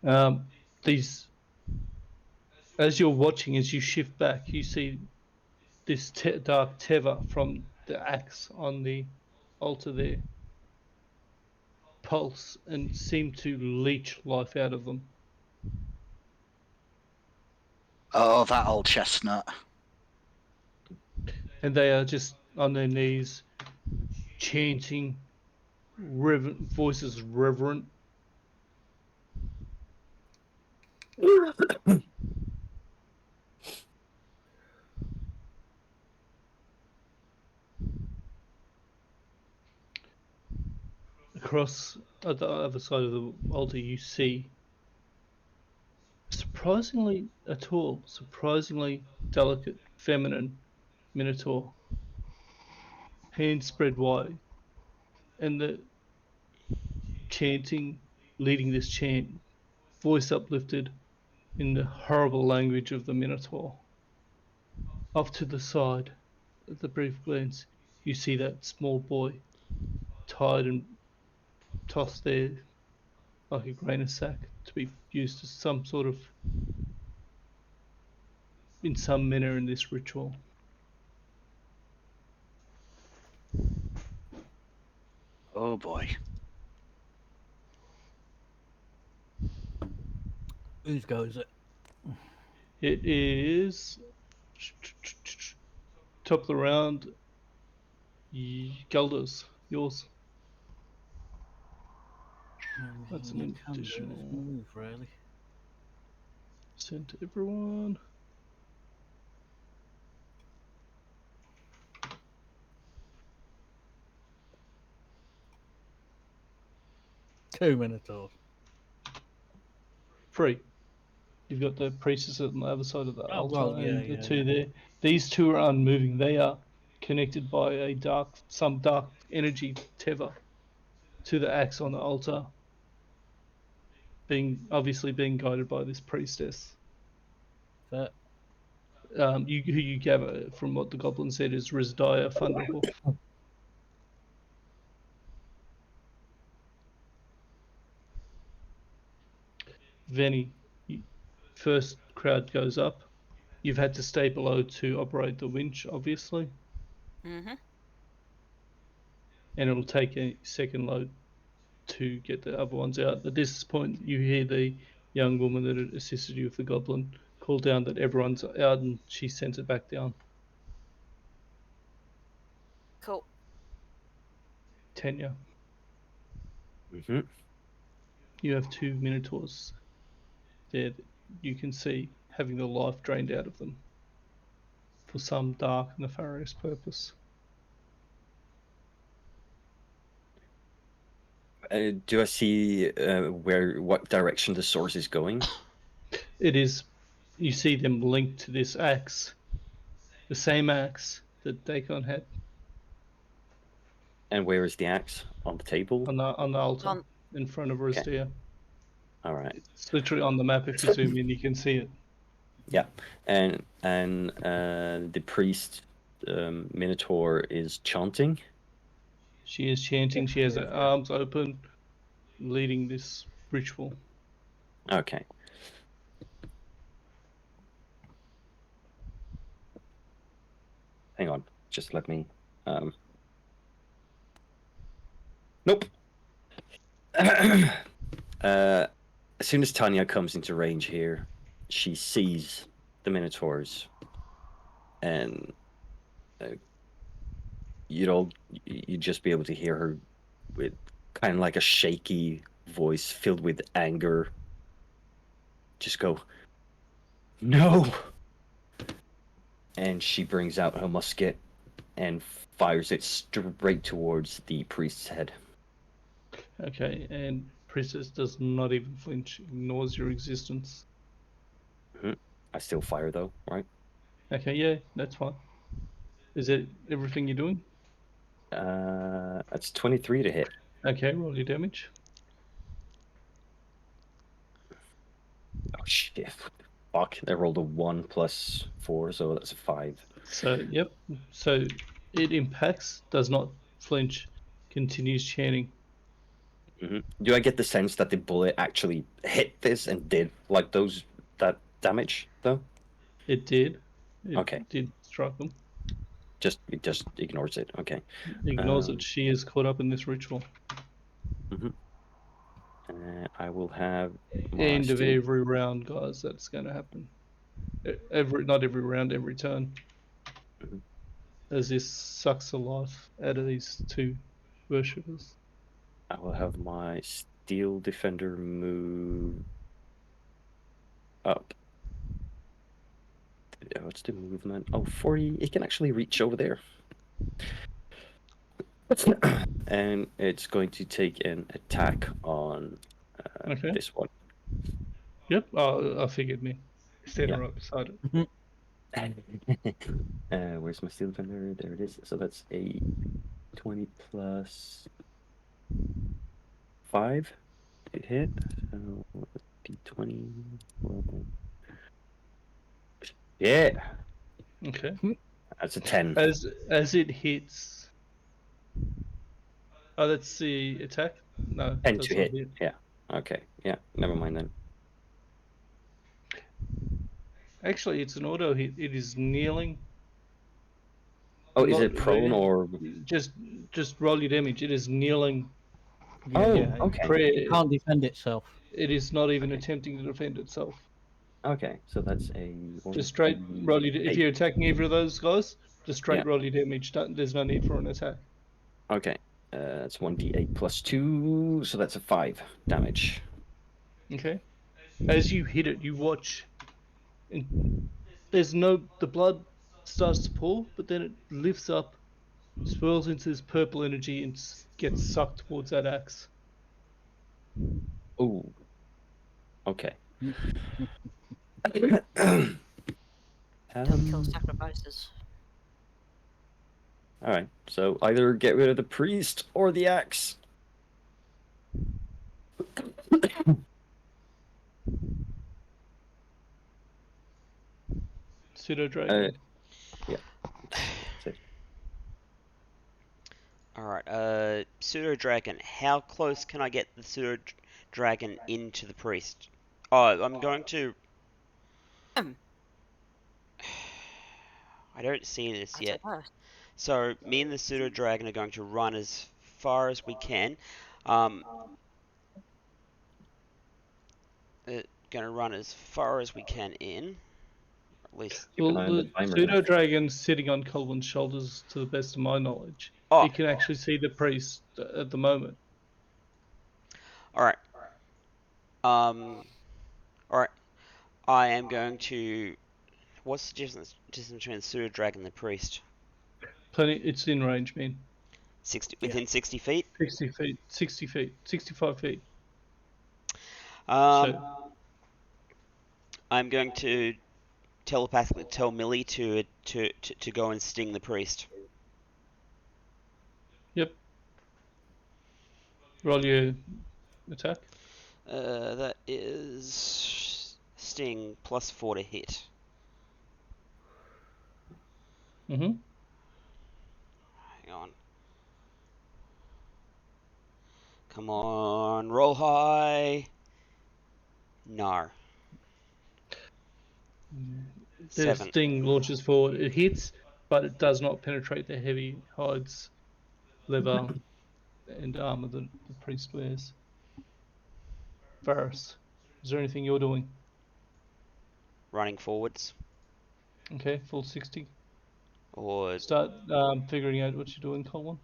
A: there.
B: These, as you're watching, as you shift back, you see this dark teva from the axe on the altar there pulse and seem to leech life out of them.
A: Oh, that old chestnut.
B: And they are just on their knees, chanting, voices reverent. Across at the other side of the altar, you see surprisingly delicate, feminine minotaur, hands spread wide, and the chanting, leading this chant, voice uplifted in the horrible language of the minotaur. Off to the side, at the brief glance, you see that small boy tied and tossed there like a grain of sack to be used as some sort of, in some manner, in this ritual.
A: Oh boy.
C: Whose go is it?
B: It is top of the round. Gelder's, yours. That's
C: Everything
B: an
C: I can do is
B: additional.
C: move, really.
B: Send to everyone.
C: Two minotaurs.
B: 3. You've got the priestess on the other side of the
C: Oh,
B: altar
C: well,
B: and the
C: yeah.
B: two there. These two are unmoving. They are connected by some dark energy teva to the axe on the altar, obviously being guided by this priestess.
C: Fair.
B: Who you gather from what the goblin said is Rizdiah Thunderhoof. Venny, first crowd goes up. You've had to stay below to operate the winch, obviously.
E: Mm-hmm.
B: And it'll take a second load to get the other ones out. At this point, you hear the young woman that had assisted you with the goblin call down that everyone's out, and she sends it back down.
E: Cool.
B: Tenya,
F: Mm-hmm.
B: you have 2 minotaurs there that you can see having the life drained out of them for some dark, nefarious purpose.
F: Do I see what direction the source is going?
B: It is, you see them linked to this axe, the same axe that Dagon had
F: And where is the axe? On the table?
B: on the altar
E: On-
B: in front of
F: Okay.
B: Rizdia.
F: All right.
B: It's literally on the map. If you zoom in, you can see it.
F: Yeah, and the priest Minotaur is chanting.
B: She is chanting. She has her arms open, leading this ritual.
F: Okay. Hang on, just let me. Nope. As soon as Tanya comes into range here, she sees the Minotaurs, and you'd just be able to hear her with kind of like a shaky voice filled with anger. Just go, no! And she brings out her musket and fires it straight towards the priest's head.
B: Okay, and priestess does not even flinch, ignores your existence.
F: I still fire though, right?
B: Okay, yeah, that's fine. Is it everything you're doing?
F: That's 23 to hit.
B: Okay, roll your damage.
F: Oh shit! Fuck! I rolled a 1 plus 4, so that's a 5.
B: So, yep. So it impacts, does not flinch, continues chanting.
F: Do I get the sense that the bullet actually hit this and did like that damage though?
B: It did. It
F: Okay.
B: did strike them.
F: It just ignores it. Okay.
B: Ignores it. She is caught up in this ritual.
F: I will have my
B: End of
F: steel.
B: every round, guys. That's going to happen. Not every round, every turn.
F: Mhm.
B: As this sucks the life out of these two worshippers.
F: I will have my steel defender move up. What's the movement? Oh, 40. It can actually reach over there. And it's going to take an attack on
B: Okay.
F: this one.
B: Yep. I figured me. Standing
F: Yeah.
B: right beside it.
F: Where's my steel defender? There it is. So that's a 20 plus 5 to hit. So d20. Yeah,
B: Okay.
F: that's a 10.
B: As it hits. Oh, that's the attack. No,
F: 10
B: does
F: to
B: not
F: hit.
B: hit.
F: Yeah. Okay. Yeah. Never mind then.
B: Actually, it's an auto hit. It is kneeling.
F: Oh, is
B: Not
F: it prone or?
B: just roll your damage. It is kneeling
C: Yeah,
F: Oh,
B: in
F: okay.
B: prayer.
C: it can't defend itself.
B: It is not even
F: Okay.
B: attempting to defend itself.
F: Okay. So that's a
B: Just straight roll your. If
F: 8.
B: you're attacking either of those guys, just straight
F: Yeah.
B: roll your damage. There's no need for an attack.
F: Okay. That's 1d8 plus 2. So that's a 5 damage.
B: Okay. As you hit it, you watch, and the blood starts to pour, but then it lifts up, swirls into this purple energy, and gets sucked towards that axe.
F: Oh. Okay.
E: Don't kill sacrifices.
F: All right. So either get rid of the priest or the axe.
B: Pseudo dragon.
F: Yeah. That's it.
D: Alright, pseudo dragon. How close can I get the pseudo dragon into the priest? Oh, I'm going to. I don't see this
E: I
D: yet.
E: don't know.
D: So me and the pseudo dragon are going to run as far as we can. Going to run as far as we can in. At least.
F: Keep an
B: Well,
F: eye on the
B: the
F: timer
B: pseudo
F: there.
B: dragon's sitting on Colvin's shoulders, to the best of my knowledge.
D: Oh,
B: It can actually see the priest at the moment.
D: alright. Alright. I am going to. What's the distance between the pseudo dragon and the priest?
B: Plenty. It's in range, man.
D: 60 within 60 feet.
B: 60 feet, 60 feet, 65 feet.
D: Um,
B: So,
D: I'm going to telepathically tell Millie to go and sting the priest.
B: yep. Roll your attack.
D: That is sting plus 4 to hit.
B: Mm-hmm.
D: Hang on. Come on, roll high. No.
B: The
D: 7.
B: sting launches forward. It hits, but it does not penetrate the heavy hides, leather, and armor that the priest wears. Varus, is there anything you're doing?
D: Running forwards.
B: Okay, full 60.
D: Or
B: Start figuring out what you're doing, Colin.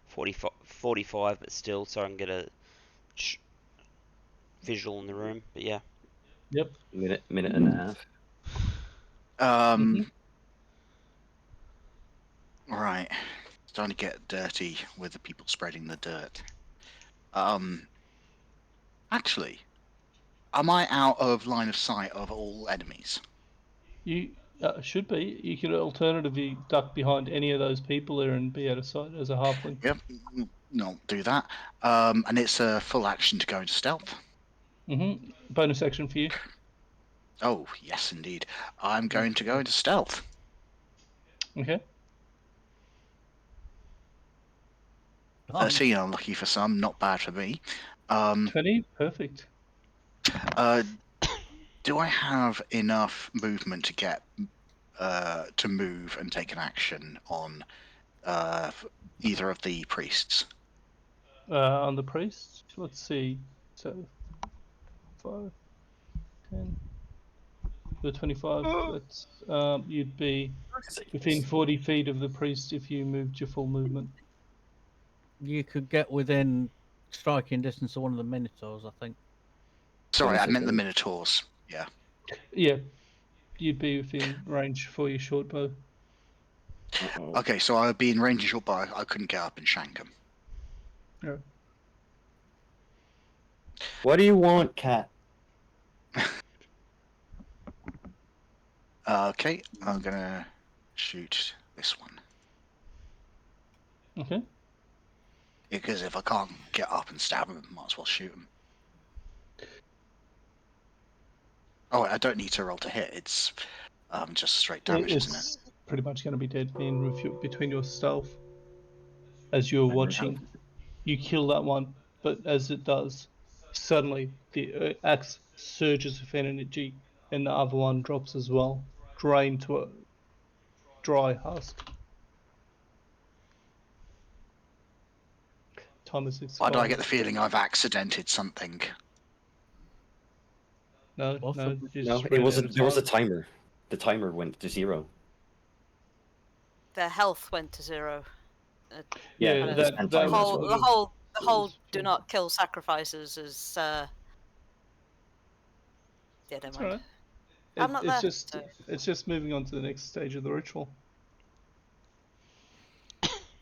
D: 45, but still, so I can get a visual in the room. But yeah.
B: Yep.
F: Minute and a half.
A: All right. Starting to get dirty with the people spreading the dirt. Actually, am I out of line of sight of all enemies?
B: You should be. You could alternatively duck behind any of those people there and be out of sight as a halfling.
A: Yep. No, do that. And it's a full action to go into stealth.
B: Bonus action for you.
A: Oh, yes, indeed. I'm going to go into stealth.
B: Okay.
A: 13, unlucky for some, not bad for me.
B: 20, perfect.
A: Do I have enough movement to get to move and take an action on either of the priests?
B: On the priest, let's see. So 5, 10, the 25. That's you'd be within 40 feet of the priest if you moved your full movement.
C: You could get within striking distance of one of the minotaurs, I think.
A: Sorry, I meant the minotaurs. Yeah.
B: Yeah, you'd be within range for your short bow.
A: Okay, so I would be in range of your bow. I couldn't get up and shank him.
B: Yeah.
F: What do you want, cat?
A: Okay, I'm gonna shoot this one.
B: Okay.
A: Because if I can't get up and stab him, might as well shoot him. Oh, I don't need to roll to hit. It's just straight damage, isn't it?
B: It's pretty much going to be dead between your stealth. As you're watching, you kill that one, but as it does, suddenly the axe surges with energy, and the other one drops as well, drained to a dry husk. Time has
A: Why do I get
B: expired.
A: the feeling I've accidented something?
B: No,
C: Possibly.
B: you
F: No,
B: just
F: it
B: ran
F: was
B: out of
F: there was a
B: time.
F: timer. The timer went to 0.
E: Their health went to 0.
F: Yeah,
B: Yeah,
E: Kind of
F: the
B: that
F: spend
B: that
E: the
F: timer
B: was
F: as
E: whole
F: well.
E: the
B: sort of
E: whole the
B: what
E: whole
B: was
E: do
B: jumped.
E: not kill sacrifices is yeah, never
B: It's
E: mind.
B: alright.
E: I'm not there. So.
B: It's just moving on to the next stage of the ritual.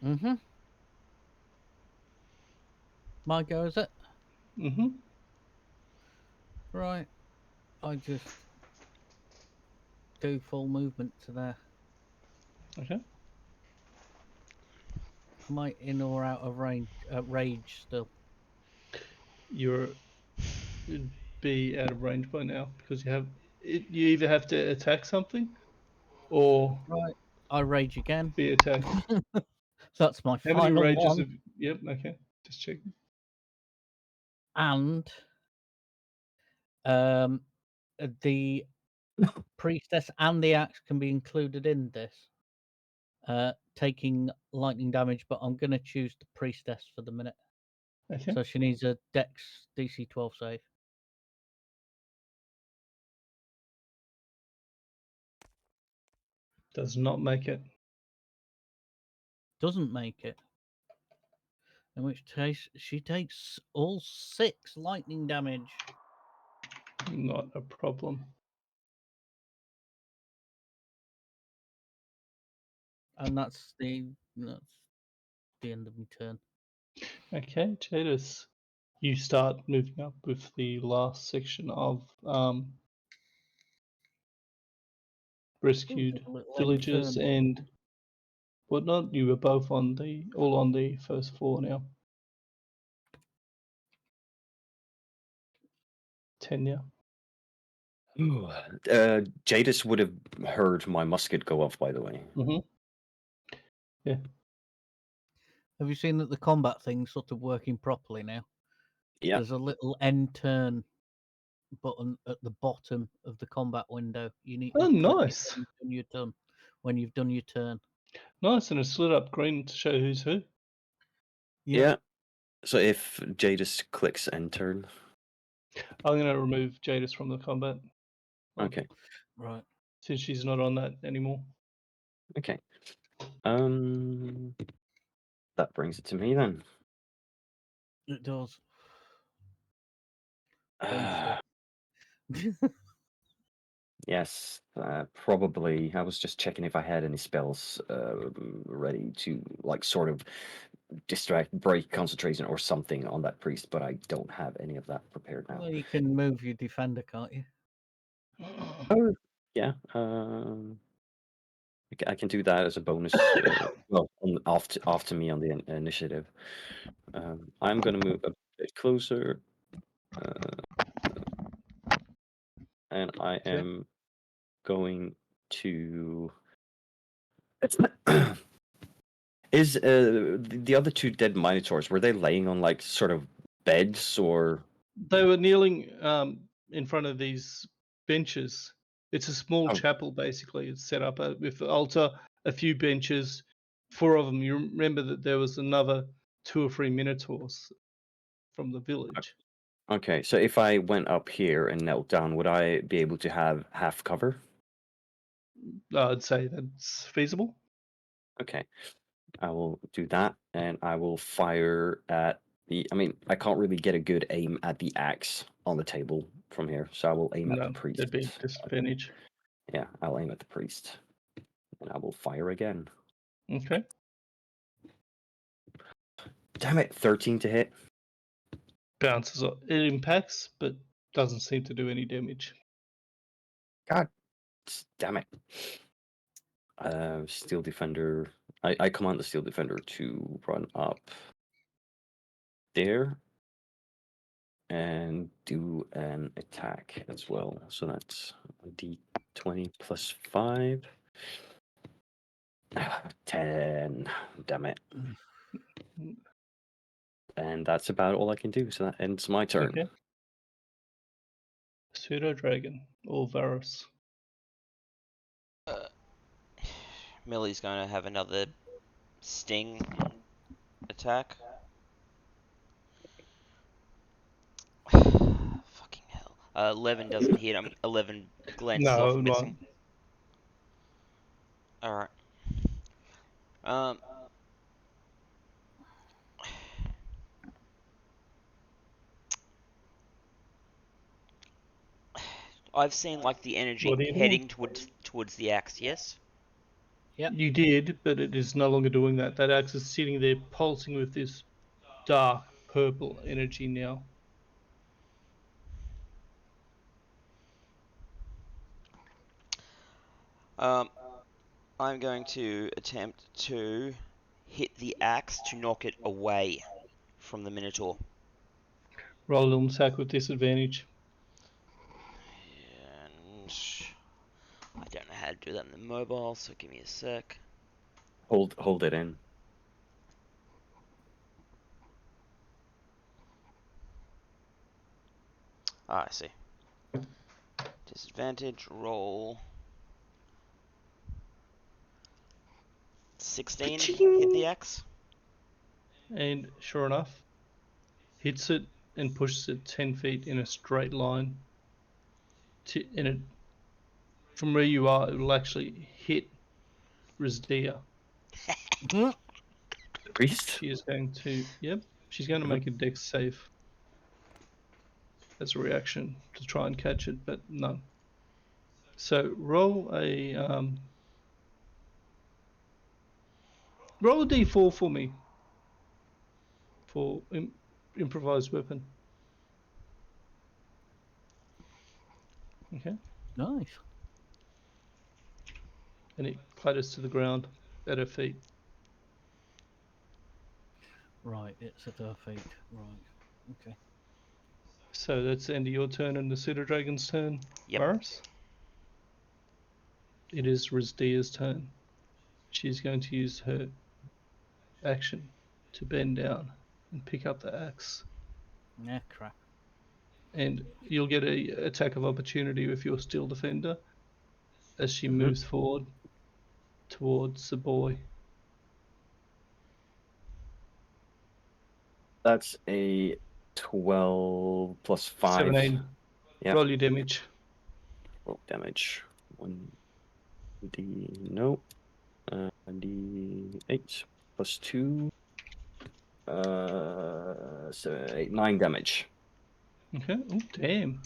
C: Mm-hmm. My go, is it?
B: Mm-hmm.
C: Right. I just do full movement to there.
B: Okay.
C: Am I in or out of range? Rage still.
B: You're You'd be out of range by now because you either have to attack something or
C: Right. I rage again.
B: be attacked.
C: That's my
B: How many
C: final
B: rages
C: one.
B: have? Yep. Okay. Just checking.
C: And the priestess and the axe can be included in this. Taking lightning damage, but I'm going to choose the priestess for the minute.
B: Okay.
C: So she needs a Dex DC 12 save.
B: Does not make it.
C: Doesn't make it. In which case, she takes all 6 lightning damage.
B: Not a problem.
C: And that's the end of my turn.
B: Okay, Jadis, you start moving up with the last section of rescued
C: A little
B: villagers
C: infernal.
B: and whatnot. You were both all on the first floor now. Tenya.
F: Ooh, Jadis would have heard my musket go off, by the way.
B: Mm-hmm. Yeah.
C: Have you seen that the combat thing's sort of working properly now?
F: Yeah.
C: There's a little end turn button at the bottom of the combat window. You need to
B: Oh,
C: click it
B: nice.
C: when you've done your turn.
B: Nice, and it's lit up green to show who's who.
C: Yep.
F: Yeah. So if Jadis clicks enter,
B: I'm going to remove Jadis from the combat.
F: okay,
C: Right.
B: Since she's not on that anymore.
F: okay. That brings it to me then.
C: It does.
F: Ah,
C: Briefly.
F: yes, probably. I was just checking if I had any spells ready to, like, sort of distract, break concentration or something on that priest, but I don't have any of that prepared now.
C: Well, you can move your defender, can't you?
F: Oh, yeah. I can do that as a bonus. Well, after me on the initiative. I'm gonna move a bit closer, and I am going to. Is the other two dead minotaurs, were they laying on like sort of beds or?
B: They were kneeling in front of these benches. It's a small
F: Oh.
B: chapel, basically. It's set up with an altar, a few benches, 4 of them. You remember that there was another 2 or 3 minotaurs from the village.
F: Okay, so if I went up here and knelt down, would I be able to have half cover?
B: I'd say that's feasible.
F: Okay, I will do that, and I will fire at the. I mean, I can't really get a good aim at the axe on the table from here, so I will aim at the
B: No,
F: priest.
B: there'd be disadvantage.
F: Yeah, I'll aim at the priest, and I will fire again.
B: Okay.
F: Damn it, 13 to hit.
B: Bounces off. It impacts, but doesn't seem to do any damage.
F: God, damn it. Steel defender. I command the steel defender to run up there and do an attack as well. So that's a d20 plus 5. 10. Damn it. And that's about all I can do. So that ends my turn.
B: Okay. Pseudo dragon or Varus.
D: Millie's going to have another sting attack. Fucking hell. 11 doesn't hit. 11 glances off, I'm missing. Alright. I've seen like the energy
B: What are you
D: heading
B: doing?
D: towards the axe, yes?
C: Yep.
B: You did, but it is no longer doing that. That axe is sitting there pulsing with this dark purple energy now.
D: I'm going to attempt to hit the axe to knock it away from the Minotaur.
B: Roll a little attack with disadvantage.
D: And I don't know how to do that in the mobile, so give me a sec.
F: Hold it in.
D: Ah, I see. Disadvantage, roll 16, hit the axe.
B: And sure enough, hits it and pushes it 10 feet in a straight line. And it, from where you are, it will actually hit Rizdia.
F: The priest?
B: She is going to, she's going to make a dex save as a reaction to try and catch it, but no. So roll a d4 for me for improvised weapon. Okay.
C: Nice.
B: And it clatters to the ground at her feet.
C: Right, it's at her feet. Right. Okay.
B: So that's the end of your turn and the Pseudo Dragon's turn.
D: Yep.
B: Varus. It is Rizdia's turn. She's going to use her action to bend down and pick up the axe.
C: Yeah, crap.
B: And you'll get a attack of opportunity with your steel defender as she moves forward towards the boy.
F: That's a 12 plus 5.
B: 17.
F: Yep.
B: Roll your damage.
F: Roll damage. 1d. Nope. D8 plus 2. So 8, 9 damage.
B: Okay. Oh, damn.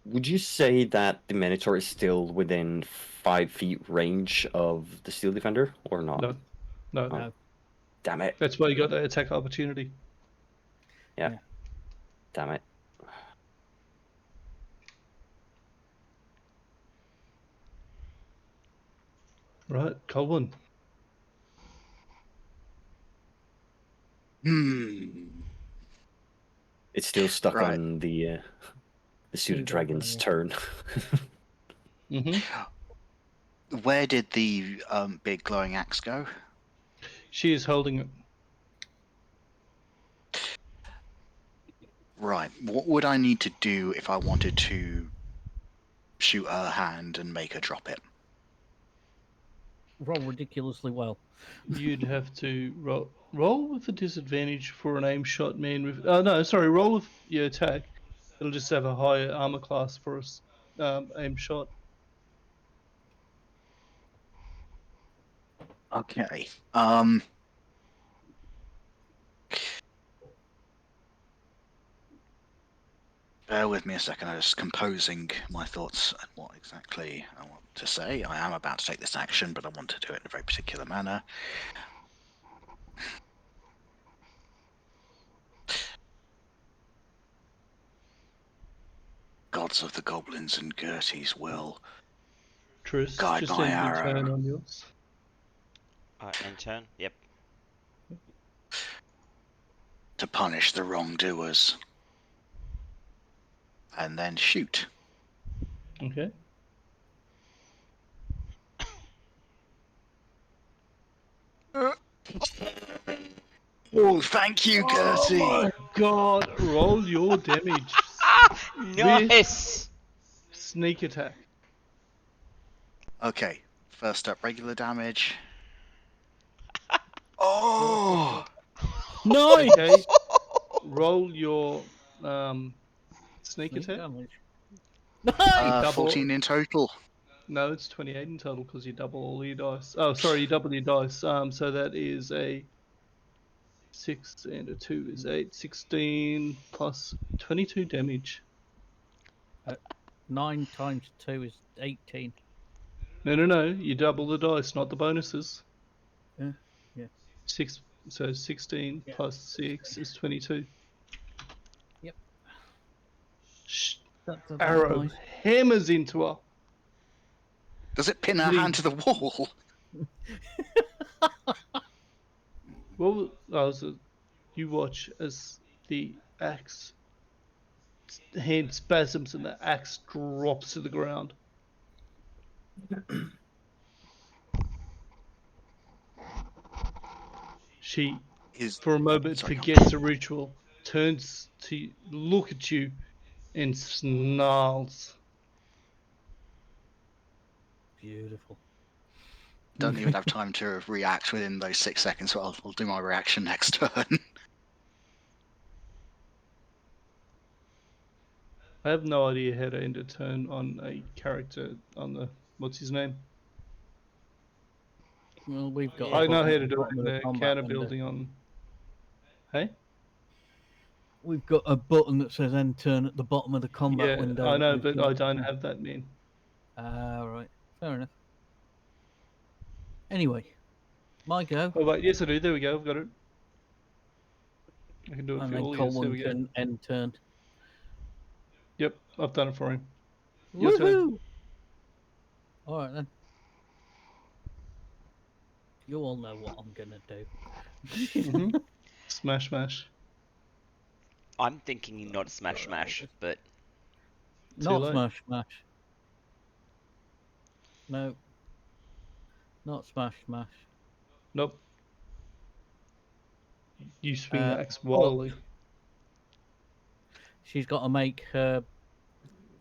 F: Would you say that the Minotaur is still within 5 feet range of the Steel Defender, or not?
B: No. No.
F: Oh.
C: No.
F: Damn it.
B: That's why you got the attack opportunity.
F: Yeah.
C: Yeah.
F: Damn it.
B: Right, Colin.
F: It's still stuck
A: Right.
F: on the pseudo dragon's turn.
B: Mm-hmm.
A: Where did the big glowing axe go?
B: She is holding it.
A: Right. What would I need to do if I wanted to shoot her hand and make her drop it?
C: Roll ridiculously well.
B: You'd have to roll with a disadvantage for an aim shot, man. With no, sorry, roll with your attack. It'll just have a higher armor class for us. Aim shot.
A: Okay. Bear with me a second. I'm just composing my thoughts and what exactly I want to say. I am about to take this action, but I want to do it in a very particular manner. Gods of the goblins and Gertie's will
B: Tris,
A: guide
B: just
A: my
B: end your turn
A: arrow
B: on yours.
D: End turn. Yep.
A: to punish the wrongdoers. And then shoot.
B: Okay.
A: Oh, thank you, Gertie.
B: Oh my god! Roll your damage.
D: Nice.
B: Sneak attack.
A: Okay, first up, regular damage. Oh!
C: Nice!
B: Okay. Roll your sneak
C: Sneak
B: attack.
C: damage. Nice!
B: Double.
A: 14 in total.
B: No, it's 28 in total because you double all your dice. Oh, sorry, you double your dice. So that is a 6 and a 2 is 8. 16 plus 22 damage.
C: 9 times 2 is 18.
B: No. You double the dice, not the bonuses.
C: Yeah.
B: 6. So 16
C: Yeah.
B: plus 6 is 22.
C: Yep. That's
B: Arrow
C: nice.
B: hammers into her.
A: Does it pin her hand to the wall?
B: Well, you watch as the axe hand spasms and the axe drops to the ground. She, for a moment,
A: Sorry,
B: forgets the ritual, turns to look at you, and snarls.
C: Beautiful.
A: don't even have time to react within those 6 seconds, so I'll do my reaction next turn.
B: I have no idea how to end a turn on a character on the what's his name.
C: Well, we've got.
D: Yeah.
B: I know
C: button
B: how
C: at
B: to
C: the
B: do it
C: bottom
B: in
C: of
B: the
C: combat
B: counter
C: window.
B: building on. Hey.
C: We've got a button that says end turn at the bottom of the combat
B: Yeah,
C: window.
B: I know,
C: We've
B: but
C: got-
B: I don't have that, man.
C: Right. Fair enough. Anyway, my go.
B: Oh wait, yes I do. There we go. I've got it. I can do it
C: And
B: for
C: then
B: all of you. There
C: Colin
B: we go.
C: can end turn.
B: Yep, I've done it for him. Your turn.
C: Woohoo! All right then. You all know what I'm gonna do.
B: Mm-hmm. Smash, smash.
D: I'm thinking not smash smash, but
C: Not
B: late.
C: smash smash. No. Not smash smash.
B: Nope. You swing the axe
C: But
B: wildly.
C: she's got to make her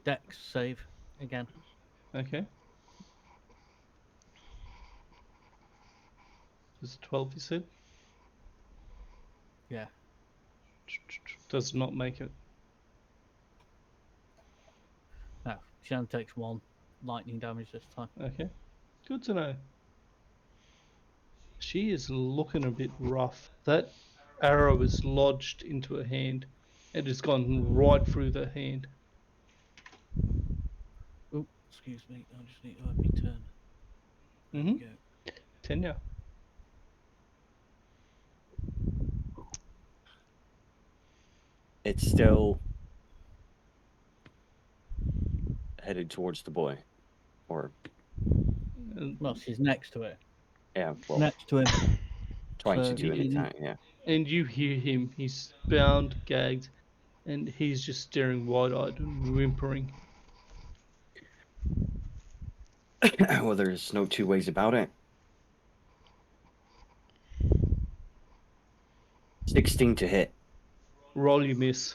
C: dex save again.
B: Okay. Is it 12 you said?
C: Yeah.
B: Does not make it.
C: No, she only takes 1 lightning damage this time.
B: Okay. Good to know. She is looking a bit rough. That arrow is lodged into her hand. It has gone right through the hand.
C: Excuse me, I just need to have my turn. There we go.
B: Tenure.
F: It's still headed towards the boy, or
C: Well, she's next to it.
F: yeah, well,
C: Next to him.
F: trying to
C: So
F: do an attack. Yeah.
B: And you hear him. He's bound, gagged, and he's just staring wide-eyed and whimpering.
F: Well, there's no two ways about it. 16 to hit.
B: Roll, you miss.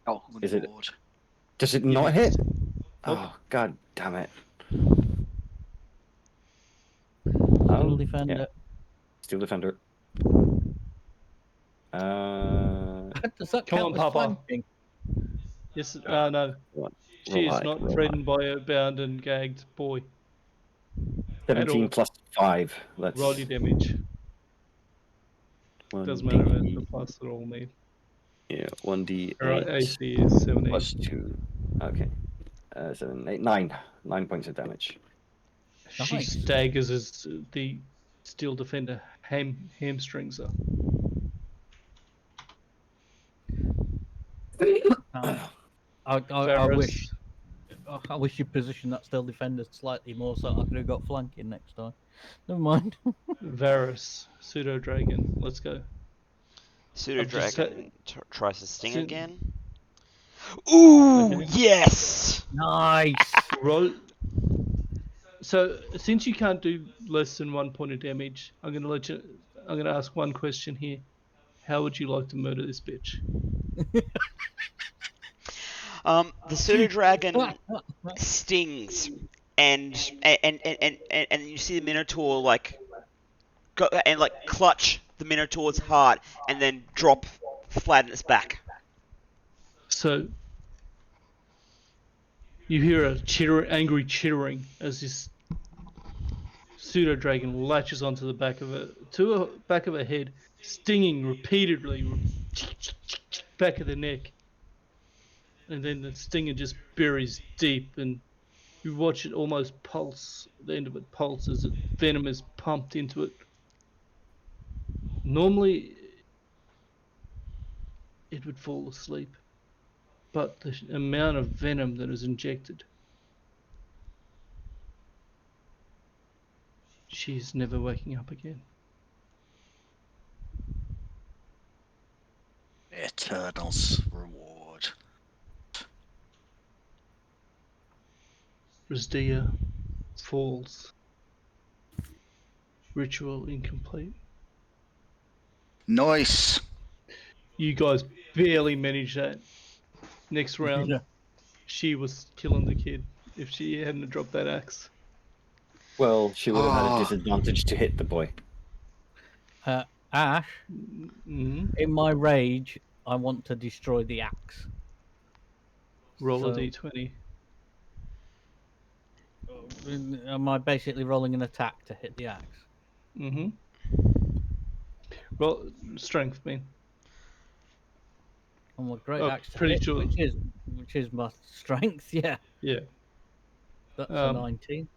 A: Oh,
F: Is it-
A: Lord.
F: Does it
B: You
F: not
B: miss.
F: hit?
B: Nope.
F: Oh, god damn it.
C: Still defender.
F: Yeah. Still defender.
C: Does that
B: Come
C: count
B: on,
C: as
B: Papa.
C: flanking?
B: Yes. No.
F: Roll
B: She is
F: high,
B: not
F: roll
B: threatened by a bound and gagged boy.
F: 17
B: all.
F: plus 5. Let's
B: Roll your damage. Doesn't matter about the plus at all, mate.
F: Yeah, 1d8
B: Alright, AC is 17.
F: plus 2. Okay. 7, 8, 9. 9 points of damage.
B: She
C: Nice.
B: staggers as the steel defender hamstrings her.
C: I wish you positioned that still defender slightly more so I could have got flanking next time. Never mind.
B: Varus, pseudo dragon. Let's go.
D: Pseudo
B: I've just
D: dragon tries to sting
B: Sin-
D: again. Ooh,
B: Okay.
D: yes!
C: Nice.
B: Roll. So since you can't do less than 1 point of damage, I'm gonna ask one question here. How would you like to murder this bitch?
D: The pseudo dragon stings, and you see the Minotaur like go and like clutch the Minotaur's heart, and then drop flat on its back.
B: So you hear a angry chittering as this pseudo dragon latches onto the back of her head, stinging repeatedly, back of the neck, and then the stinger just buries deep, and you watch it almost pulse. The end of it pulse as venom is pumped into it. Normally, it would fall asleep, but the amount of venom that is injected, she's never waking up again.
A: Eternal's reward.
B: Razdia falls. Ritual incomplete.
A: Nice.
B: You guys barely managed that. Next round,
C: Yeah.
B: she was killing the kid if she hadn't dropped that axe.
F: Well, she would have had a
A: Ah.
F: disadvantage to hit the boy.
C: Ash,
B: Mm-hmm.
C: in my rage, I want to destroy the axe.
B: Roll a
C: So-
B: d20.
C: Am I basically rolling an attack to hit the axe?
B: Mm-hmm. Roll strength, man.
C: On my great
B: Oh,
C: axe to
B: pretty
C: hit,
B: sure.
C: which is my strength. Yeah,
B: Yeah.
C: that's a 19.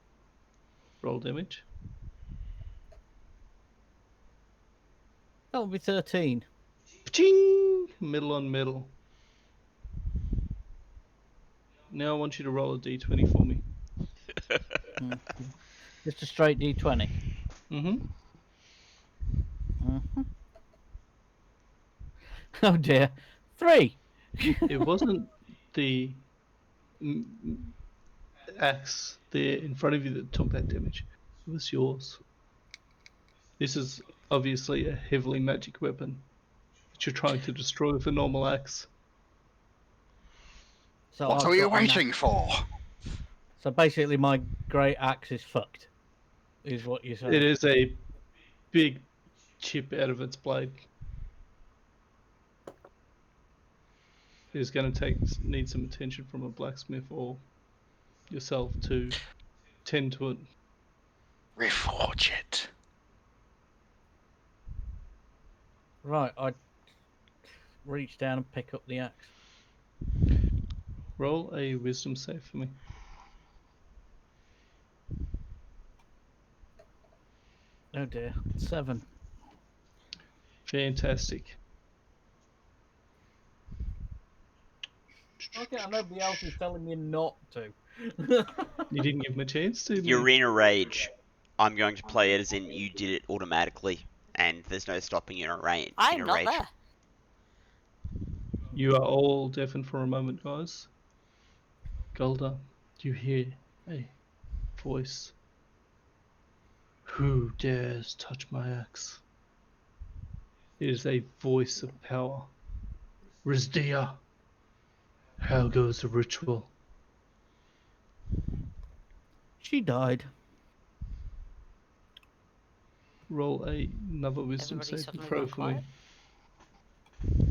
B: Roll damage.
C: That would be 13.
B: Ching! Middle on middle. Now I want you to roll a d20 for me.
C: Mm. Just a straight d20.
B: Mm-hmm.
C: Mm-hmm. Oh dear, 3.
B: It wasn't the axe there in front of you that took that damage. It was yours. This is obviously a heavily magic weapon that you're trying to destroy with a normal axe.
C: So
A: What
C: I've
A: are you
C: got a
A: waiting for?
C: So basically, my great axe is fucked. Is what you're saying?
B: It is a big chip out of its blade. It's going to need some attention from a blacksmith or yourself to tend to it.
A: Reforge it.
C: Right, I reach down and pick up the axe.
B: Roll a wisdom save for me.
C: Oh dear. 7.
B: Fantastic.
C: Okay, nobody else is telling me not to.
B: You didn't give him a chance to.
D: You're
B: man.
D: in a rage. I'm going to play it as in you did it automatically, and there's no stopping you in a rage.
E: I'm not there.
B: You are all deafened for a moment, guys. Golda, you hear a voice. Who dares touch my axe? It is a voice of power. Rizdia, how goes the ritual?
C: She died.
B: Roll another wisdom
E: Everybody
B: save
E: suddenly
B: throw
E: gone
B: for me.
E: quiet.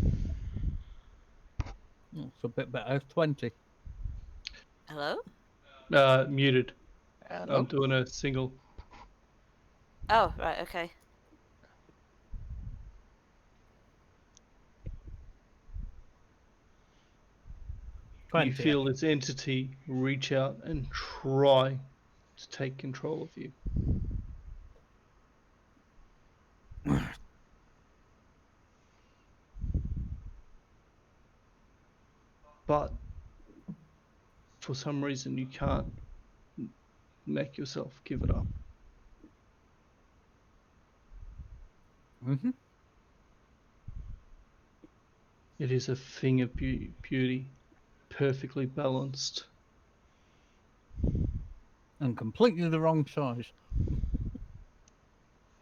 C: It's a bit better. 20.
E: Hello?
B: Muted.
A: Hello?
B: I'm doing a single.
E: Oh, right, okay.
B: You
C: 20.
B: feel this entity reach out and try to take control of you. But for some reason, you can't make yourself give it up.
C: Mm-hmm.
B: It is a thing of beauty, perfectly balanced.
C: And completely the wrong size.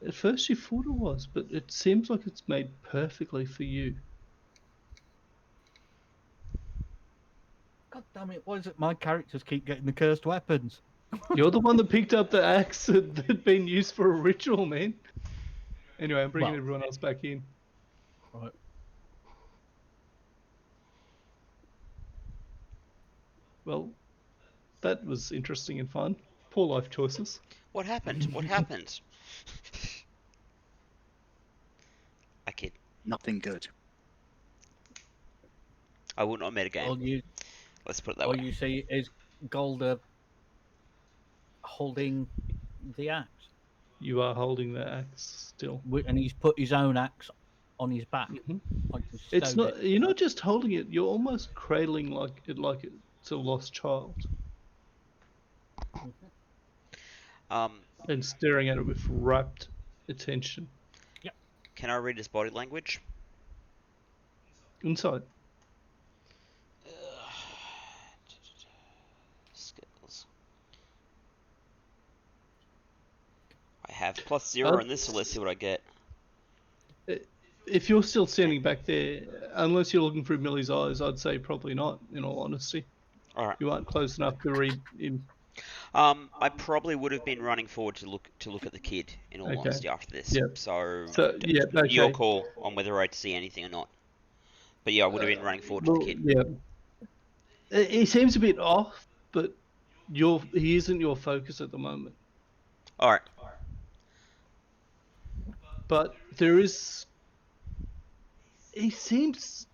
B: At first, you thought it was, but it seems like it's made perfectly for you.
C: God damn it, why is it my characters keep getting the cursed weapons?
B: You're the one that picked up the axe that had been used for a ritual, man. Anyway, I'm bringing
C: Well,
B: everyone else back in.
C: right.
B: Well, that was interesting and fun. Poor life choices.
D: What happened? What happened? I kid.
A: Nothing good.
D: I would not metagame. Let's put it that
C: all
D: way.
C: you see is Golda holding the axe.
B: You are holding the axe still.
C: And he's put his own axe on his back.
B: Mhm.
C: Like he
B: It's
C: stowed
B: not. You're not just holding it. You're almost cradling like it's a lost child,
C: it.
D: Um,
B: and staring at it with rapt attention.
D: can I read his body language?
B: Inside,
D: Skills. I have +0
B: uh,
D: on this, so let's see what I get.
B: if you're still standing back there, unless you're looking through Millie's eyes, I'd say probably not. In all honesty,
D: All right.
B: you aren't close enough to read him.
D: I probably would have been running forward to look at the kid. In all
B: Okay.
D: honesty, after this.
B: Yeah.
D: So
B: Yeah.
D: your
B: Okay.
D: call on whether I'd see anything or not. But yeah, I would have been running forward to the
B: Well,
D: kid.
B: yeah. He seems a bit off, but he isn't your focus at the moment.
D: All right.
B: But there is. He seems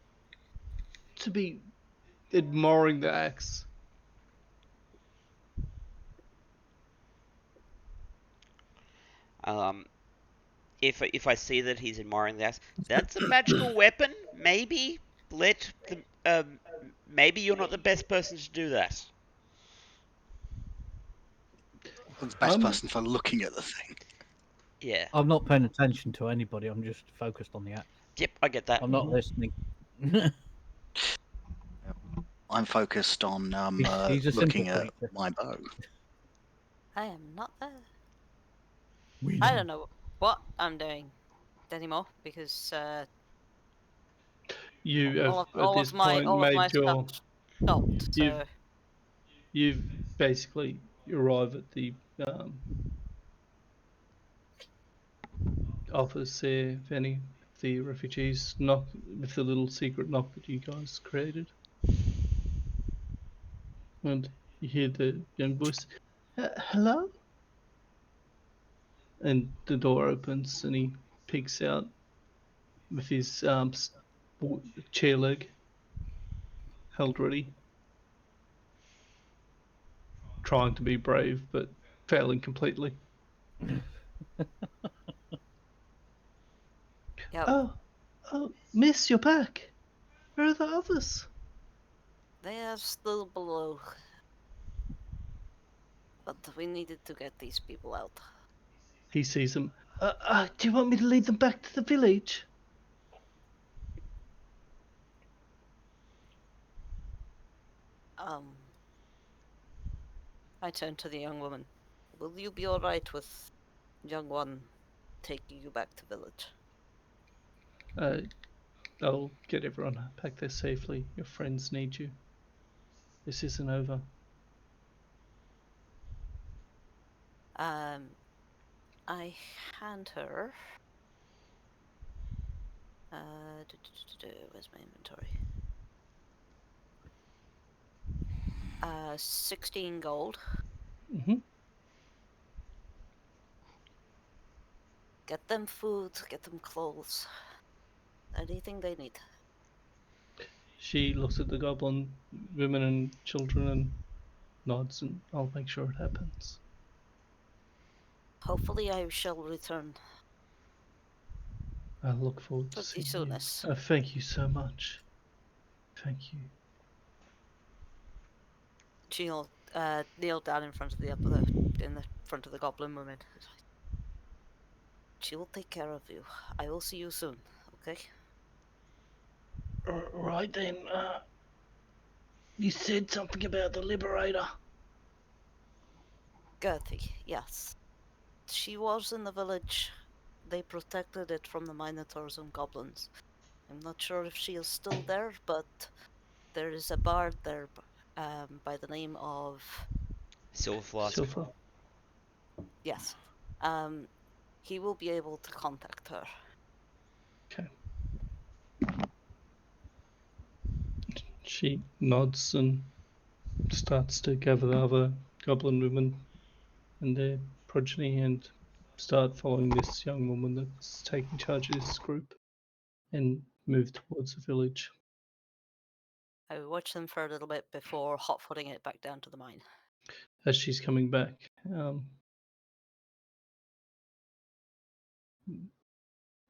B: to be admiring the axe.
D: If I see that he's admiring that, that's a magical weapon. Maybe let the maybe you're not the best person to do that.
A: I'm the best
B: I'm
A: person for looking at the thing.
D: Yeah.
C: I'm not paying attention to anybody. I'm just focused on the axe.
D: Yep, I get that.
C: I'm not listening.
A: I'm focused on
C: He's a simple
A: looking at
C: creature.
A: my bow.
E: I am not there.
C: We
E: I
C: know.
E: don't know what I'm doing anymore because
B: you have at
E: all
B: this
E: of my
B: point made
E: stuff
B: your
E: stopped.
B: you've
E: So
B: you've basically arrived at the office there, if any, the refugees knock with the little secret knock that you guys created, and you hear the young voice, "Hello," and the door opens and he peeks out with his chair leg held ready. trying to be brave, but failing completely.
E: Yep.
B: Oh, Miss, you're back. Where are the others?
E: They are still below. But we needed to get these people out.
B: He sees them. Do you want me to lead them back to the village?
E: I turn to the young woman. Will you be alright with young one taking you back to village?
B: I'll get everyone back there safely. Your friends need you. This isn't over.
E: I hand her. Where's my inventory? 16 gold.
B: Mm-hmm.
E: Get them food, get them clothes. Anything they need.
B: She looks at the goblin women and children and nods, and I'll make sure it happens.
E: Hopefully I shall return
B: I look forward to
E: pretty
B: seeing you.
E: soonest.
B: Thank you so much. Thank you.
E: She'll kneel down in front of the front of the goblin woman. She will take care of you. I will see you soon, okay?
B: Right then, you said something about the Liberator.
E: Gertie, yes. She was in the village. They protected it from the Minotaurs and goblins. I'm not sure if she is still there, but there is a bard there by the name of...
D: Silver Flask.
B: Silver.
E: Yes. He will be able to contact her.
B: Okay. She nods and starts to gather the other goblin women and their progeny and start following this young woman that's taking charge of this group and move towards the village.
E: I will watch them for a little bit before hot-footing it back down to the mine.
B: As she's coming back,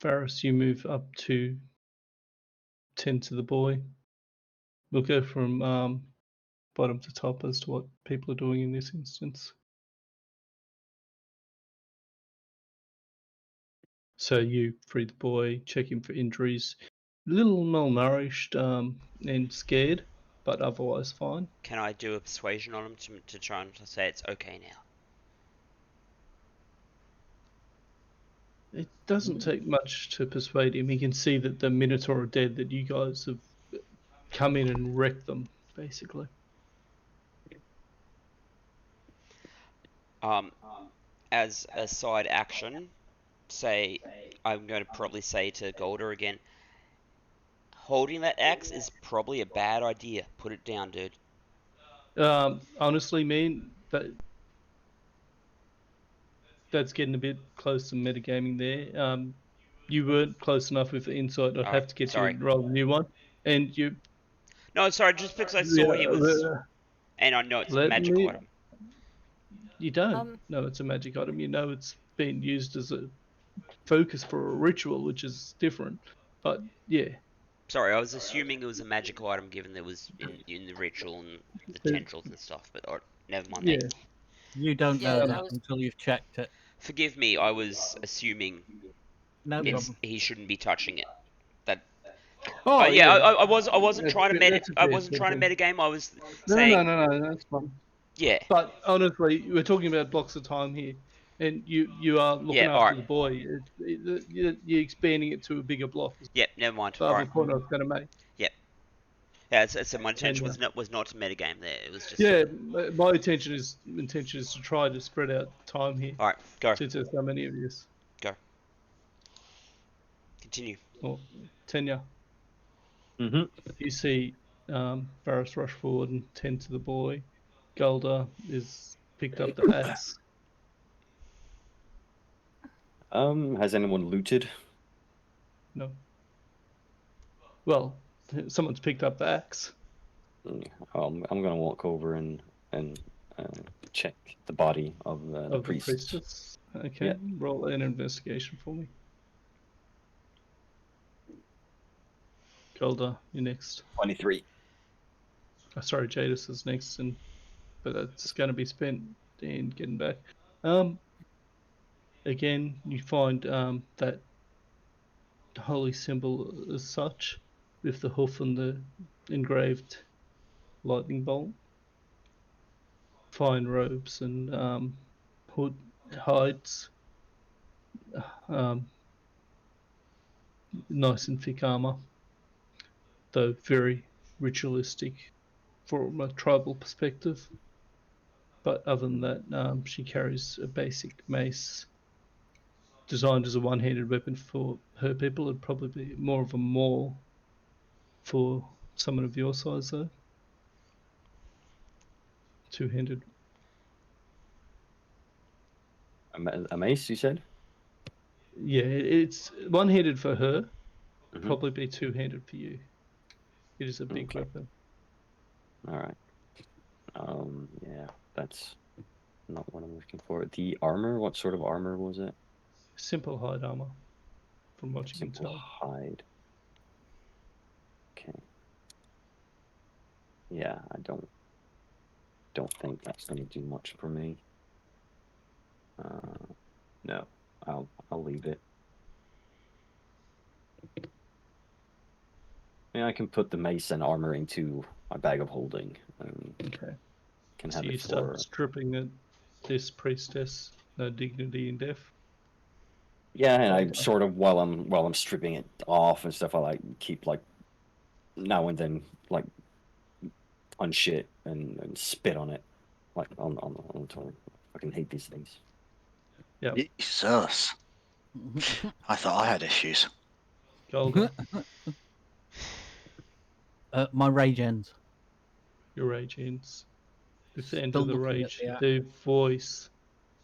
B: Varys, you move up to tend to the boy. We'll go from bottom to top as to what people are doing in this instance. So you free the boy, check him for injuries. A little malnourished and scared, but otherwise fine.
D: Can I do a persuasion on him to try and say it's okay now?
B: It doesn't take much to persuade him. He can see that the Minotaur are dead, that you guys have come in and wrecked them, basically.
D: As a side action, I'm going to probably say to Golder again, holding that axe is probably a bad idea. Put it down, dude.
B: Honestly, man, that's getting a bit close to metagaming there. You weren't close enough with the insight. I'd have to get you to roll a new one. And you...
D: No, sorry, just because I saw he was... And I know it's a magic item.
B: You don't know it's a magic item. You know it's been used as a focus for a ritual, which is different. But, yeah.
D: Sorry, I was assuming it was a magical item given that it was in the ritual and the tendrils and stuff, but never mind
B: Yeah.
D: that.
C: You don't know that until you've checked it.
D: Forgive me, I was assuming
C: No problem.
D: he shouldn't be touching it. That.
B: Oh
D: yeah, I wasn't trying to metagame. I was saying.
B: No, that's fine.
D: Yeah.
B: But honestly, we're talking about blocks of time here, and you are looking after the boy. You're expanding it to a bigger block.
D: Yep, never mind.
B: The other point I was going to make.
D: Yep. Yeah, so my intention was not to metagame there. It was just.
B: Yeah, my intention is to try to spread out time here.
D: All right, go.
B: Since there's so many of you.
D: Go. Continue.
B: Or Tenya.
F: Mm-hmm.
B: You see Varys rush forward and tend to the boy. Golda is picked up the axe.
F: Has anyone looted?
B: No. Well, someone's picked up the axe.
F: I'm gonna walk over and check the body of the
B: Of the
F: priest.
B: priestess. Okay,
F: Yeah.
B: roll an investigation for me. Golda, you're next.
F: 23.
B: Sorry, Jadis is next, but that's going to be spent in getting back. Again, you find that holy symbol as such, with the hoof and the engraved lightning bolt. Fine robes and hood hides, nice and thick armor, though very ritualistic from a tribal perspective. But other than that, she carries a basic mace designed as a one-handed weapon for her people. It'd probably be more of a maul for someone of your size, though. Two-handed.
F: A mace, you said?
B: Yeah, it's one-handed for her.
F: Mhm.
B: Probably be two-handed for you. It is a big
F: Okay.
B: weapon.
F: All right. Yeah, that's not what I'm looking for. The armor, what sort of armor was it?
B: Simple hide armor, from what you can
F: Simple
B: tell.
F: hide. Okay. Yeah, I don't think that's gonna do much for me. No, I'll leave it. Yeah, I can put the mace and armor into my bag of holding and
B: Okay.
F: can
B: So
F: have
B: you
F: it
B: start
F: for.
B: stripping this priestess no dignity in death.
F: Yeah, and I
B: Okay.
F: sort of while I'm stripping it off and stuff, I like keep like now and then like punch it and spit on it, like on the toilet. I fucking hate these things.
B: Yeah.
A: Jesus. I thought I had issues.
B: Golda,
C: My rage ends.
B: your rage ends. With the end
C: Still
B: of the
C: looking at
B: rage,
C: the axe.
B: the voice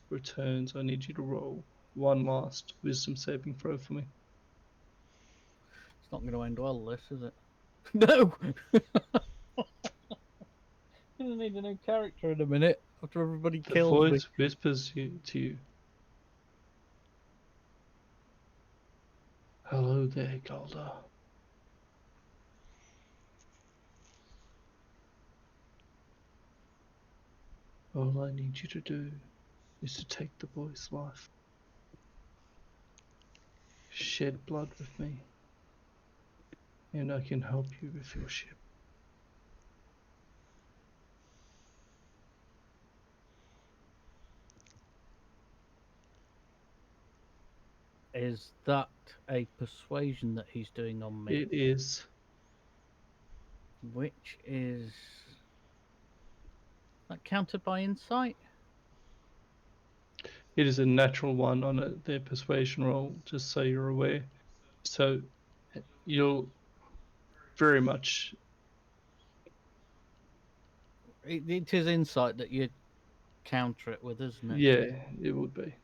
B: returns. I need you to roll one last wisdom saving throw for me.
C: It's not going to end well, this, is it? No! I need a new character in a minute after everybody
B: The
C: kills me.
B: voice whispers to you. Hello there, Golda. All I need you to do is to take the boy's life. Shed blood with me, and I can help you with your ship.
C: Is that a persuasion that he's doing on me?
B: It is.
C: Which is that countered by insight?
B: It is a natural one on their persuasion roll, just so you're aware. So you'll very much.
C: It is insight that you counter it with, isn't it?
B: Yeah, it would be.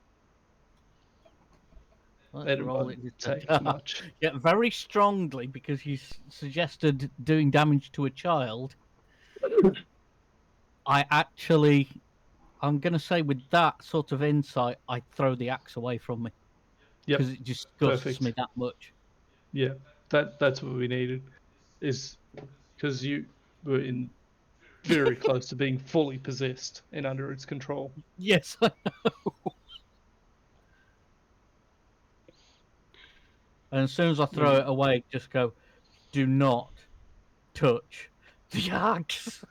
C: Let's
B: And it
C: roll it.
B: won't take much.
C: Yeah, very strongly because you suggested doing damage to a child. I'm going to say with that sort of insight, I throw the axe away from me
B: Yep,
C: because it disgusts
B: perfect.
C: me that much.
B: Yeah, that's what we needed. Is because you were in very close to being fully possessed and under its control.
C: Yes, I know. And as soon as I throw it away, just go, do not touch the axe,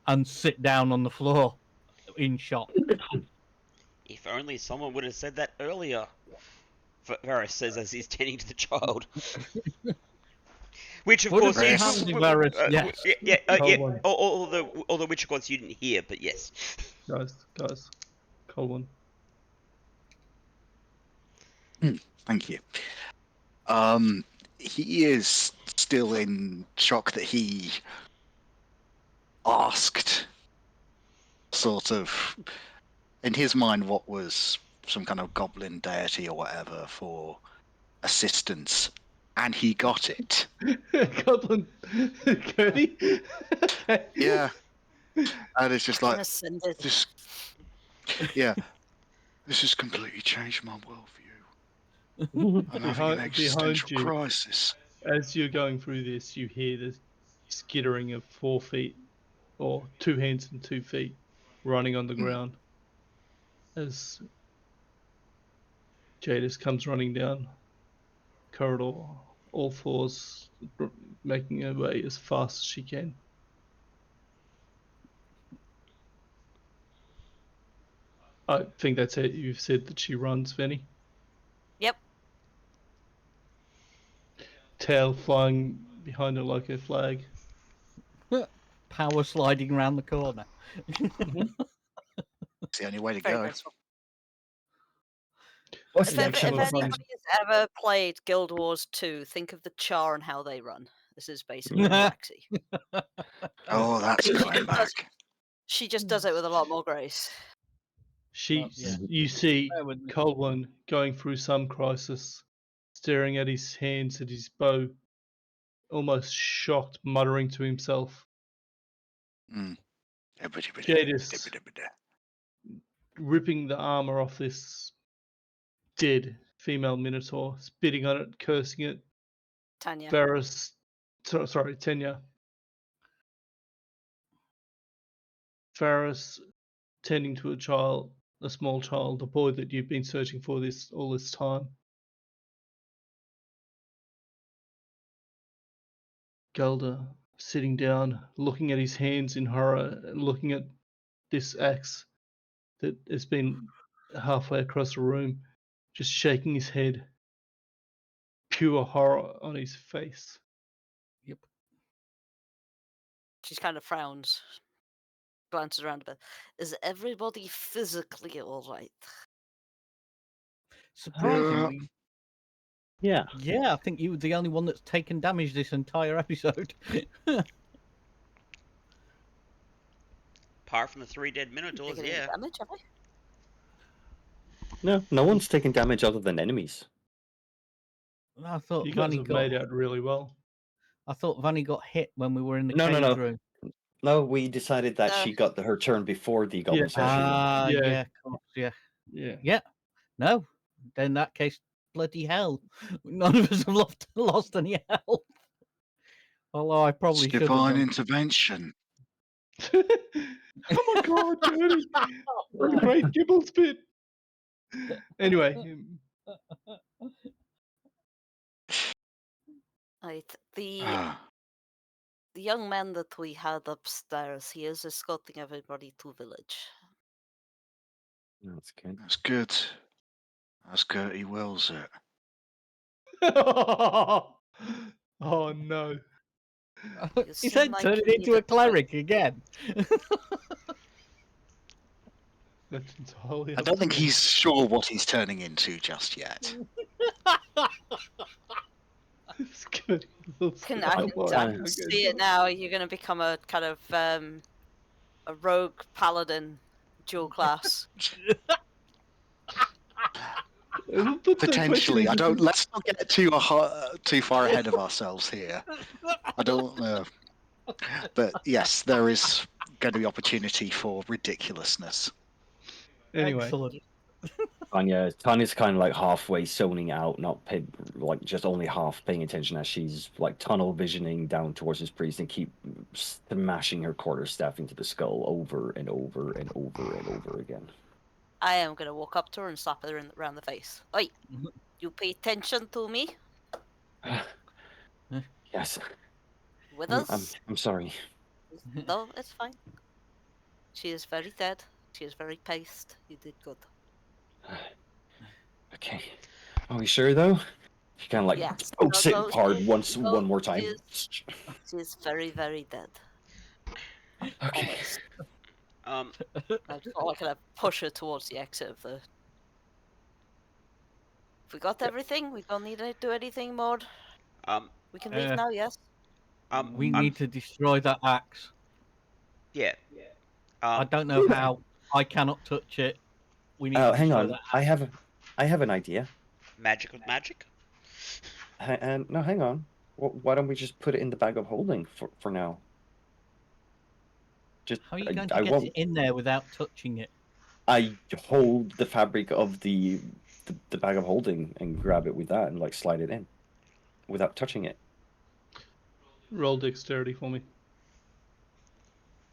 C: and sit down on the floor in shock.
D: If only someone would have said that earlier. Varys says as he's tending to the child. Which of
C: Would have
D: course
C: been
D: you,
C: handy, Varys, yes.
D: yeah. Although which of course you didn't hear, but yes.
B: Guys, Colin.
A: Thank you. He is still in shock that he asked, sort of, in his mind, what was some kind of goblin deity or whatever for assistance, and he got it.
B: Goblin Cody. Okay.
A: Yeah. And it's just like
E: Ascended.
A: this. Yeah, this has completely changed my worldview. I'm having an existential
B: behind you,
A: crisis.
B: as you're going through this, you hear the skittering of 4 feet, or 2 hands and 2 feet, running on the ground. As Jadis comes running down corridor, all fours, making her way as fast as she can. I think that's it. You've said that she runs, Venny.
E: Yep.
B: Tail flying behind her like a flag.
C: Power sliding around the corner.
A: It's the only way to
E: Very
A: go.
E: graceful.
F: What's
E: If,
F: the
E: if
F: action
E: anybody
F: button?
E: has ever played Guild Wars 2, think of the Char and how they run. This is basically Lexi.
A: Oh, that's coming back.
E: She just does it with a lot more grace.
B: You see
C: Bear with me.
B: Colwyn going through some crisis, staring at his hands, at his bow, almost shocked, muttering to himself. Jadis ripping the armor off this dead female minotaur, spitting on it, cursing it.
E: Tanya.
B: Tenya. Ferris tending to a small child, a boy that you've been searching for all this time. Gelder sitting down, looking at his hands in horror, looking at this axe that has been halfway across the room, just shaking his head. Pure horror on his face.
C: Yep.
E: She kind of frowns, glances around a bit. Is everybody physically alright?
C: Surprisingly,
F: Yeah.
C: yeah, I think you were the only one that's taken damage this entire episode.
D: Apart from the 3 dead minotaurs,
E: Taking any
D: yeah.
E: damage, have I?
F: No one's taking damage other than enemies.
C: I thought
B: You guys
C: Vanny
B: have
C: got.
B: made out really well.
C: I thought Vanny got hit when we were in the
F: No.
C: cage room.
F: No, we decided that she got her turn before the goblin session.
C: Yeah, of course, yeah. No, then in that case, bloody hell, none of us have lost any health. Although I probably should have
A: Divine
C: done.
A: intervention.
B: Oh my god, Jody! What a great gibble spit! Anyway,
E: Right. The young man that we had upstairs, he is escorting everybody to village.
F: That's good.
A: That's good. That's Gertie wills it.
B: oh no.
C: He said
E: like
C: turn
E: you
C: it into a
E: needed to-
C: cleric again.
B: That's entirely
A: I
B: up
A: don't
B: to
A: think
B: me.
A: he's sure what he's turning into just yet.
B: It's good.
E: I can see it now. You're going to become a kind of a rogue paladin dual class.
A: Potentially, I don't. Let's not get too far ahead of ourselves here. I don't know, but yes, there is going to be opportunity for ridiculousness.
B: Anyway,
C: excellent.
F: Tanya's kind of like halfway zoning out, just only half paying attention as she's like tunnel visioning down towards this priest and keep smashing her quarterstaff into the skull over and over and over and over again.
E: I am going to walk up to her and slap her around the face. Oi, you pay attention to me?
F: Yes.
E: With us?
F: I'm sorry.
E: No, it's fine. She is very dead. She is very paced. You did good.
F: Okay. Are we sure though? She kind of like pokes it hard one more time.
E: She is very, very dead.
F: Okay.
E: I just want to kind of push her towards the exit of the. If we got everything, we don't need to do anything more. We can leave now, yes?
C: We need to destroy that axe.
D: Yeah.
C: I don't know how. I cannot touch it. We need to
F: hang
C: destroy
F: on.
C: that
F: axe. I have an idea.
D: Magic with magic?
F: No, hang on. Why don't we just put it in the bag of holding for now? Just
C: How are you going to
F: I
C: get
F: won't.
C: it in there without touching it?
F: I hold the fabric of the bag of holding and grab it with that and like slide it in without touching it.
B: Roll dexterity for me.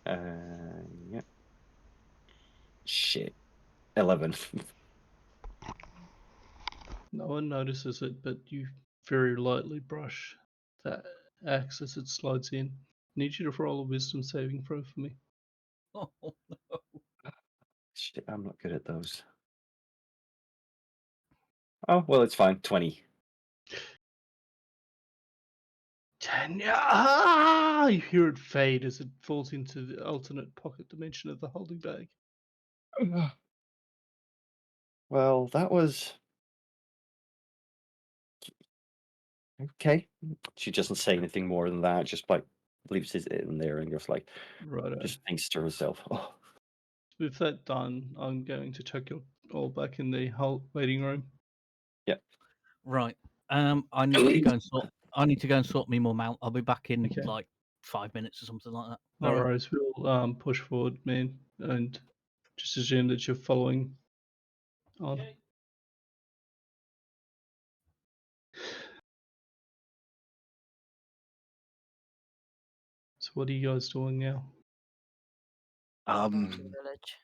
F: Yeah. Shit. 11.
B: No one notices it, but you very lightly brush that axe as it slides in. I need you to roll a wisdom saving throw for me.
C: Oh,
F: Shit, I'm not good at those. Oh, well, it's fine. 20.
B: You hear it fade as it falls into the alternate pocket dimension of the holding bag.
F: Well, that was okay. She doesn't say anything more than that. Just like leaves it in there and just like
B: Right.
F: just thinks to herself. Oh,
B: With that done, I'm going to chuck you all back in the waiting room.
F: yeah.
C: right. I need to go and sort. I need to go and sort me mum out. I'll be back in
B: Okay.
C: like 5 minutes or something like that.
B: No
C: All right.
B: worries. We'll push forward, man, and just assume that you're following on. So what are you guys doing now?
A: Um,
E: Village.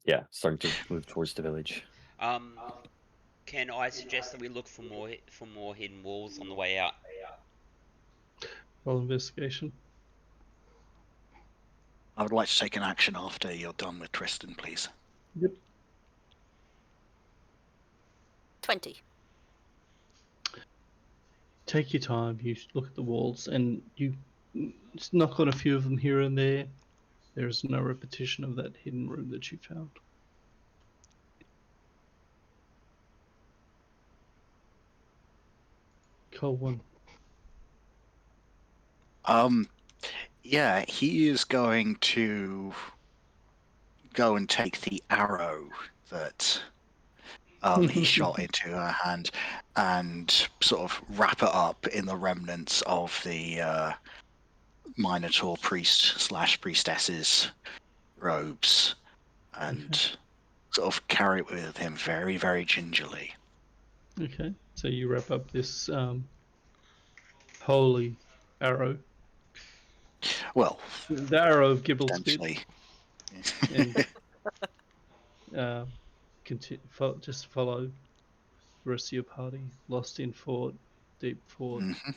F: Yeah, starting to move towards the village.
D: Can I suggest that we look for more hidden walls on the way out?
B: Roll investigation.
A: I would like to take an action after you're done with Tristan, please.
B: Yep.
E: 20.
B: Take your time. You look at the walls, and you knock on a few of them here and there. There is no repetition of that hidden room that you found. Colwyn.
A: Yeah, he is going to go and take the arrow that he shot into her hand and sort of wrap it up in the remnants of the Minotaur priest slash priestess's robes and sort of carry it with him very, very gingerly.
B: Okay, so you wrap up this holy arrow,
A: Well,
B: the arrow of Gibblespit,
A: potentially.
B: and just follow the rest of your party. Lost in Fort, Deep Fort.
A: Mhm.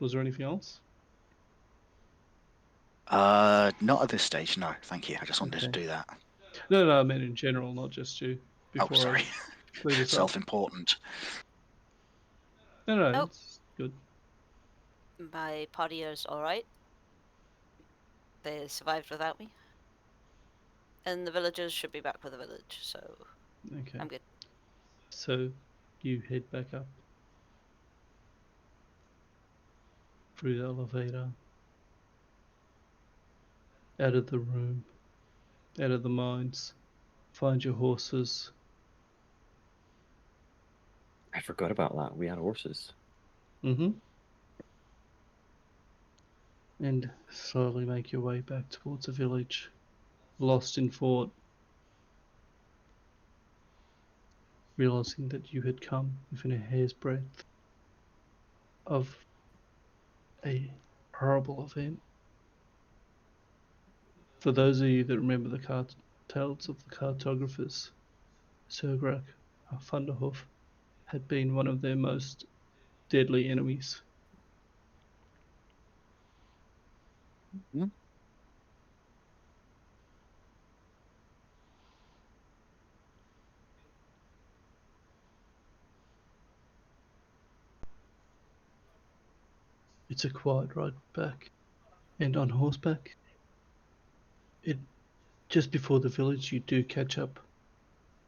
B: Was there anything else?
A: Not at this stage, no. Thank you. I just wanted to
B: Okay.
A: do that.
B: No, I meant in general, not just you.
A: Oh,
B: Before
A: sorry.
B: I clear this up.
A: Self-important.
B: No,
E: Oh.
B: it's good.
E: My partiers alright. They survived without me. And the villagers should be back with the village, so
B: Okay.
E: I'm good.
B: So you head back up through the elevator, out of the room, out of the mines, find your horses.
F: I forgot about that. We had horses.
B: Mm-hmm. And slowly make your way back towards the village, lost in thought, realizing that you had come within a hair's breadth of a horrible event. For those of you that remember the tales of the cartographers, Sergrak Thunderhoof had been one of their most deadly enemies.
A: Mhm.
B: It's a quiet ride back, and on horseback, it just before the village, you do catch up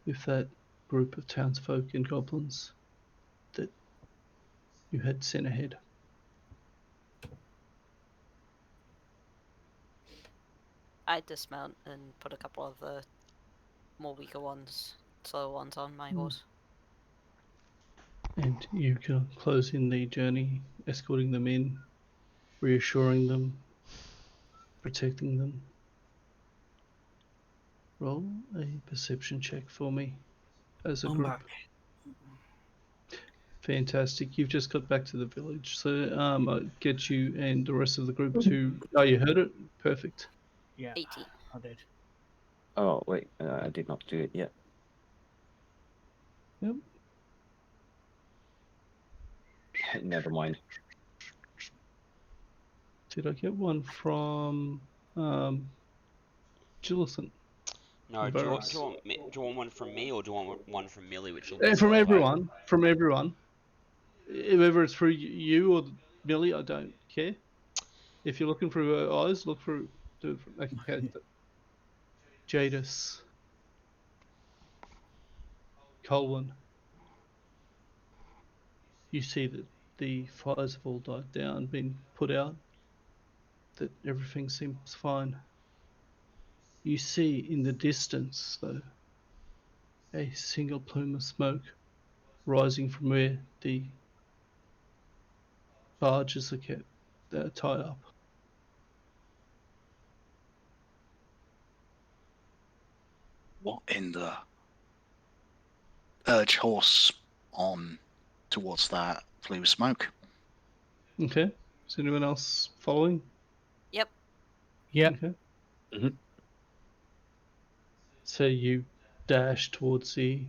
B: with that group of townsfolk and goblins that you had sent ahead.
E: I dismount and put a couple of the more weaker ones, slower ones on my horse.
B: And you can close in the journey, escorting them in, reassuring them, protecting them. Roll a perception check for me as a
C: I'm
B: group.
C: back.
B: Fantastic. You've just got back to the village. So I'll get you and the rest of the group to... Oh, you heard it? Perfect.
C: Yeah,
E: 18.
C: I did.
F: Oh, wait, I did not do it yet.
B: Yep.
F: Never mind.
B: Did I get one from Jillison?
D: No, do you, want,
B: Varus?
D: do, you want, do you want one from me or do you want one from Millie, which will be
B: From
D: slightly higher?
B: everyone. From everyone. Whether it's through you or Millie, I don't care. If you're looking through her eyes, look through... Okay. Jadis. Colwyn. You see that the fires have all died down, been put out, that everything seems fine. You see in the distance, though, a single plume of smoke rising from where the barges are kept tied up.
A: What in the... Urge horse on towards that plume of smoke.
B: Okay. Is anyone else following?
E: Yep.
C: Yep.
B: Okay.
F: Mhm.
B: So you dash towards the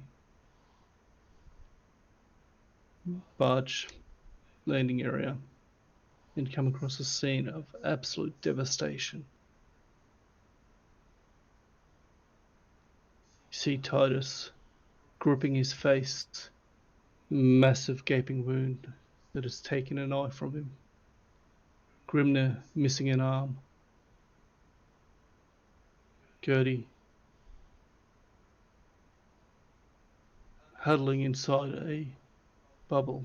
B: barge landing area and come across a scene of absolute devastation. You see Titus gripping his face, massive gaping wound that has taken an eye from him. Grimner missing an arm. Gertie huddling inside a bubble.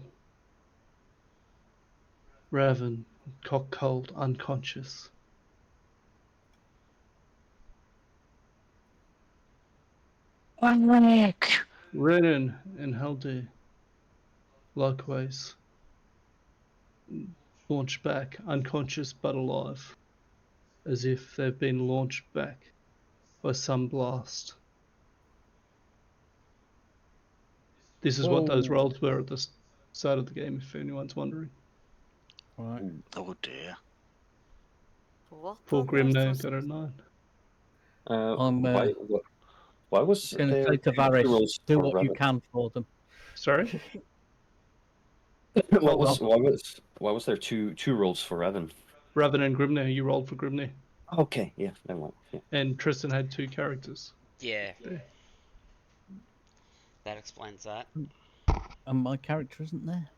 B: Raven, cock cold, unconscious. Renan and Haldir, likewise, launched back, unconscious but alive, as if they've been launched back by some blast. This is what those
C: Whoa.
B: rolls were at the start of the game, if anyone's wondering.
C: Right.
A: Oh dear.
E: What
B: Poor
E: on earth
B: Grimno
E: was
B: got a 9.
C: I'm
F: Why was
C: going to
F: there
C: say to
F: two
C: Varys,
F: rolls
C: do
F: for
C: what you
F: Revan?
C: can for them.
B: Sorry?
F: What was
C: Hold
F: why was there two rolls for Revan?
B: Raven and Grimno, you rolled for Grimno.
F: Okay, yeah, never mind. Yeah.
B: And Tristan had 2 characters.
D: Yeah,
B: There.
D: that explains that.
C: And my character isn't there.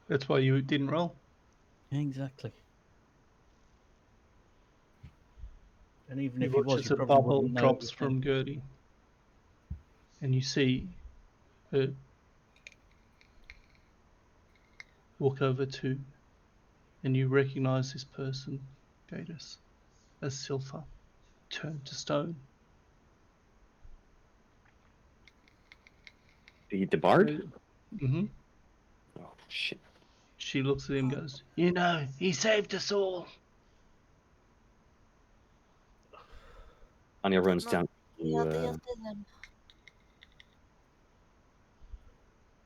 B: That's why you didn't roll.
C: Exactly. And even
B: You
C: if he
B: watch
C: was,
B: as
C: you
B: a
C: probably
B: bubble
C: wouldn't know.
B: drops from Gertie. And you see her walk over to, and you recognize this person, Jadis, as Silpha, turned to stone.
F: The bard?
B: Mm-hmm.
F: Oh shit.
B: She looks at him and goes, "You know, he saved us all."
F: Anya runs
E: Did not
F: down
E: hear the
F: to
E: other than-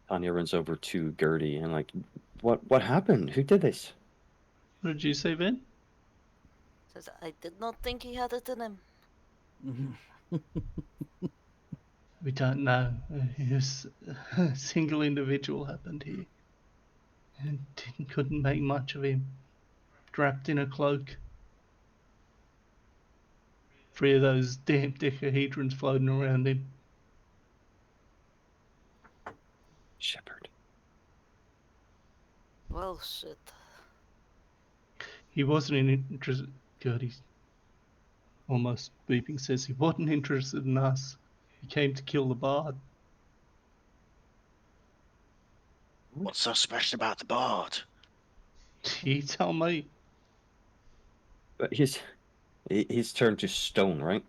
F: Anya runs over to Gertie and like, what happened? Who did this?
B: What did you say, Ben?
E: Says, I did not think he had it in him.
B: We don't know. A single individual happened here. And couldn't make much of him. Wrapped in a cloak. 3 of those damn decahedrons floating around him.
F: Shepherd.
E: Well, shit.
B: He wasn't interested. Gertie, almost weeping, says he wasn't interested in us. He came to kill the bard.
A: What's so special about the bard?
B: You tell me.
F: But he's turned to stone, right?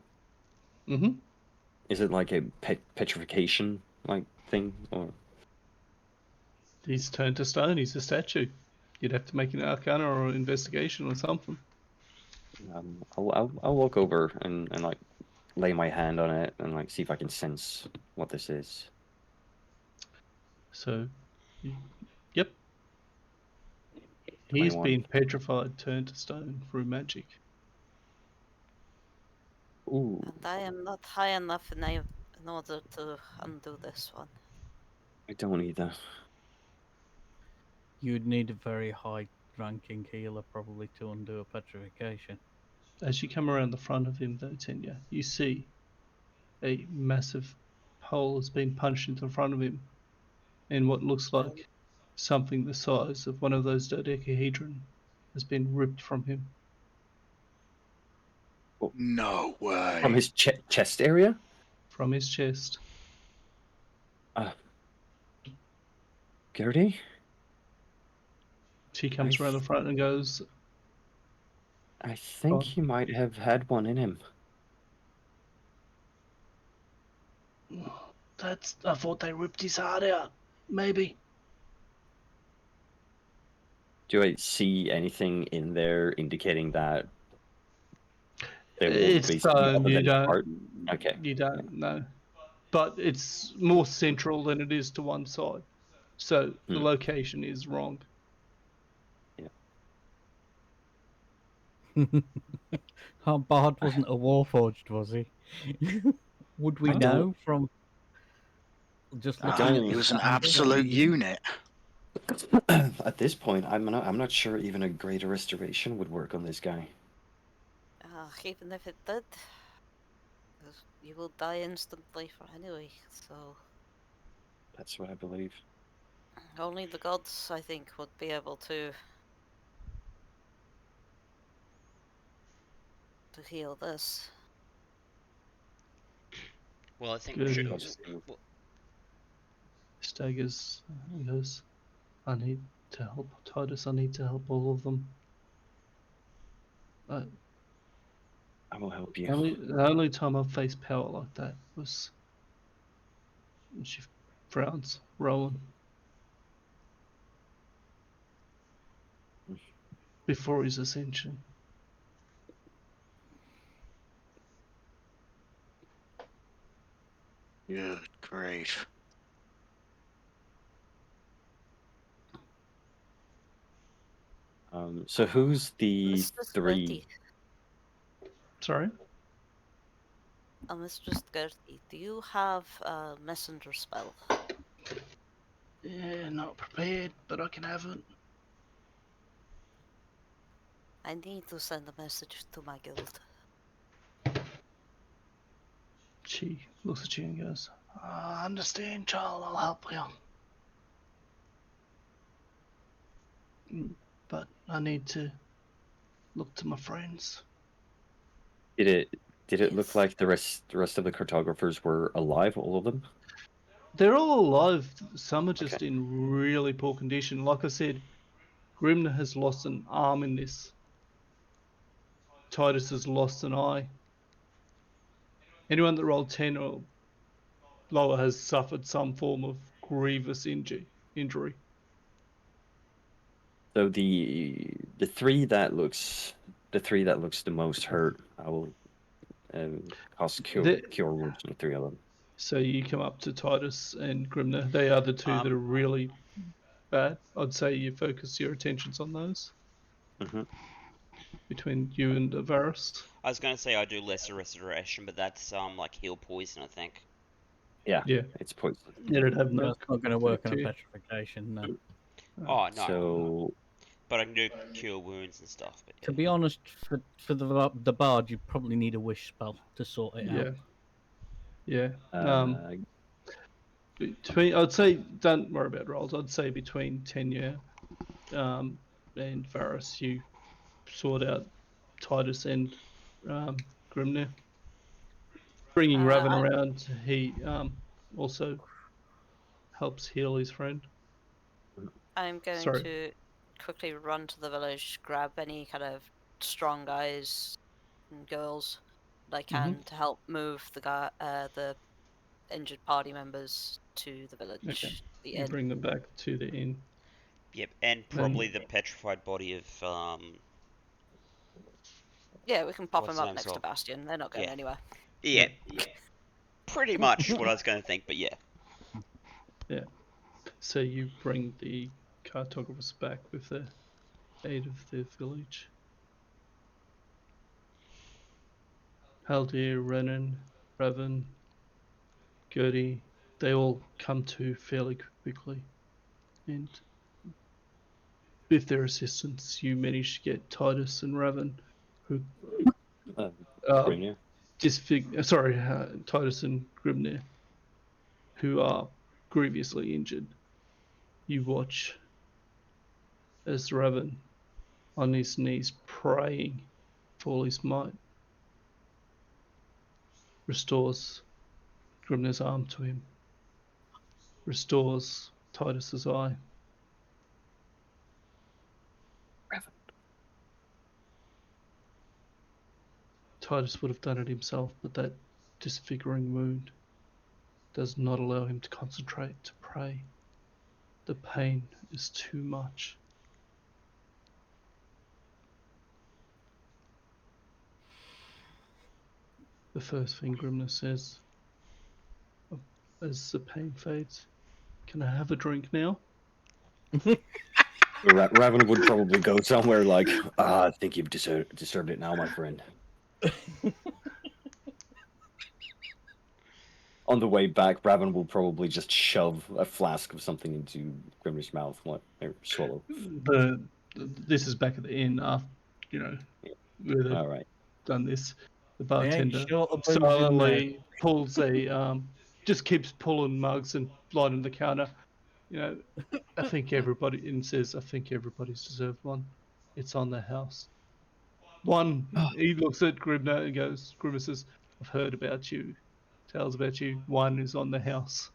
B: Mm-hmm.
F: Is it like a petrification like thing or?
B: He's turned to stone. He's a statue. You'd have to make an arcana or an investigation or something.
F: I'll walk over and like lay my hand on it and like see if I can sense what this is.
B: So, yep. He's
F: 21.
B: been petrified, turned to stone through magic.
F: Ooh,
E: And I am not high enough in order to undo this one.
F: I don't either.
C: You'd need a very high ranking healer probably to undo a petrification.
B: As you come around the front of him, though, Tenya, you see a massive hole has been punched into the front of him, and what looks like something the size of one of those dodecahedron has been ripped from him.
A: No way.
F: From his chest area?
B: From his chest.
F: Gertie?
B: She comes around the front and goes,
F: I think
B: "Oh,
F: he might have had one in him.
B: I thought they ripped his heart out. Maybe."
F: Do I see anything in there indicating that there will
B: It's
F: be something
B: bone,
F: other
B: you
F: than his heart?
B: don't,
F: Okay.
B: you don't know. But it's more central than it is to one side. So the location is wrong.
C: Our Bard wasn't a warforged, was he? Would we know from just looking at
A: He
C: the
A: was an
C: standard?
A: absolute unit.
F: At this point, I'm not sure even a greater restoration would work on this guy.
E: Even if it did, you will die instantly for anyway, so
F: That's what I believe.
E: only the gods, I think, would be able to heal this.
D: Well, I think
B: Good.
D: we should. Well,
B: Staggers and goes, "I need to help Titus. I need to help all of them.
F: I will help you.
B: The only time I've faced power like that was," and she frowns, Rowan, before his ascension.
A: Good grief.
F: So who's the
E: Mistress
F: three?
E: Gertie,
B: Sorry?
E: Mistress Gertie, do you have a messenger spell?
B: Yeah, not prepared, but I can have it.
E: I need to send a message to my guild.
B: She looks at you and goes, "I understand, child. I'll help you. But I need to look to my friends."
F: Did it look
E: Yes.
F: like the rest of the cartographers were alive, all of them?
B: They're all alive. Some are just
F: Okay.
B: in really poor condition. Like I said, Grimner has lost an arm in this. Titus has lost an eye. Anyone that rolled 10 or lower has suffered some form of grievous injury.
F: So the three that looks the most hurt, I will cast cure wounds on the three of them.
B: So you come up to Titus and Grimner. They are the two that are really bad. I'd say you focus your attentions on those.
F: Mm-hmm.
B: Between you and Varus.
D: I was going to say I do lesser restoration, but that's like heal poison, I think.
F: Yeah,
B: Yeah.
F: it's poison.
B: It'd have no.
C: That's not going to work on a
B: effect.
C: petrification, no.
D: Oh no.
F: So
D: But I can do cure wounds and stuff. But
C: To be honest, for the bard, you probably need a wish spell to sort it out.
B: Yeah.
F: uh,
B: I'd say don't worry about rolls. I'd say between Tenya and Varus, you sort out Titus and Grimnir. Bringing Raven around, he also helps heal his friend.
E: I'm going to quickly run to the village, grab any kind of strong guys and girls that I can to help move the injured party members to the village.
B: Okay.
E: The
B: You
E: inn.
B: bring them back to the inn.
D: Yep, and probably the petrified body of
E: Yeah, we can pop
D: what's
E: them
D: the
E: up
D: name,
E: next to
D: Sol?
E: Bastion. They're not going
D: Yeah.
E: anywhere.
D: Yeah, pretty much what I was going to think, but yeah.
B: Yeah. So you bring the cartographers back with the aid of the village. Haldir, Renan, Raven, Gertie, they all come to fairly quickly. And with their assistance, you manage to get Titus and Raven, who
F: Grimnir.
B: Titus and Grimnir, who are grievously injured. You watch as Raven, on his knees, praying for all his might, restores Grimnir's arm to him, restores Titus's eye.
F: Raven.
B: Titus would have done it himself, but that disfiguring wound does not allow him to concentrate, to pray. The pain is too much. The first thing Grimnir says as the pain fades, "Can I have a drink now?"
F: Raven would probably go somewhere like, I think you've deserved it now, my friend. On the way back, Raven will probably just shove a flask of something into Grimnir's mouth, or swallow.
B: This is back at the inn after, where they've
F: All right.
B: done this. The
C: They ain't
B: bartender
C: short of booze in there.
B: silently pulls just keeps pulling mugs and lining the counter. I think everybody, and says, "I think everybody's deserved one. It's on the house." One, he looks at Grimnir and goes, Grimnir says, "I've heard about you, tales about you. One is on the house."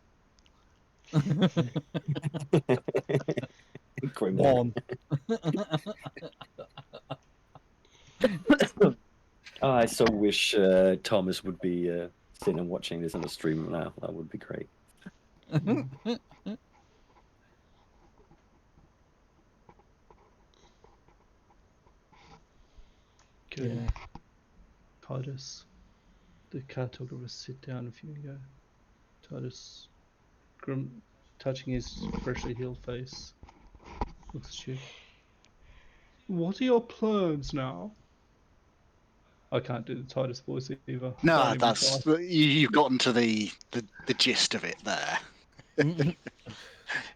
F: Grimnir.
C: One.
F: Oh, I so wish Thomas would be sitting and watching this on the stream now. That would be great.
B: Good.
C: Yeah.
B: Titus, the cartographers sit down with you and go, Titus, Grim, touching his freshly healed face, looks at you. "What are your plans now?" I can't do the Titus voice either.
A: No,
B: Don't even try.
A: you've gotten to the gist of it there.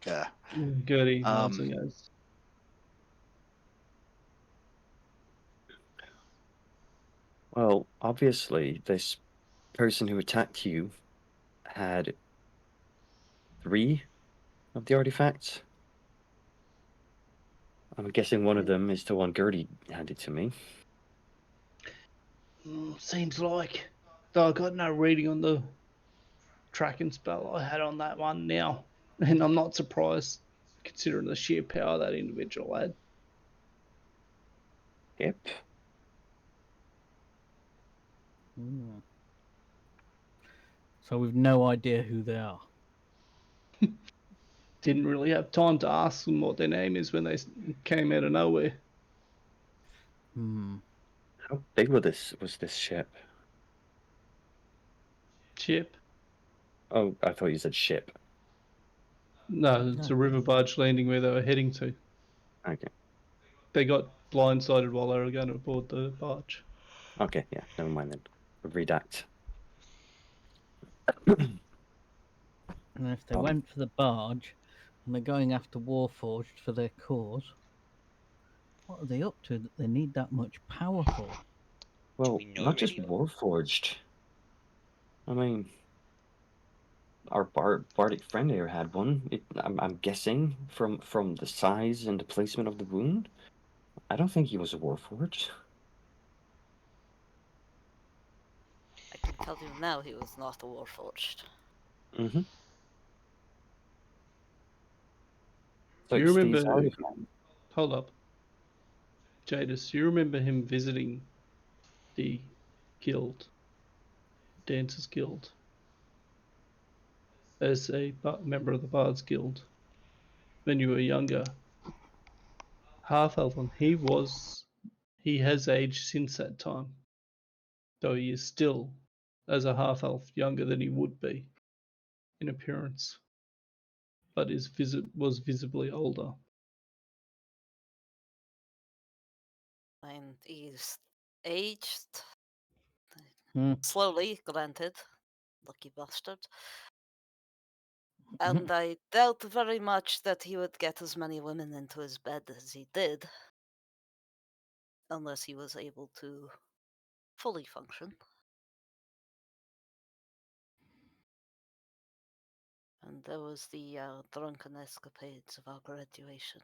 A: Yeah.
B: Gertie nods and goes,
F: Well, obviously, this person who attacked you had 3 of the artifacts. I'm guessing one of them is the one Gertie handed to me.
B: "Seems like, though I got no reading on the tracking spell I had on that one now, and I'm not surprised considering the sheer power that individual had."
F: Yep.
C: So we've no idea who they are.
B: Didn't really have time to ask them what their name is when they came out of nowhere.
F: How big was this ship?
B: Ship?
F: Oh, I thought you said ship.
B: No, it's a river barge landing where they were heading to.
F: Okay.
B: They got blindsided while they were going to board the barge.
F: Okay, yeah, never mind then. Redact.
C: And if they went for the barge and they're going after Warforged for their cause, what are they up to that they need that much power for?
F: Well,
D: we know
F: not just
D: any of them?
F: Warforged. I mean, our bardic friend here had one. I'm guessing from the size and the placement of the wound. I don't think he was a Warforged.
E: I can tell you now he was not a Warforged.
F: Mm-hmm. So
B: You
F: it's these
B: remember...
F: artifacts.
B: Hold up. Jadis, you remember him visiting the guild, Dancers Guild, as a member of the Bards Guild when you were younger. Half elf, and he has aged since that time, though he is still, as a half elf, younger than he would be in appearance, but was visibly older.
E: And he's aged
C: Hmm.
E: slowly, granted. Lucky bastard. And I doubt very much that he would get as many women into his bed as he did, unless he was able to fully function. And there was the drunken escapades of our graduation.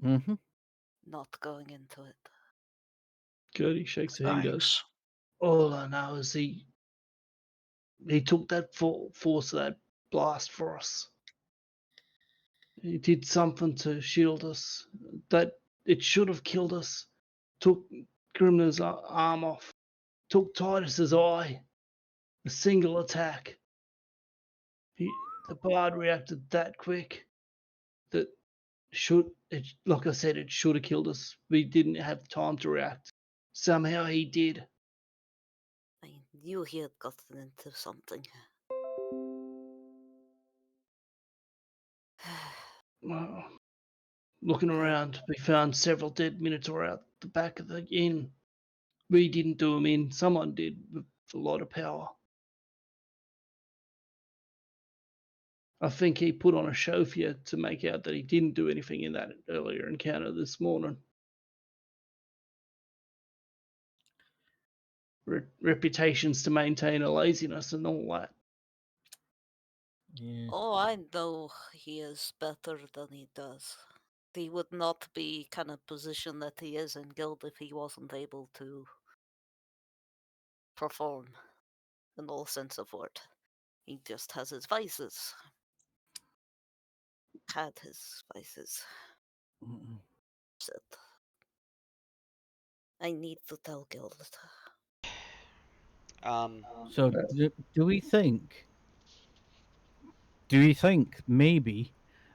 C: Mm-hmm.
E: Not going into it.
B: Gertie shakes her head and goes,
A: Thanks.
B: all I know is he took that force of that blast for us. He did something to shield us. That it should have killed us. Took Grimner's arm off. Took Titus's eye. A single attack. The bard reacted that quick that like I said, it should have killed us. We didn't have time to react. Somehow he did.
E: I knew he had gotten into something.
B: Well, looking around, we found several dead Minotaur out the back of the inn. We didn't do them in. Someone did with a lot of power. I think he put on a show for you to make out that he didn't do anything in that earlier encounter this morning. Reputations to maintain a laziness and all that.
C: Yeah.
E: Oh, I know he is better than he does. He would not be kind of position that he is in guild if he wasn't able to perform in all sense of word. He just has his vices. Had his vices. Said. I need to tell guild.
C: So do we think? Do you think maybe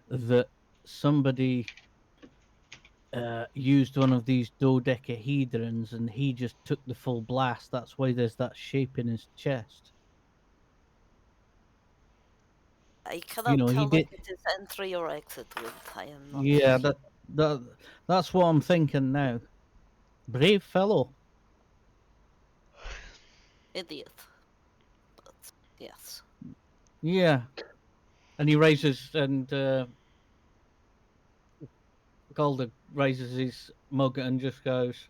C: that somebody used one of these dodecahedrons and he just took the full blast? That's why there's that shape in his chest.
E: I
C: You
E: cannot
C: know, he
E: tell if
C: did.
E: it is entry or exit wound. I am not.
C: Yeah, that's what I'm thinking now. Brave fellow.
E: Idiot. But yes.
C: Yeah, and he raises Calder raises his mug and just goes,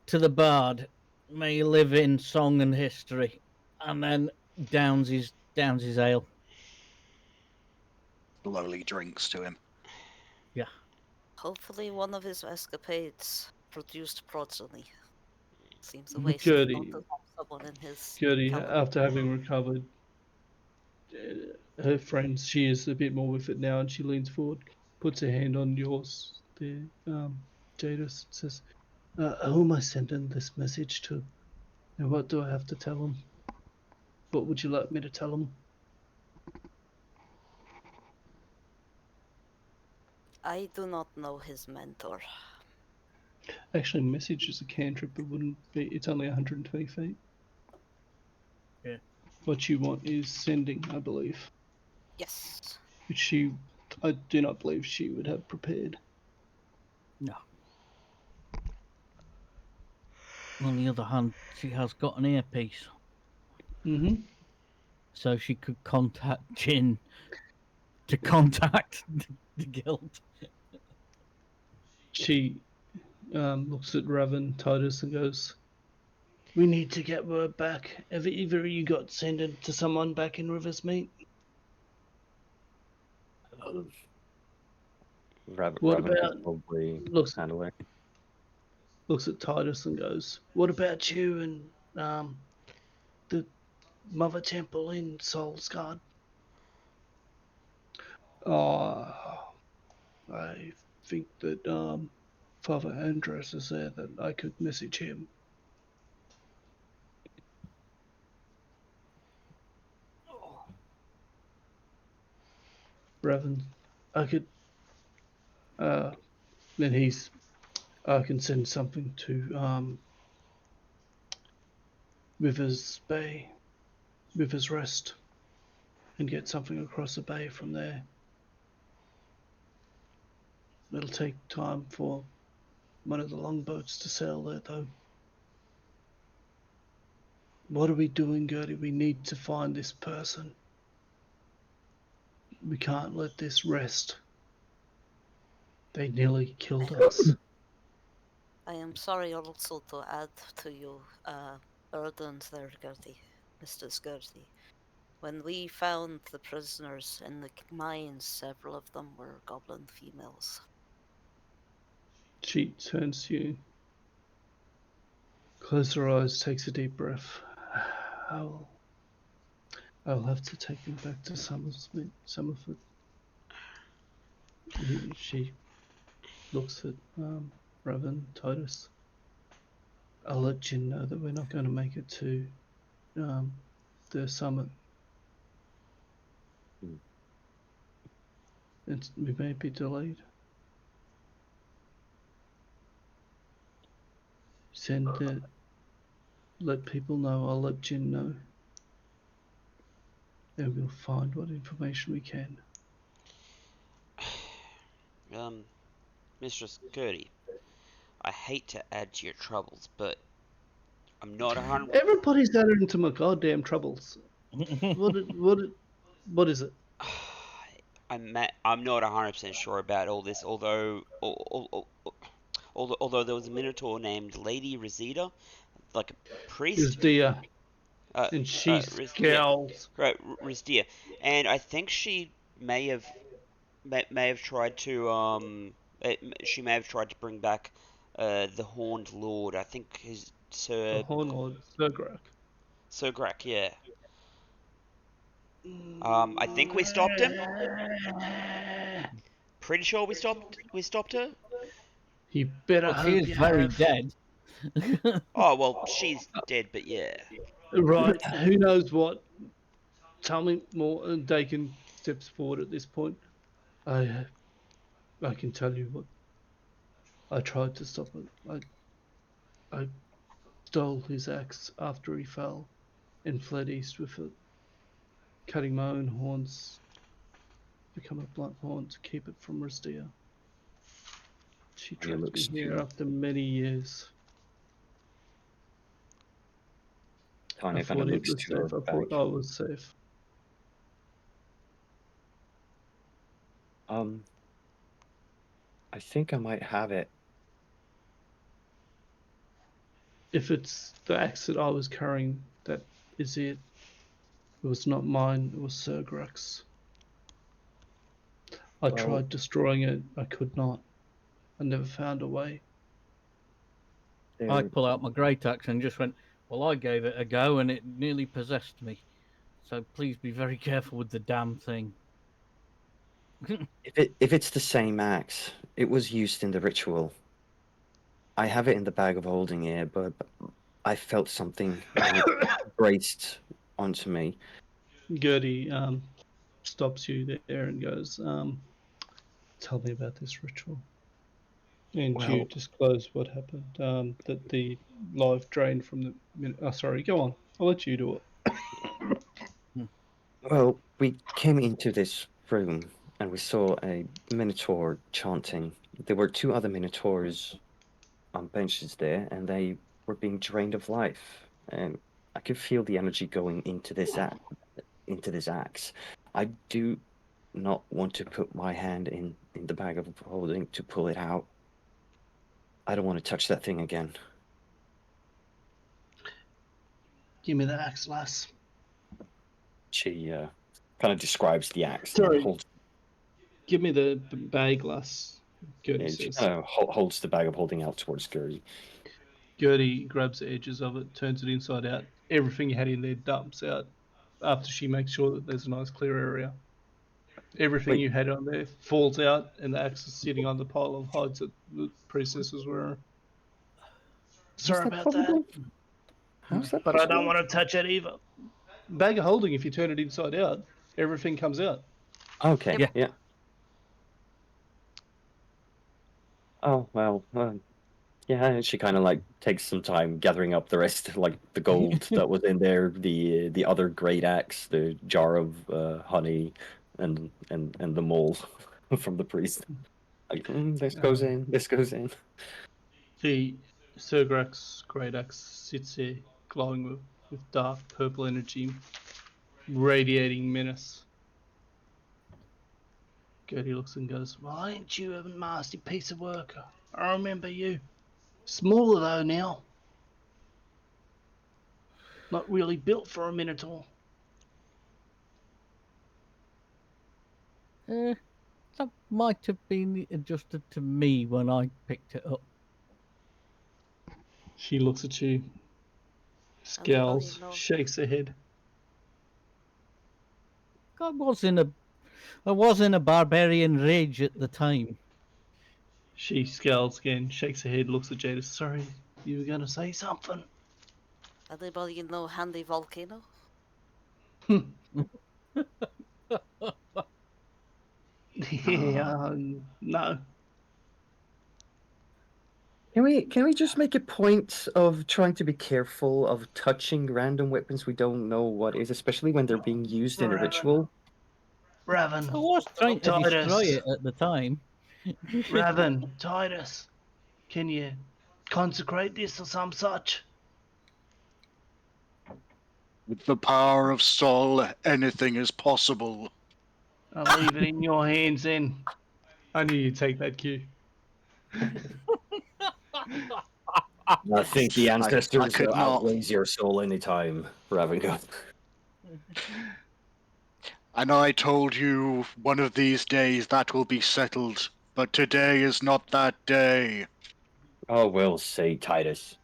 C: "To the bard, may he live in song and history," and then downs his ale.
A: Slowly drinks to him.
C: Yeah.
E: Hopefully one of his escapades produced progeny. Seems a waste not to
B: Gertie,
E: have someone in his
B: Gertie,
E: caliber.
B: after having recovered her friends, she is a bit more with it now, and she leans forward, puts her hand on yours there, Jadis, and says, who am I sending this message to? And what do I have to tell them? What would you like me to tell them?
E: I do not know his mentor.
B: Actually, message is a cantrip. It wouldn't be. It's only 120 feet.
C: Yeah.
B: What you want is sending, I believe.
E: Yes.
B: Which I do not believe she would have prepared.
C: No. On the other hand, she has got an earpiece,
B: Mm-hmm.
C: so she could contact Jin to contact the guild.
B: She looks at Raven Titus and goes, "We need to get word back. Have either of you got sent it to someone back in Riversmeet?" What
F: Raven could
B: about
F: probably
B: looks
F: handle it.
B: looks at Titus and goes, "What about you and the Mother Temple in Soulsguard?" Oh, I think that Father Andros is there, that I could message him. Raven, I could. Then I can send something to Rivers Bay, Rivers Rest, and get something across the bay from there. It'll take time for one of the longboats to sail there, though. What are we doing, Gertie? We need to find this person. We can't let this rest. They nearly killed us.
E: I am sorry also to add to your burdens there, Gertie, Mr. Gertie. When we found the prisoners in the mines, several of them were goblin females.
B: She turns to you, closes her eyes, takes a deep breath. I'll have to take them back to Summerford. She looks at Raven, Titus. I'll let Jin know that we're not going to make it to the summit. We may be delayed. Let people know. I'll let Jin know. And we'll find what information we can.
D: Mistress Gertie, I hate to add to your troubles, but I'm not 100.
B: Everybody's added into my goddamn troubles. What is it?
D: I'm not 100% sure about all this, although there was a minotaur named Lady Reseda, like a priest.
B: Rizdia.
D: Uh,
B: And she
D: Rizdia.
B: scowls.
D: Right, Rizdia, and I think she may have tried to she may have tried to bring back the Horned Lord. I think his
B: The Horn Lord, Zergrak.
D: Sograk, yeah. I think we stopped him. Pretty sure we stopped her.
B: You better
C: Well, she
B: hope
C: is
B: you
C: very
B: have.
C: dead.
D: Oh well, she's dead, but yeah.
B: Right, who knows what? Tell me more. And Dakin steps forward at this point. I can tell you what. I tried to stop it. I stole his axe after he fell and fled east with it, cutting my own horns, become a blunt horn to keep it from Ristia. She
F: And it
B: trapped me
F: looks
B: here
F: too
B: after many years. I
F: tiny, and it
B: thought it
F: looks
B: was
F: to her
B: safe. I
F: back.
B: thought I was safe.
F: I think I might have it.
B: If it's the axe that I was carrying, that is it. It was not mine, it was Sergrak's. I
F: Well,
B: tried destroying it, I could not. I never found a way.
C: I
F: there,
C: pull out my great axe and just went, well, I gave it a go and it nearly possessed me. So please be very careful with the damn thing.
F: if it's the same axe, it was used in the ritual. I have it in the bag of holding here, but I felt something and it braced onto me.
B: Gertie stops you there and goes, tell me about this ritual. And you
F: Well,
B: disclose what happened. That the life drained from the. Oh, sorry, go on. I'll let you do it.
F: well, we came into this room and we saw a minotaur chanting. There were two other minotaurs on benches there, and they were being drained of life. And I could feel the energy going into this axe. I do not want to put my hand in the bag of holding to pull it out. I don't want to touch that thing again.
B: Give me the axe, lass.
F: She kind of describes the axe and then
B: Sorry,
F: holds.
B: give me the bag, lass. Gertie
F: She
B: says.
F: kind of holds the bag of holding out towards Gertie.
B: Gertie grabs the edges of it, turns it inside out. Everything you had in there dumps out after she makes sure that there's a nice clear area. Everything
F: Wait,
B: you had on there falls out, and the axe is sitting on the pile of hides that the priestesses were. Sorry about that.
F: How's that
B: But I
F: possible?
B: don't want to touch it either. Bag of holding, if you turn it inside out, everything comes out.
F: Okay,
E: Yep.
F: yeah. Oh, well, yeah, she kind of like takes some time gathering up the rest, like the gold that was in there, the other great axe, the jar of honey, and the mole from the priest. Like, this goes in, this goes in.
B: The Sergrax great axe sits there, glowing with dark purple energy, radiating menace. Gertie looks and goes, "Well, ain't you a nasty piece of work? I remember you. Smaller though now. Not really built for a minotaur."
C: That might have been adjusted to me when I picked it up.
B: She looks at you,
E: Little you
B: scowls,
E: know.
B: shakes her head.
C: I was in a barbarian rage at the time.
B: She scowls again, shakes her head, looks at Jada. "Sorry, you were gonna say something."
E: Anybody you know handy volcano?
B: Yeah, no.
F: Can we just make a point of trying to be careful of touching random weapons we don't know what is, especially when they're being used in a ritual?
B: Raven,
C: I was trying to destroy
B: Titus,
C: it at the time.
B: Raven, Titus, can you consecrate this or some such?
A: With the power of Sol, anything is possible.
B: I'll leave it in your hands then. I knew you'd take that cue.
F: I think the
A: I
F: ancestors
A: could not.
F: outweighs your soul anytime, Ravengut.
A: And I told you one of these days that will be settled, but today is not that day.
F: Oh, well, say, Titus.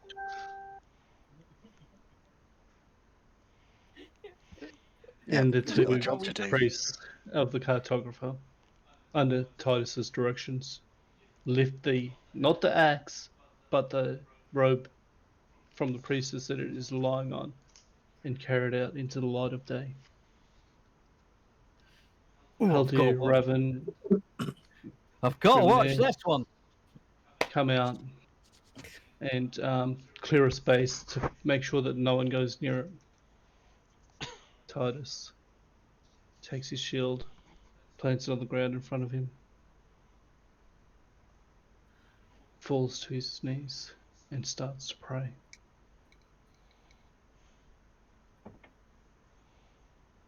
A: Yeah,
B: And the
A: you've got a
B: two
A: job to do.
B: priests of the cartographer, under Titus's directions, lift not the axe, but the robe from the priestess that it is lying on, and carry it out into the light of day.
C: Ooh,
B: Haldir, Raven,
C: I've got to watch
B: Grimnir
C: this one.
B: come out and clear a space to make sure that no one goes near it. Titus takes his shield, plants it on the ground in front of him, falls to his knees, and starts to pray.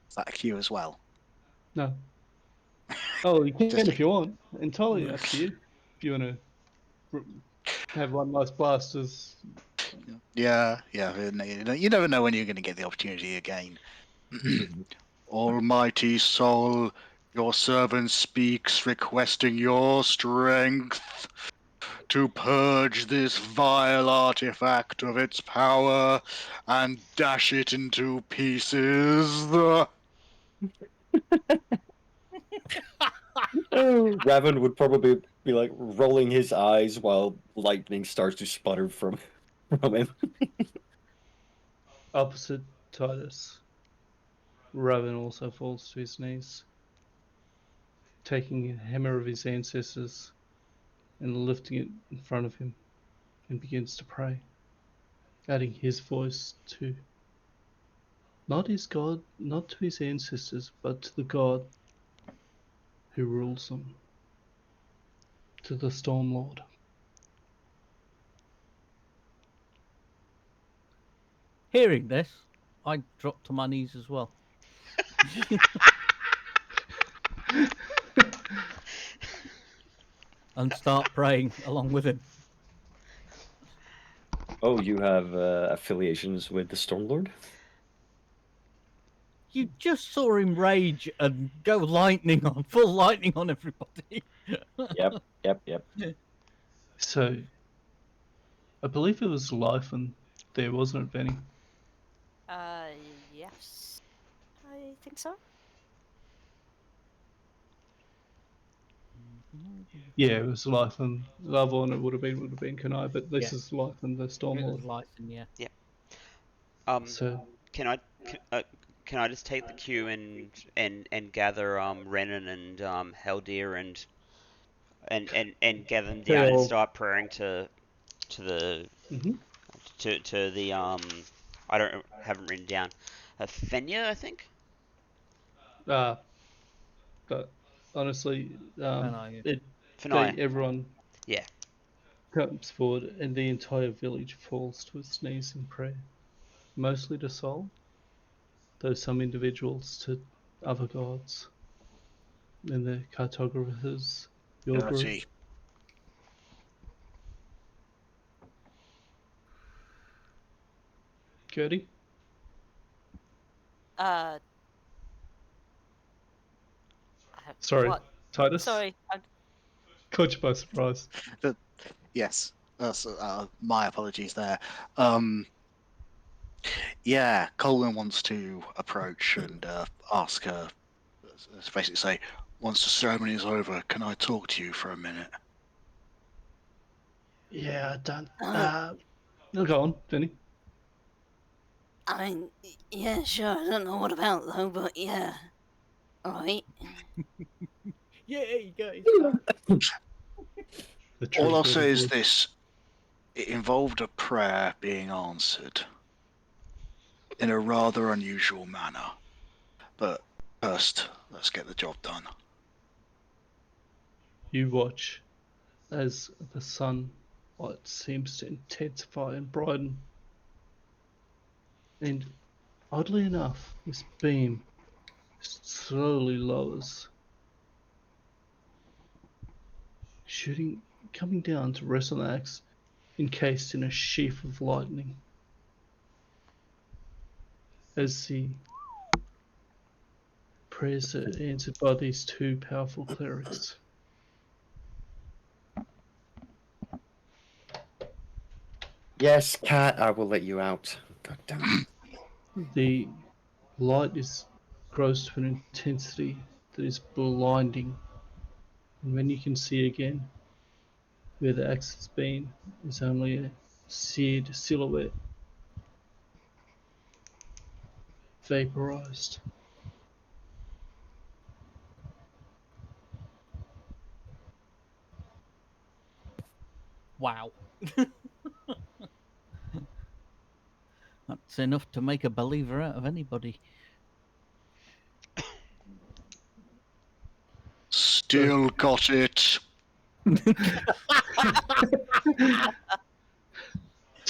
A: Is that a cue as well?
B: No. Oh, you can
A: Just
B: if you want. Entirely up to you. If you want to have one nice blast as
A: Yeah. You never know when you're going to get the opportunity again. Almighty Sol, your servant speaks, requesting your strength to purge this vile artifact of its power and dash it into pieces.
F: Raven would probably be like rolling his eyes while lightning starts to sputter from him.
B: opposite Titus. Raven also falls to his knees, taking a hammer of his ancestors and lifting it in front of him, and begins to pray, adding his voice to not his God, not to his ancestors, but to the God who rules them, to the Storm Lord.
C: Hearing this, I dropped to my knees as well. And start praying along with him.
F: Oh, you have affiliations with the Stormlord?
C: You just saw him rage and go full lightning on everybody.
F: Yep.
B: So, I believe it was Lifen there, wasn't it, Benny?
E: Yes. I think so.
B: Yeah, it was Lifen. The other one it would have been Kanai, but this
C: Yeah.
B: is Lifen, the Storm
C: It was
B: Lord.
C: Lyson, yeah.
D: Yeah.
B: So,
D: Can I can I just take the cue and gather Renan and Haldir and gather them down and start praying to the to the haven't written down Fenya, I think.
B: But honestly,
D: Fenaya.
B: everyone
D: Yeah.
B: comes forward, and the entire village falls to its knees in prayer, mostly to Sol, though some individuals to other gods. And the cartographers, your group.
A: Dirty.
B: Gertie? Sorry,
E: What?
B: Titus?
E: Sorry.
B: Caught you by surprise.
A: Yes, that's my apologies there. Yeah, Colin wants to approach and ask her, basically say, once the ceremony is over, can I talk to you for a minute?
B: Yeah, done. No, go on, Vinny.
E: I mean, yeah, sure. I don't know what about though, but yeah. All right.
C: Yeah, you guys.
A: All I'll say is this: it involved a prayer being answered in a rather unusual manner. But first, let's get the job done.
B: You watch as the sunlight seems to intensify and brighten. And oddly enough, this beam slowly lowers, coming down to rest on the axe, encased in a sheaf of lightning. As the prayers are answered by these two powerful clerics.
F: Yes, cat, I will let you out. God damn.
B: The light grows to an intensity that is blinding, and when you can see again where the axe has been, is only a seared silhouette, vaporized.
C: Wow. That's enough to make a believer out of anybody.
A: Still got it.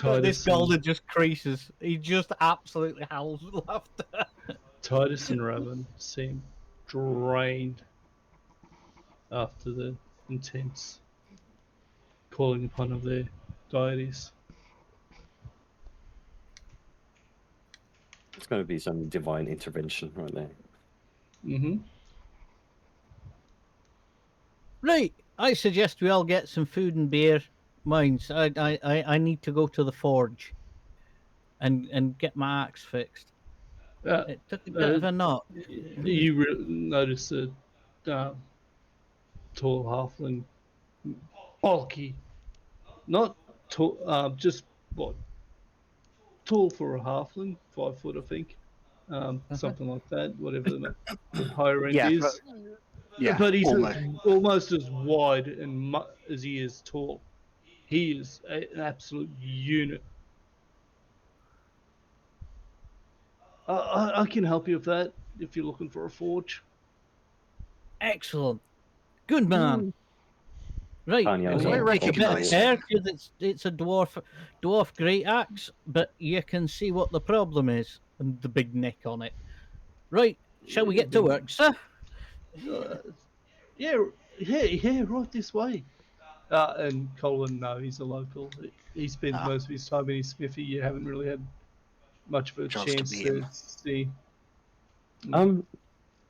C: This golden just creases. He just absolutely howls with laughter.
B: Titus and Raven seem drained after the intense calling upon of their deities.
F: It's going to be some divine intervention right there.
B: Mm-hmm.
C: Right. I suggest we all get some food and beer. Mines. I need to go to the forge and get my axe fixed. It took a bit of a knock.
B: You notice a tall halfling, bulky, not tall, just what, tall for a halfling, 5 foot, I think, something like that, whatever the higher end
A: Yeah,
B: is. But he's almost as wide and as he is tall. He is an absolute unit. I can help you with that if you're looking for a forge.
C: Excellent. Good man. Right,
F: Tanya,
C: it
F: as
C: might
F: well.
C: take a bit of
A: recognise
C: care
A: him.
C: because it's a dwarf great axe, but you can see what the problem is and the big neck on it. Right, shall we get to work, sir?
B: Yeah, right this way. And Colin, no, he's a local. He spends most of his time in his smithy. You haven't really had much of a chance to see.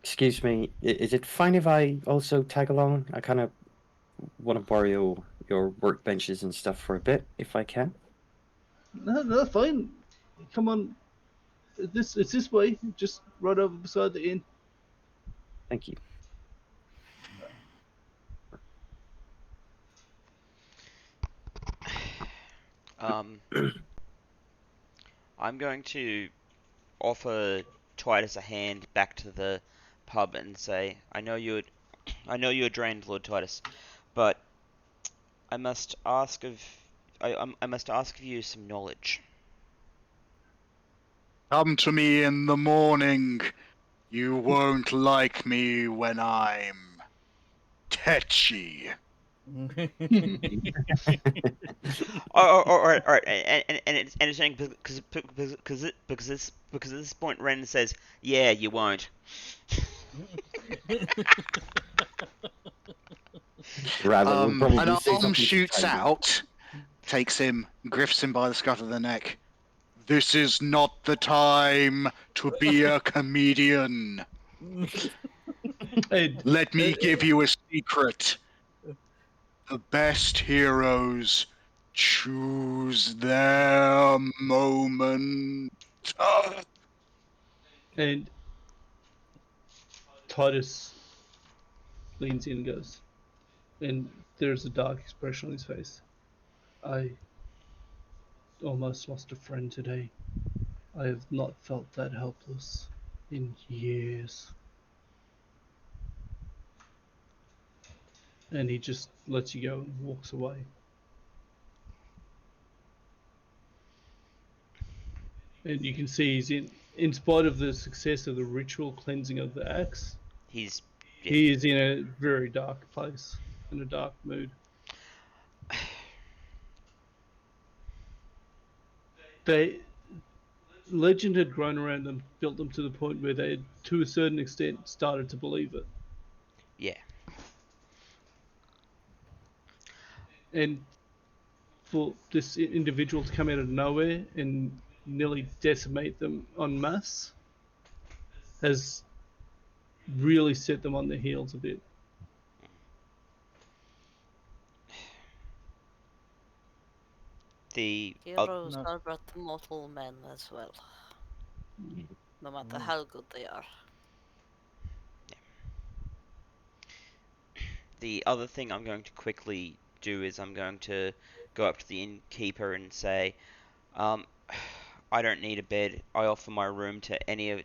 F: Excuse me, is it fine if I also tag along? I kind of want to borrow your workbenches and stuff for a bit, if I can.
B: No, fine. Come on. It's this way, just right over beside the inn.
F: Thank you.
D: I'm going to offer Titus a hand back to the pub and say, I know you're drained, Lord Titus, but I must ask of I must ask of you some knowledge.
A: Come to me in the morning. You won't like me when I'm tetchy.
D: All right, and it's interesting because at this point Ren says, "Yeah, you won't."
F: Rabbit will
A: An
F: probably say
A: arm
F: something
A: shoots
F: surprising.
A: out, takes him, grips him by the scruff of the neck. This is not the time to be a comedian. Let me give you a secret. The best heroes choose their moment.
B: And Titus leans in and goes, and there's a dark expression on his face. I almost lost a friend today. I have not felt that helpless in years. And he just lets you go and walks away. And you can see he's in spite of the success of the ritual cleansing of the axe,
D: He's yeah.
B: he is in a very dark place, in a dark mood. Legend had grown around them, built them to the point where they, to a certain extent, started to believe it.
D: Yeah.
B: And for this individual to come out of nowhere and nearly decimate them en masse has really set them on their heels a bit.
E: Heroes are but mortal men as well, no matter how good they are.
D: The other thing I'm going to quickly do is I'm going to go up to the innkeeper and say, I don't need a bed. I offer my room to any of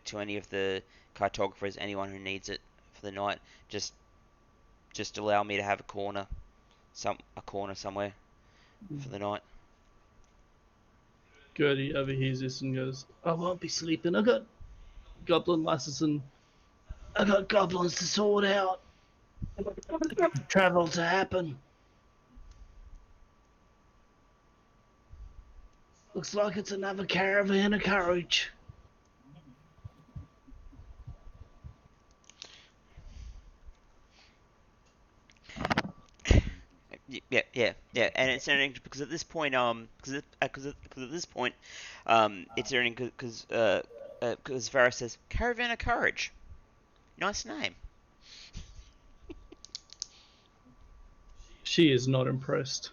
D: the cartographers, anyone who needs it for the night. Just allow me to have a corner somewhere for the night.
B: Gertie overhears this and goes, I won't be sleeping. I got goblin lasses and I got goblins to sort out. Travel to happen. Looks like it's another caravan of courage.
D: Yeah. And it's earning because at this point, because at this point, it's earning because Varys says, "Caravan of Courage, nice name."
B: She is not impressed.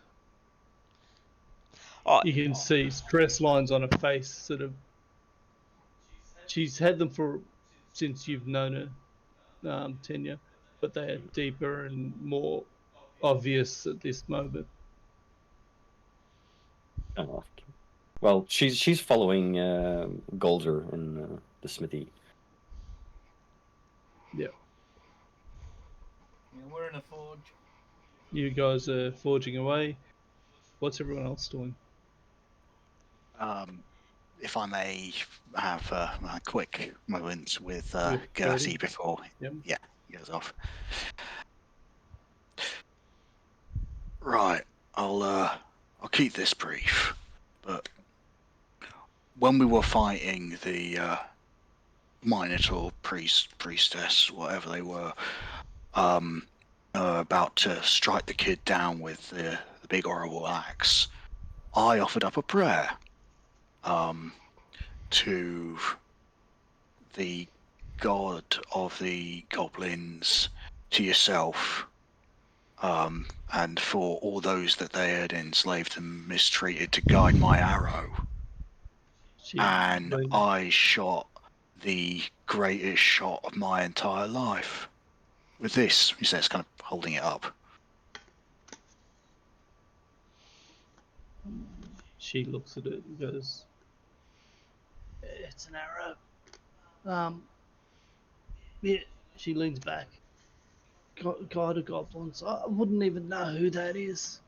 D: Oh,
B: You can see stress lines on her face. Sort of. She's had them for since you've known her, Tenya, but they are deeper and more obvious at this moment.
F: Oh, well, she's following Golder in the smithy.
B: Yeah.
C: Yeah, we're in a forge.
B: You guys are forging away. What's everyone else doing?
A: If I may have a quick moment with
B: With
A: Gertie
B: Gertie?
A: before
B: Yep.
A: he goes off. Right, I'll keep this brief, but when we were fighting the Minotaur priestess, whatever they were, about to strike the kid down with the big horrible axe, I offered up a prayer to the god of the goblins, to yourself, and for all those that they had enslaved and mistreated, to guide my arrow. And I shot the greatest shot of my entire life with this. He says, kind of holding it up.
B: She looks at it and goes, it's an arrow.
G: Yeah, she leans back. God of Goblins. I wouldn't even know who that is.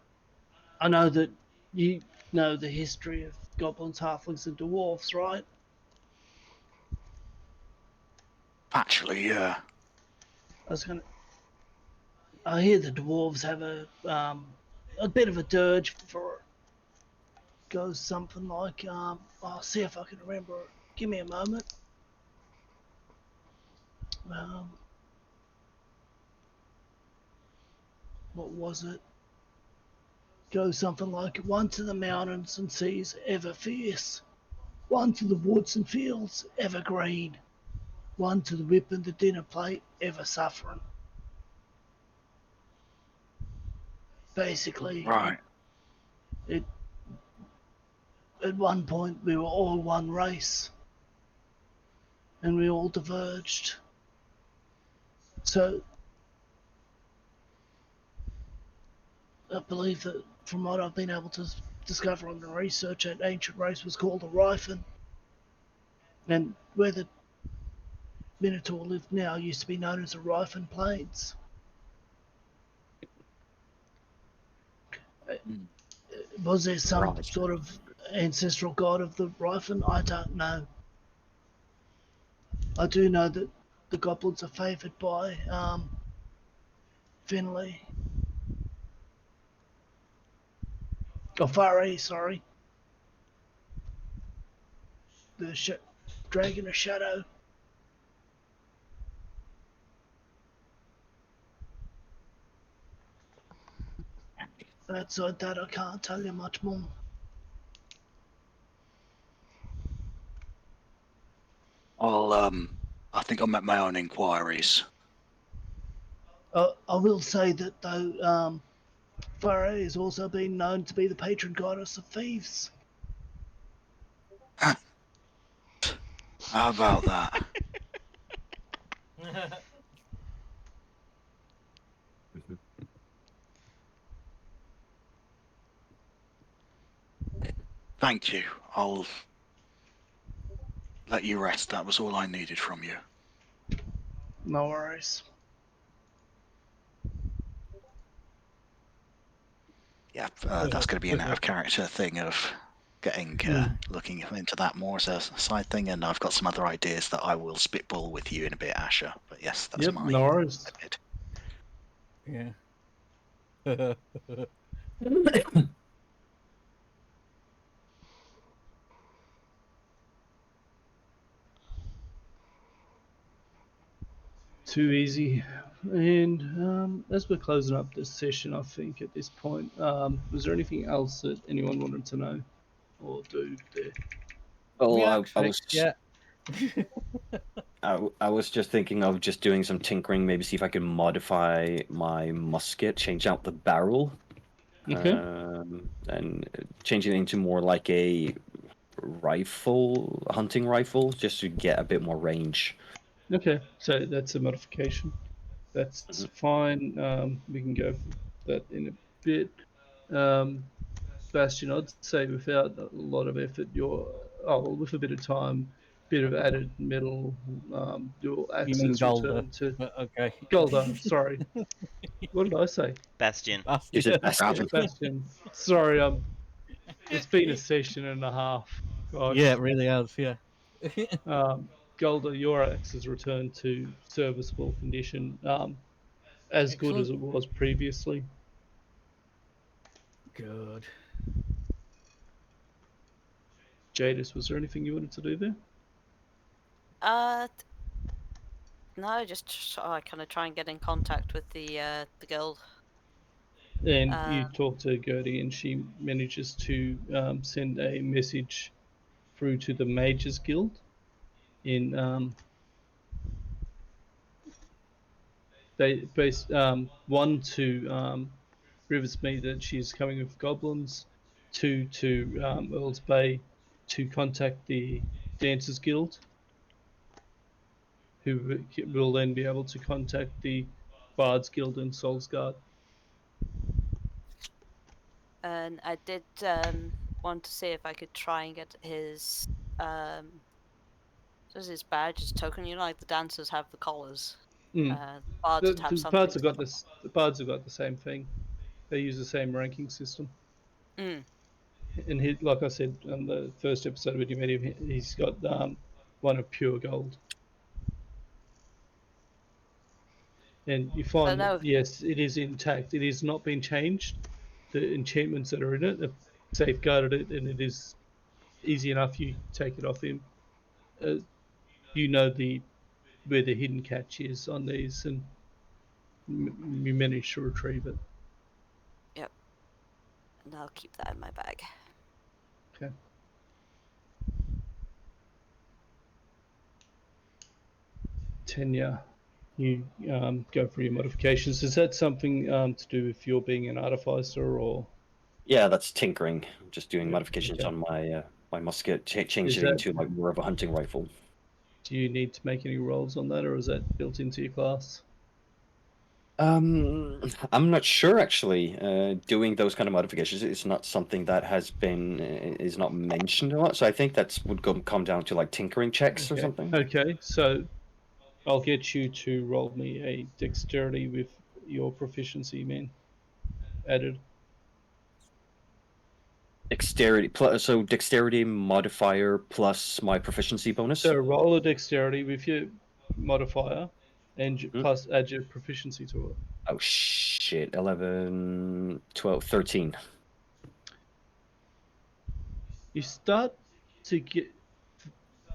G: I know that you know the history of goblins, halflings, and dwarves, right?
A: Actually, yeah.
G: I was gonna. I hear the dwarves have a bit of a dirge for goes something like I'll see if I can remember. Give me a moment. Um, what was it? Goes something like one to the mountains and seas ever fierce, one to the woods and fields ever green, one to the whip and the dinner plate ever suffering. Basically,
A: Right.
G: it at one point we were all one race, and we all diverged. So I believe that from what I've been able to discover on the research, that ancient race was called the Ryfen, and where the Minotaur live now used to be known as the Ryfen Plains.
A: Mm.
G: Was there some
A: Right.
G: sort of ancestral god of the Ryfen? I don't know. I do know that the goblins are favoured by Finley. Oh, Fari, sorry. The Dragon of Shadow. Outside that, I can't tell you much more.
A: I think I met my own inquiries.
G: I will say that though, Fari has also been known to be the patron goddess of thieves.
A: How about that? Thank you. I'll let you rest. That was all I needed from you.
G: No worries.
A: Yeah, that's going to be an out of character thing of getting looking into that more as a side thing, and I've got some other ideas that I will spitball with you in a bit, Asher. But yes, that's
B: Yep,
A: my
B: no worries.
A: bit.
C: Yeah.
B: Too easy. And as we're closing up this session, I think at this point, was there anything else that anyone wanted to know or do there?
F: Oh,
C: Axe
F: I was
C: fixed, yeah.
F: I was just thinking of just doing some tinkering, maybe see if I can modify my musket, change out the barrel,
B: Okay.
F: and change it into more like a rifle, hunting rifle, just to get a bit more range.
B: Okay, so that's a modification. That's fine. We can go for that in a bit. Um, Bastion, I'd say without a lot of effort, with a bit of time, bit of added metal, your
C: You mean
B: axes
C: Golda?
B: return to
C: But okay.
B: Golda. Sorry, what did I say?
D: Bastion.
F: You said
A: Raven.
F: bastion.
B: Bastion. Sorry, it's been a session and a half.
C: Yeah,
B: Gosh.
C: it really has. Yeah.
B: Golda, your axes return to serviceable condition, as good as
C: Excellent.
B: it was previously.
C: Good.
B: Jadis, was there anything you wanted to do there?
E: Uh, no, just kind of try and get in contact with the girl.
B: And you talk to Gertie, and she manages to send a message through to the Mages Guild in one to Riversmeet that she's coming with goblins, two to Earl's Bay to contact the Dancers Guild, who will then be able to contact the Bards Guild and Soulsguard.
E: And I did want to see if I could try and get his Does his badge, his token? You know, like the dancers have the collars.
B: Mm.
E: Bards would have
B: The
E: something.
B: bards have got this. The bards have got the same thing. They use the same ranking system.
E: Mm.
B: And he, like I said on the first episode when you met him, he's got one of pure gold. And you find that, yes, it is intact. It has not been changed. The enchantments that are in it have safeguarded it, and it is easy enough. You take it off him. You know where the hidden catch is on these, and you manage to retrieve it.
E: Yep. And I'll keep that in my bag.
B: Okay. Tenya, you go for your modifications. Is that something to do with your being an artificer, or?
F: Yeah, that's tinkering. I'm just doing
B: Yeah,
F: modifications
B: okay.
F: on my my musket, change
B: Is
F: it
B: that-
F: into like more of a hunting rifle.
B: Do you need to make any rolls on that, or is that built into your class?
F: I'm not sure actually. Doing those kind of modifications is not something that has been is not mentioned a lot. So I think that's would come down to like tinkering checks or something.
B: Okay, so I'll get you to roll me a dexterity with your proficiency, man, added.
F: Dexterity plus, so dexterity modifier plus my proficiency bonus.
B: So roll a dexterity with your modifier, and plus add your proficiency to it.
F: Oh shit, 11, 12, 13.
B: You start to get,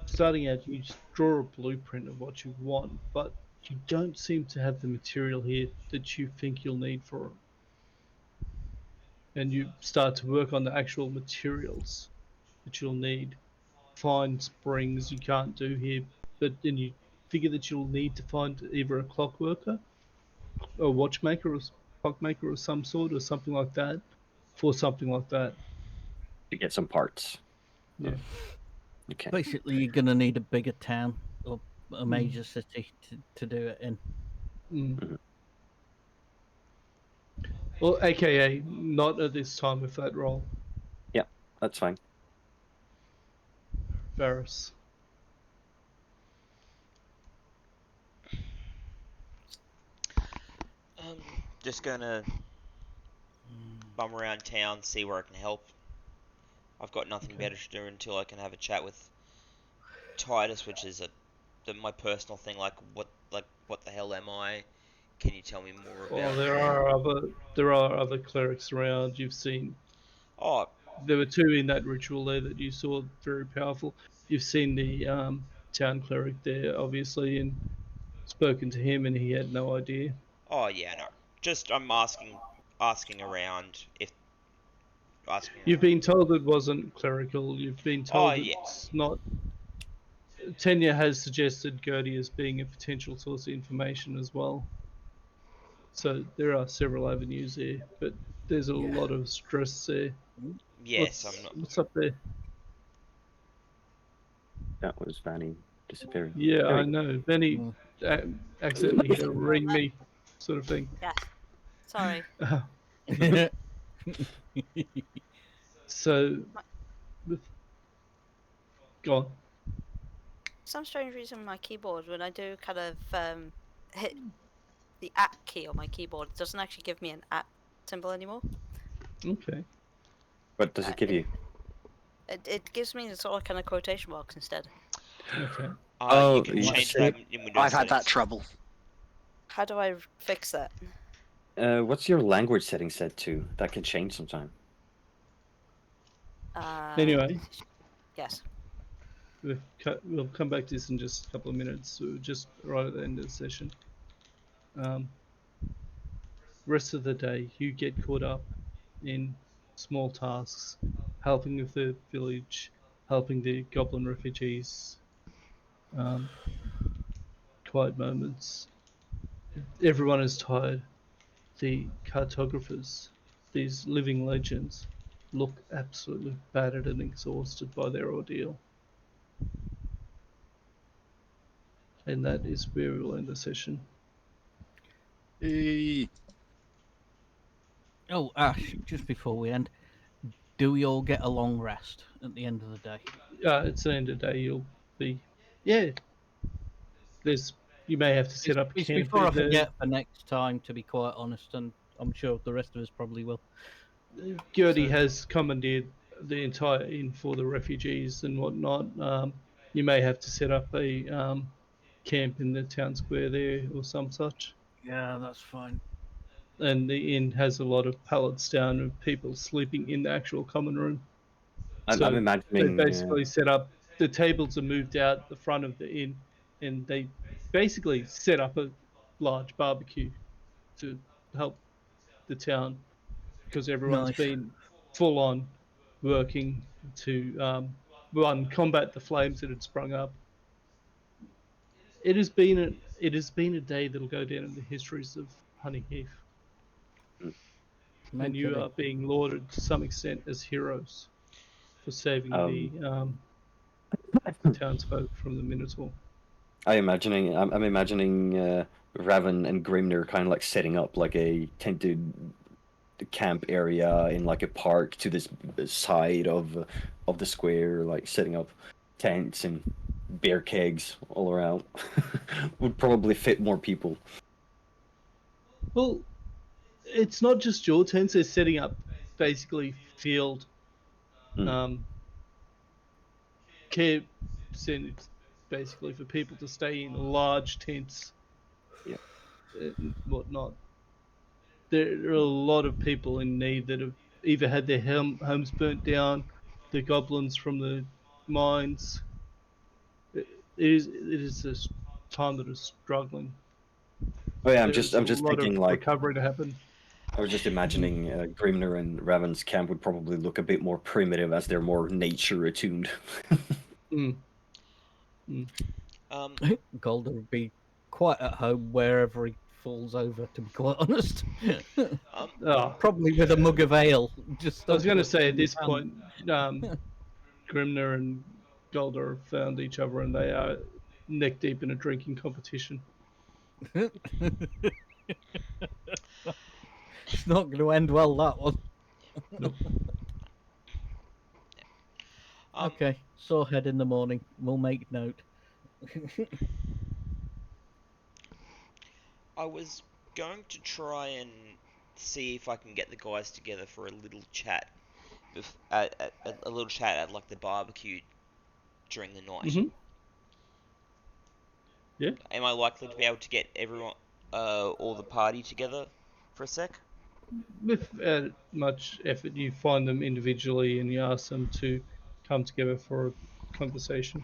B: starting out, you draw a blueprint of what you want, but you don't seem to have the material here that you think you'll need for it. And you start to work on the actual materials that you'll need. Find springs you can't do here, but then you figure that you'll need to find either a clockworker, a watchmaker, or clockmaker of some sort, or something like that, for something like that.
F: To get some parts.
B: Yeah.
F: Okay.
C: Basically, you're going to need a bigger town or a major city to do it in.
B: Mm. Well, AKA, not at this time with that roll.
F: Yeah, that's fine.
B: Varys.
D: Just gonna bum around town, see where I can help. I've got nothing better to do until I can have a chat with Titus, which is my personal thing. Like what the hell am I? Can you tell me more about?
B: Well, there are other clerics around. You've seen.
D: Oh,
B: There were two in that ritual there that you saw, very powerful. You've seen the town cleric there, obviously, and spoken to him, and he had no idea.
D: oh yeah, no. Just I'm asking around if asking
B: You've
D: around.
B: been told it wasn't clerical. You've been
D: Oh
B: told
D: yeah.
B: it's not. Tenya has suggested Gertie as being a potential source of information as well. So there are several avenues there, but there's a lot of stress there.
D: Yes, I'm not.
B: What's up there?
F: That was Vanny disappearing.
B: Yeah, I know. Benny accidentally hit a ring me sort of thing.
E: Yeah. Sorry.
B: So, go on.
E: Some strange reason my keyboard, when I do kind of hit the at key on my keyboard, it doesn't actually give me an at symbol anymore.
B: Okay.
F: What does it give you?
E: It gives me the sort of kind of quotation marks instead.
B: Okay.
D: You can change that in Windows
A: I've had that
D: settings.
A: trouble.
E: How do I fix that?
F: What's your language setting set to? That can change sometime.
B: Anyway.
E: Yes.
B: We'll come back to this in just a couple of minutes. So just right at the end of the session. Rest of the day, you get caught up in small tasks, helping with the village, helping the goblin refugees. Quiet moments. Everyone is tired. The cartographers, these living legends, look absolutely battered and exhausted by their ordeal. And that is where we'll end the session.
C: Oh, Ash, just before we end, do we all get a long rest at the end of the day?
B: It's the end of the day. You'll be Yeah, you may have to set up
C: It's
B: camp
C: before I
B: in the.
C: forget for next time, to be quite honest, and I'm sure the rest of us probably will.
B: Gertie
C: So-
B: has commandeered the entire inn for the refugees and whatnot. You may have to set up a camp in the town square there or some such.
C: Yeah, that's fine.
B: And the inn has a lot of pallets down of people sleeping in the actual common room.
F: I'm
B: So they
F: imagining.
B: basically set up, the tables are moved out the front of the inn, and they basically set up a large barbecue to help the town because everyone's
C: Nice.
B: been full on working to one, combat the flames that had sprung up. It has been a day that'll go down in the histories of Honey Heath, and
C: Meant to
B: you
C: be.
B: are being lauded to some extent as heroes for saving the townsfolk from the Minotaur.
F: I'm imagining Raven and Grimnir kind of like setting up like a tented camp area in like a park to this side of the square, like setting up tents and beer kegs all around. Would probably fit more people.
B: Well, it's not just your tents; they're setting up basically field um, care centers, basically for people to stay in large tents
F: Yeah.
B: and whatnot. There are a lot of people in need that have either had their homes burnt down, the goblins from the mines. It is a time that is struggling.
F: Oh yeah,
B: There's a
F: I'm just
B: lot of
F: thinking like
B: recovery to happen.
F: I was just imagining Grimnir and Raven's camp would probably look a bit more primitive as they're more nature attuned.
B: Mm. Mm.
D: Um,
C: Golden would be quite at home wherever he falls over, to be quite honest.
B: Oh,
C: Probably with a mug of ale, just
B: I was going to
C: overlooking
B: say at this
C: the town.
B: point, Grimner and Golder have found each other and they are neck deep in a drinking competition.
C: It's not going to end well, that one.
B: Nope.
C: Okay, so head in the morning. We'll make note.
D: I was going to try and see if I can get the guys together for a little chat, a little chat at like the barbecue during the night.
B: Hmm. Yeah.
D: Am I likely to be able to get everyone, all the party together for a sec?
B: Without much effort, you find them individually and you ask them to come together for a conversation.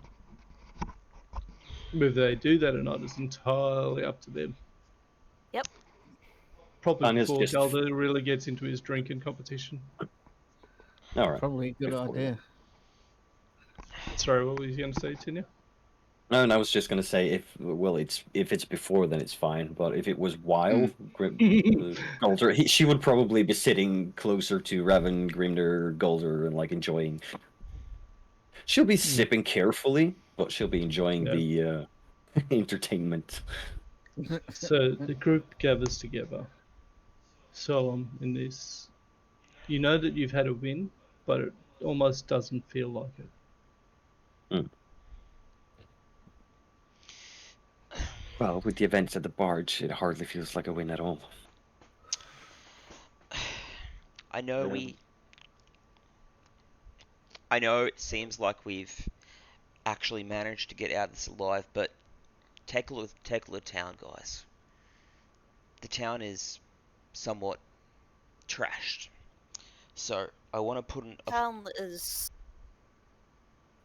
B: Whether they do that or not is entirely up to them.
E: Yep.
B: Probably
F: And it's
B: before
F: just
B: Galder really gets into his drinking competition.
F: all right.
C: Probably a good
F: Before
C: idea.
B: Sorry, what were you going to say, Tinia?
F: No, and I was just gonna say if it's before then it's fine, but if it was while Golder, she would probably be sitting closer to Raven, Grimnir, Golder, and like enjoying. She'll be sipping carefully, but she'll be enjoying
B: Yeah.
F: the entertainment.
B: So the group gathers together, solemn in this. You know that you've had a win, but it almost doesn't feel like it.
F: Mm. Well, with the events at the barge, it hardly feels like a win at all.
D: I know I know it seems like we've actually managed to get out of this alive, but take a look at the town, guys. The town is somewhat trashed. So I want to put in a.
E: Town is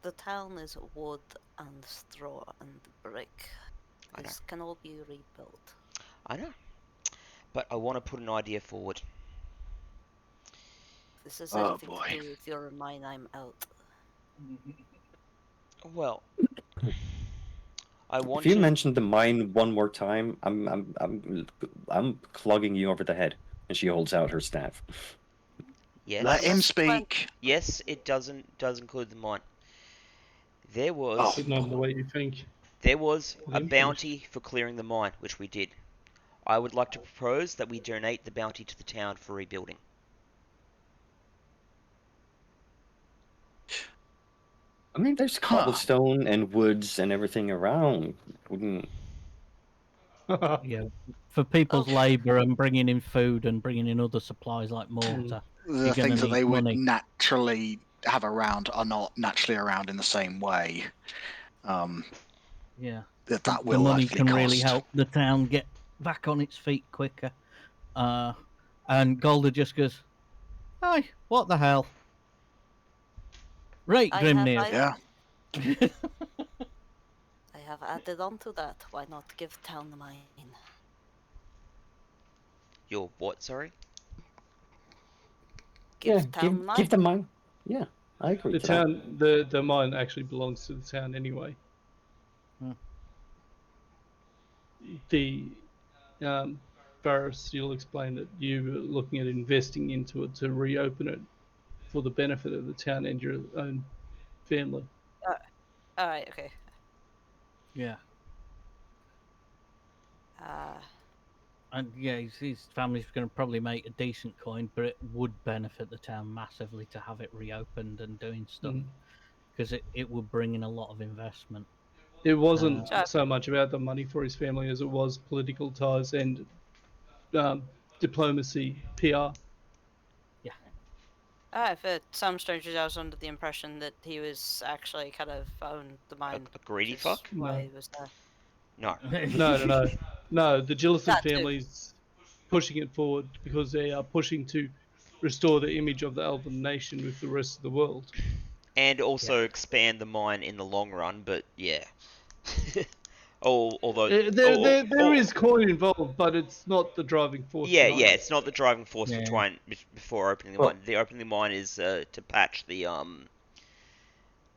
E: the town is wood and straw and brick.
D: I know,
E: This can all be rebuilt.
D: I know, but I want to put an idea forward.
E: If this has
A: Oh
E: anything to
A: boy.
E: do with your mine, I'm out.
D: Well, I
F: If
D: want
F: you
D: to.
F: mention the mine one more time, I'm clogging you over the head. And she holds out her staff.
A: Let
D: Yes,
A: him
E: Yes, fine.
A: speak.
D: yes, it does include the mine. There
A: Oh,
D: was
B: But not in the way you think.
D: there was
B: Let
D: a
B: him finish.
D: bounty for clearing the mine, which we did. I would like to propose that we donate the bounty to the town for rebuilding.
F: I mean, there's cobblestone and woods and everything around. Wouldn't...
C: Yeah, for people's labour and bringing in food and bringing in other supplies like mortar.
A: The
C: You're gonna
A: things that
C: need
A: they would
C: money.
A: naturally have around are not naturally around in the same way.
C: Yeah,
A: That
C: the
A: will
C: money
A: likely
C: can really
A: cost.
C: help the town get back on its feet quicker. And Golda just goes, "Hi, what the hell?" Right, Grimnir.
A: Yeah.
E: I have added on to that. Why not give town the mine?
D: Your what? Sorry.
E: Give town the mine.
F: Give them mine. Yeah, I agree.
B: The
F: to
B: town, the mine actually belongs to the town anyway. The Varys, you'll explain that you were looking at investing into it to reopen it for the benefit of the town and your own family.
E: All right. Okay.
C: Yeah.
E: Uh,
C: And yeah, his family's going to probably make a decent coin, but it would benefit the town massively to have it reopened and doing stuff because it would bring in a lot of investment.
B: It wasn't so much about the money for his family as it was political ties and diplomacy, PR.
C: Yeah.
E: for some strangers, I was under the impression that he was actually kind of owned the mine.
D: A greedy fuck?
E: Why he was there.
D: No.
B: No. The Gillison
E: That too.
B: family's pushing it forward because they are pushing to restore the image of the Elven nation with the rest of the world.
D: And also expand the mine in the long run, but yeah. Although
B: there is coin involved, but it's not the driving force.
D: Yeah,
B: behind it.
D: it's not the driving force before opening the mine. The opening the mine is to patch the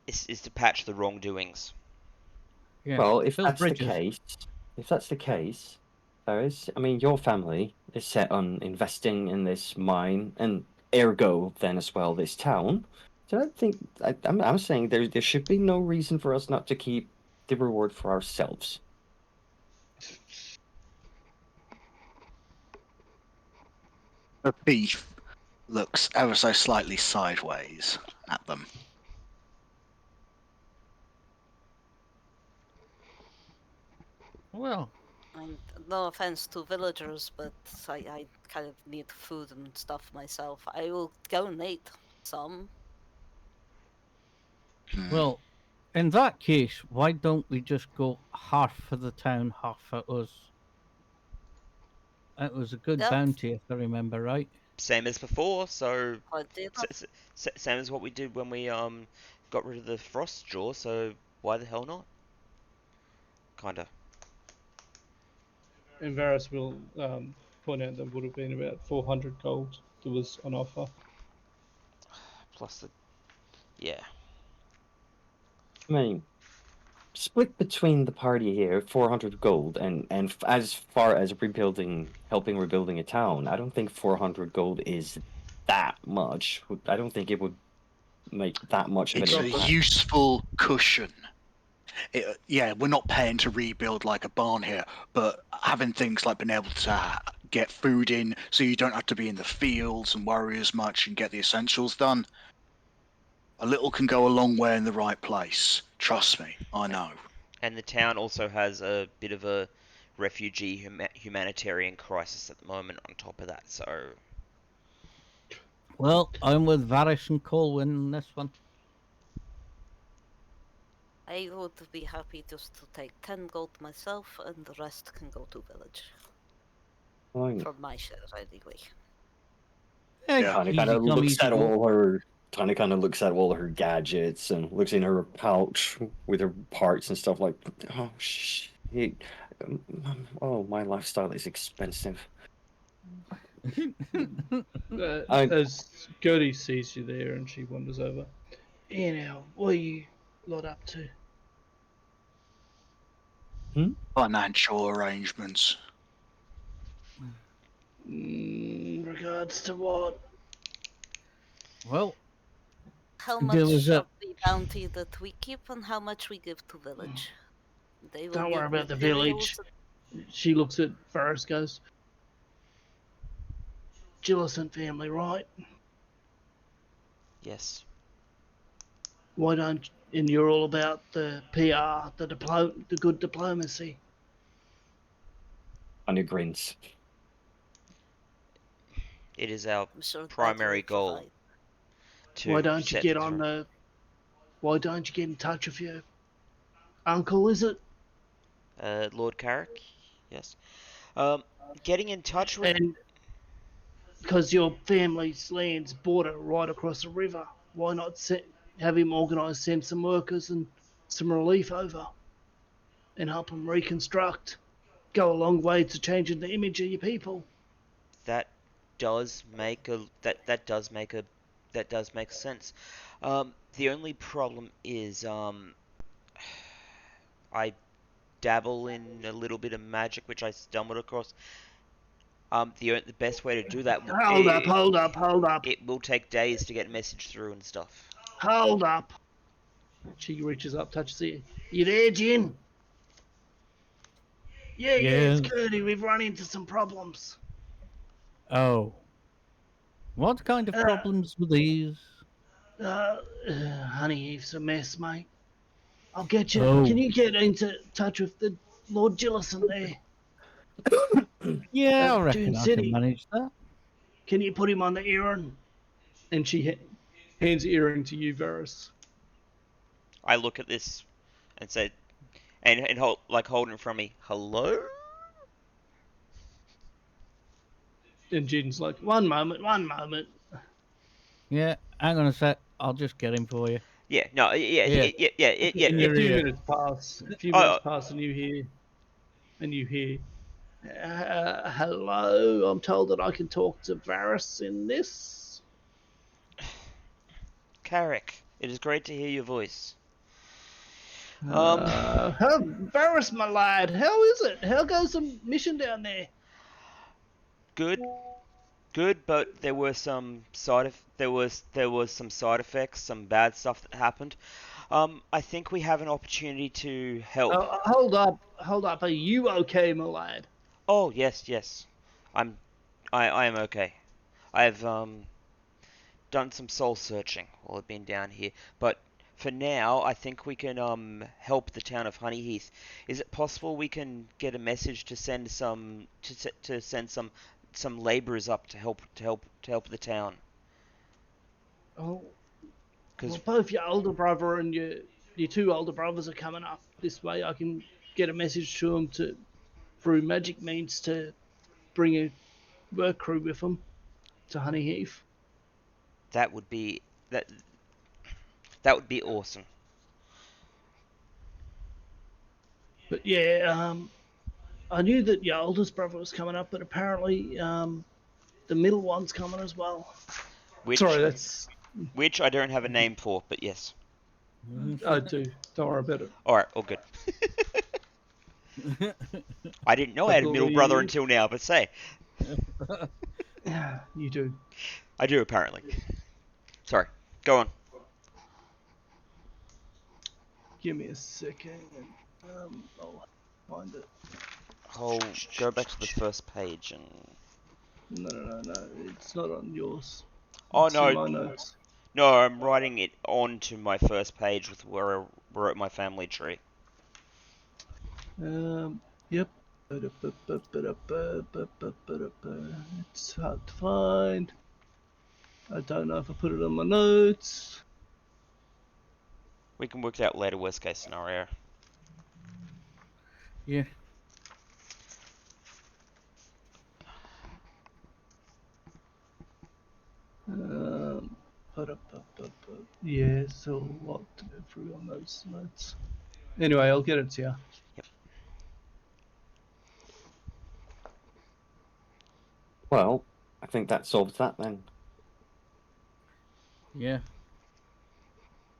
D: is to patch the wrongdoings.
C: Yeah.
F: Well, if that's the case, Ferris, I mean, your family is set on investing in this mine, and ergo, then as well, this town. So I think I'm saying there should be no reason for us not to keep the reward for ourselves.
A: The thief looks ever so slightly sideways at them.
C: Well,
E: no offense to villagers, but I kind of need food and stuff myself. I will donate some.
C: Well, in that case, why don't we just go half for the town, half for us? It was a good bounty, if I remember right.
D: Same as before, so
E: Same
D: as what we did when we got rid of the frost jaw. So why the hell not? Kinda.
B: And Varys will point out there would have been about 400 gold that was on offer.
D: Plus the, yeah.
F: I mean, split between the party here, 400 gold, and as far as helping rebuilding a town, I don't think 400 gold is that much. I don't think it would make that much of an
A: It's a
F: impact.
A: useful cushion. Yeah, we're not paying to rebuild like a barn here, but having things like being able to get food in so you don't have to be in the fields and worry as much and get the essentials done. A little can go a long way in the right place. Trust me, I know.
D: And the town also has a bit of a refugee humanitarian crisis at the moment on top of that, so...
C: Well, I'm with Varys and Colwyn on this one.
E: I would be happy just to take 10 gold myself, and the rest can go to village.
F: Fine.
E: From my share, anyway.
C: Yeah,
F: Kind of looks at all her gadgets and looks in her pouch with her parts and stuff like, oh shit, oh, my lifestyle is expensive.
B: As Gertie sees you there and she wanders over.
G: Now, what are you lot up to?
A: Financial arrangements.
G: Regards to what?
C: Well,
E: How
C: there
E: much
C: was
E: of the bounty that we keep and how much we give to village? They will
G: Don't worry
E: give
G: about the
E: materials.
G: village. She looks at Ferris, goes, Gillison family, right?
D: Yes.
G: Why don't And you're all about the PR, the good diplomacy.
F: Anya grins.
D: It is our
E: I'm so glad
D: primary
E: you
D: goal
E: survived.
D: to
G: Why don't you
D: set
G: get
D: things
G: on
D: right.
G: the? Why don't you get in touch with your uncle? Is it?
D: Lord Carrick? Yes. Getting in touch with.
G: And because your family's land's border right across the river, why not have him organise, send some workers and some relief over, and help them reconstruct? Go a long way to changing the image of your people.
D: That does make a that does make sense. The only problem is I dabble in a little bit of magic, which I stumbled across. The best way to do that
G: Hold up.
D: it will take days to get a message through and stuff.
G: Hold up. She reaches up, touches it. You there, Jin? Yeah, it's
C: Yes.
G: Gertie. We've run into some problems.
C: Oh. What kind of
G: Uh,
C: problems were these?
G: Honey Heath's a mess, mate. I'll get you. Can
C: Oh.
G: you get into touch with the Lord Gillison there
C: Yeah, I
G: at
C: reckon
G: Dune
C: I can
G: City?
C: manage that.
G: Can you put him on the earring?
B: And she hands the earring to you, Varys.
D: I look at this and say, and hold it in front of me. Hello?
B: And Jin's like,
G: One moment.
C: Yeah, hang on a sec. I'll just get him for you.
D: Yeah, no, yeah,
C: Yeah. In
B: a
C: your
B: few
C: ear.
B: minutes pass. A few
D: Oh,
B: minutes pass, and you hear,
G: Hello. I'm told that I can talk to Varys in this.
D: Carrick, it is great to hear your voice.
G: Varys, my lad, how is it? How goes the mission down there?
D: Good, good, but there were some there was some side effects, some bad stuff that happened. I think we have an opportunity to help.
G: Hold up. Are you okay, my lad?
D: Oh, yes, yes. I'm I am okay. I've done some soul searching while I've been down here, but for now, I think we can help the town of Honeyheath. Is it possible we can get a message to send some laborers up to help the town?
G: Oh,
D: Because
G: well, both your older brother and your two older brothers are coming up this way. I can get a message to them through magic means to bring a work crew with them to Honeyheath.
D: that would be that that would be awesome.
G: But yeah, I knew that your oldest brother was coming up, but apparently the middle one's coming as well.
D: Which
B: sorry, that's
D: which I don't have a name for, but yes.
B: I do. Don't worry about it.
D: All right, all good. I didn't know I
B: I
D: had a middle brother
B: believe
D: until now, but say
B: yeah, you do.
D: I do apparently. Sorry, go on.
B: Give me a second.
G: I'll find it.
D: I'll go back to the first page and.
G: No. It's not on yours.
D: Oh
G: It's in
D: no,
G: my notes.
D: no, I'm writing it onto my first page with where I wrote my family tree.
G: Yep. It's hard to find. I don't know if I put it on my notes.
D: We can work it out later, worst case scenario.
C: Yeah.
G: Um, yeah, so a lot to go through on those notes.
B: Anyway, I'll get it to you.
D: Yep.
F: Well, I think that solves that then.
C: Yeah.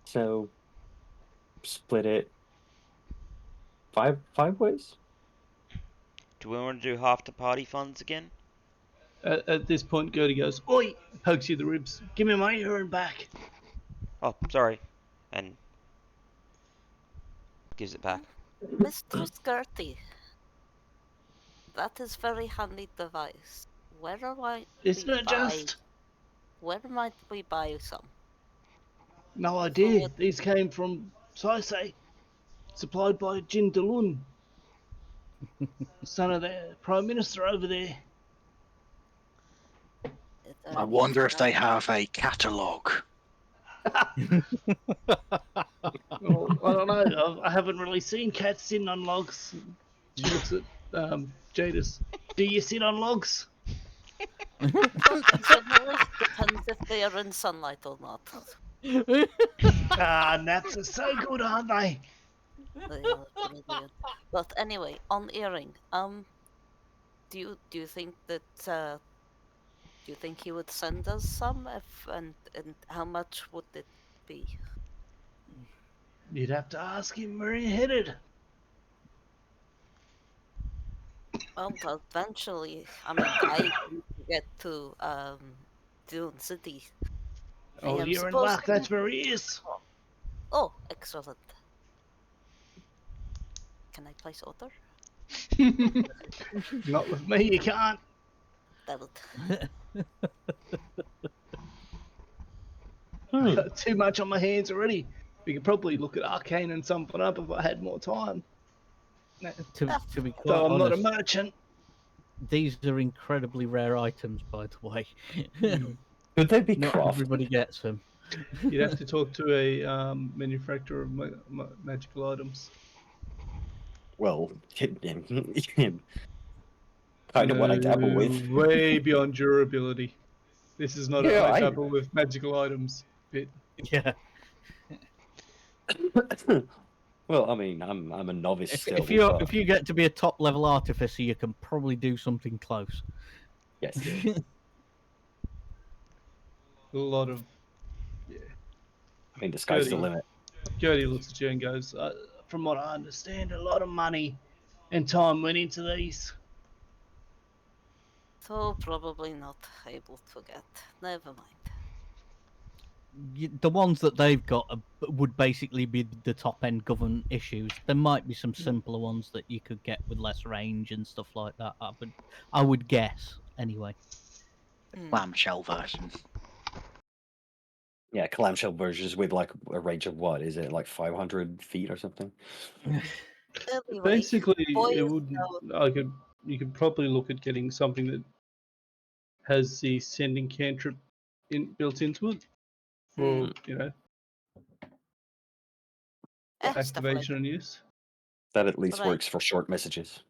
F: So split it five ways.
D: Do we want to do half to party funds again?
B: At this point, Gertie goes,
G: Oi,
B: pokes you in the ribs.
G: give me my earring back.
D: Oh, sorry, and gives it back.
E: Mistress Gertie, that is very handy device. Where might
G: Isn't
E: we
G: it
E: buy?
G: just?
E: Where might we buy some?
G: No
E: For
G: idea.
E: what?
G: These came from So I say, supplied by Jin Dalun, son of the Prime Minister over there.
A: I wonder if they have a catalogue.
G: Well, I don't know. I haven't really seen cats sitting on logs. She looks at Jadis. Do you sit on logs?
E: Generally, depends if they are in sunlight or not.
G: Gnats are so good, aren't they?
E: They are brilliant. But anyway, on earring, do you think that do you think he would send us some? If and how much would it be?
G: You'd have to ask him where he headed.
E: Well, eventually, I mean, I need to get to Dune City. I
G: Oh,
E: am
G: you're in
E: supposed
G: luck.
E: to.
G: That's where he is.
E: Oh, excellent. Can I place order?
G: Not with me, you can't.
E: Damn it.
F: Hmm.
G: Too much on my hands already. We could probably look at Arcane and something up if I had more time.
C: to be quite
G: So I'm not a
C: honest,
G: merchant.
C: these are incredibly rare items, by the way.
F: Could they be
C: Not
F: crafted?
C: everybody gets them.
B: You'd have to talk to a manufacturer of magical items.
F: Well, kind of what I dabble with.
B: Way beyond durability. This is not
F: Yeah,
B: I dabble with magical items bit.
C: Yeah.
F: Well, I mean, I'm a novice
C: If,
F: still.
C: if you
F: but
C: if you get to be a top level artificer, you can probably do something close.
F: yes,
B: A lot of
F: I mean, the sky's the
B: Gertie.
F: limit.
B: Gertie looks at you and goes,
G: From what I understand, a lot of money and time went into these.
E: So probably not able to get. Never mind.
C: The ones that they've got would basically be the top end government issues. There might be some simpler ones that you could get with less range and stuff like that. I would guess anyway.
A: Clamshell version.
F: Yeah, clamshell versions with like a range of what is it, like 500 feet or something?
E: Anyway,
B: basically,
E: boys
B: it would. You could probably look at getting something that has the sending cantrip built into it, for activation and use.
F: That at least
E: Right.
F: works for short messages.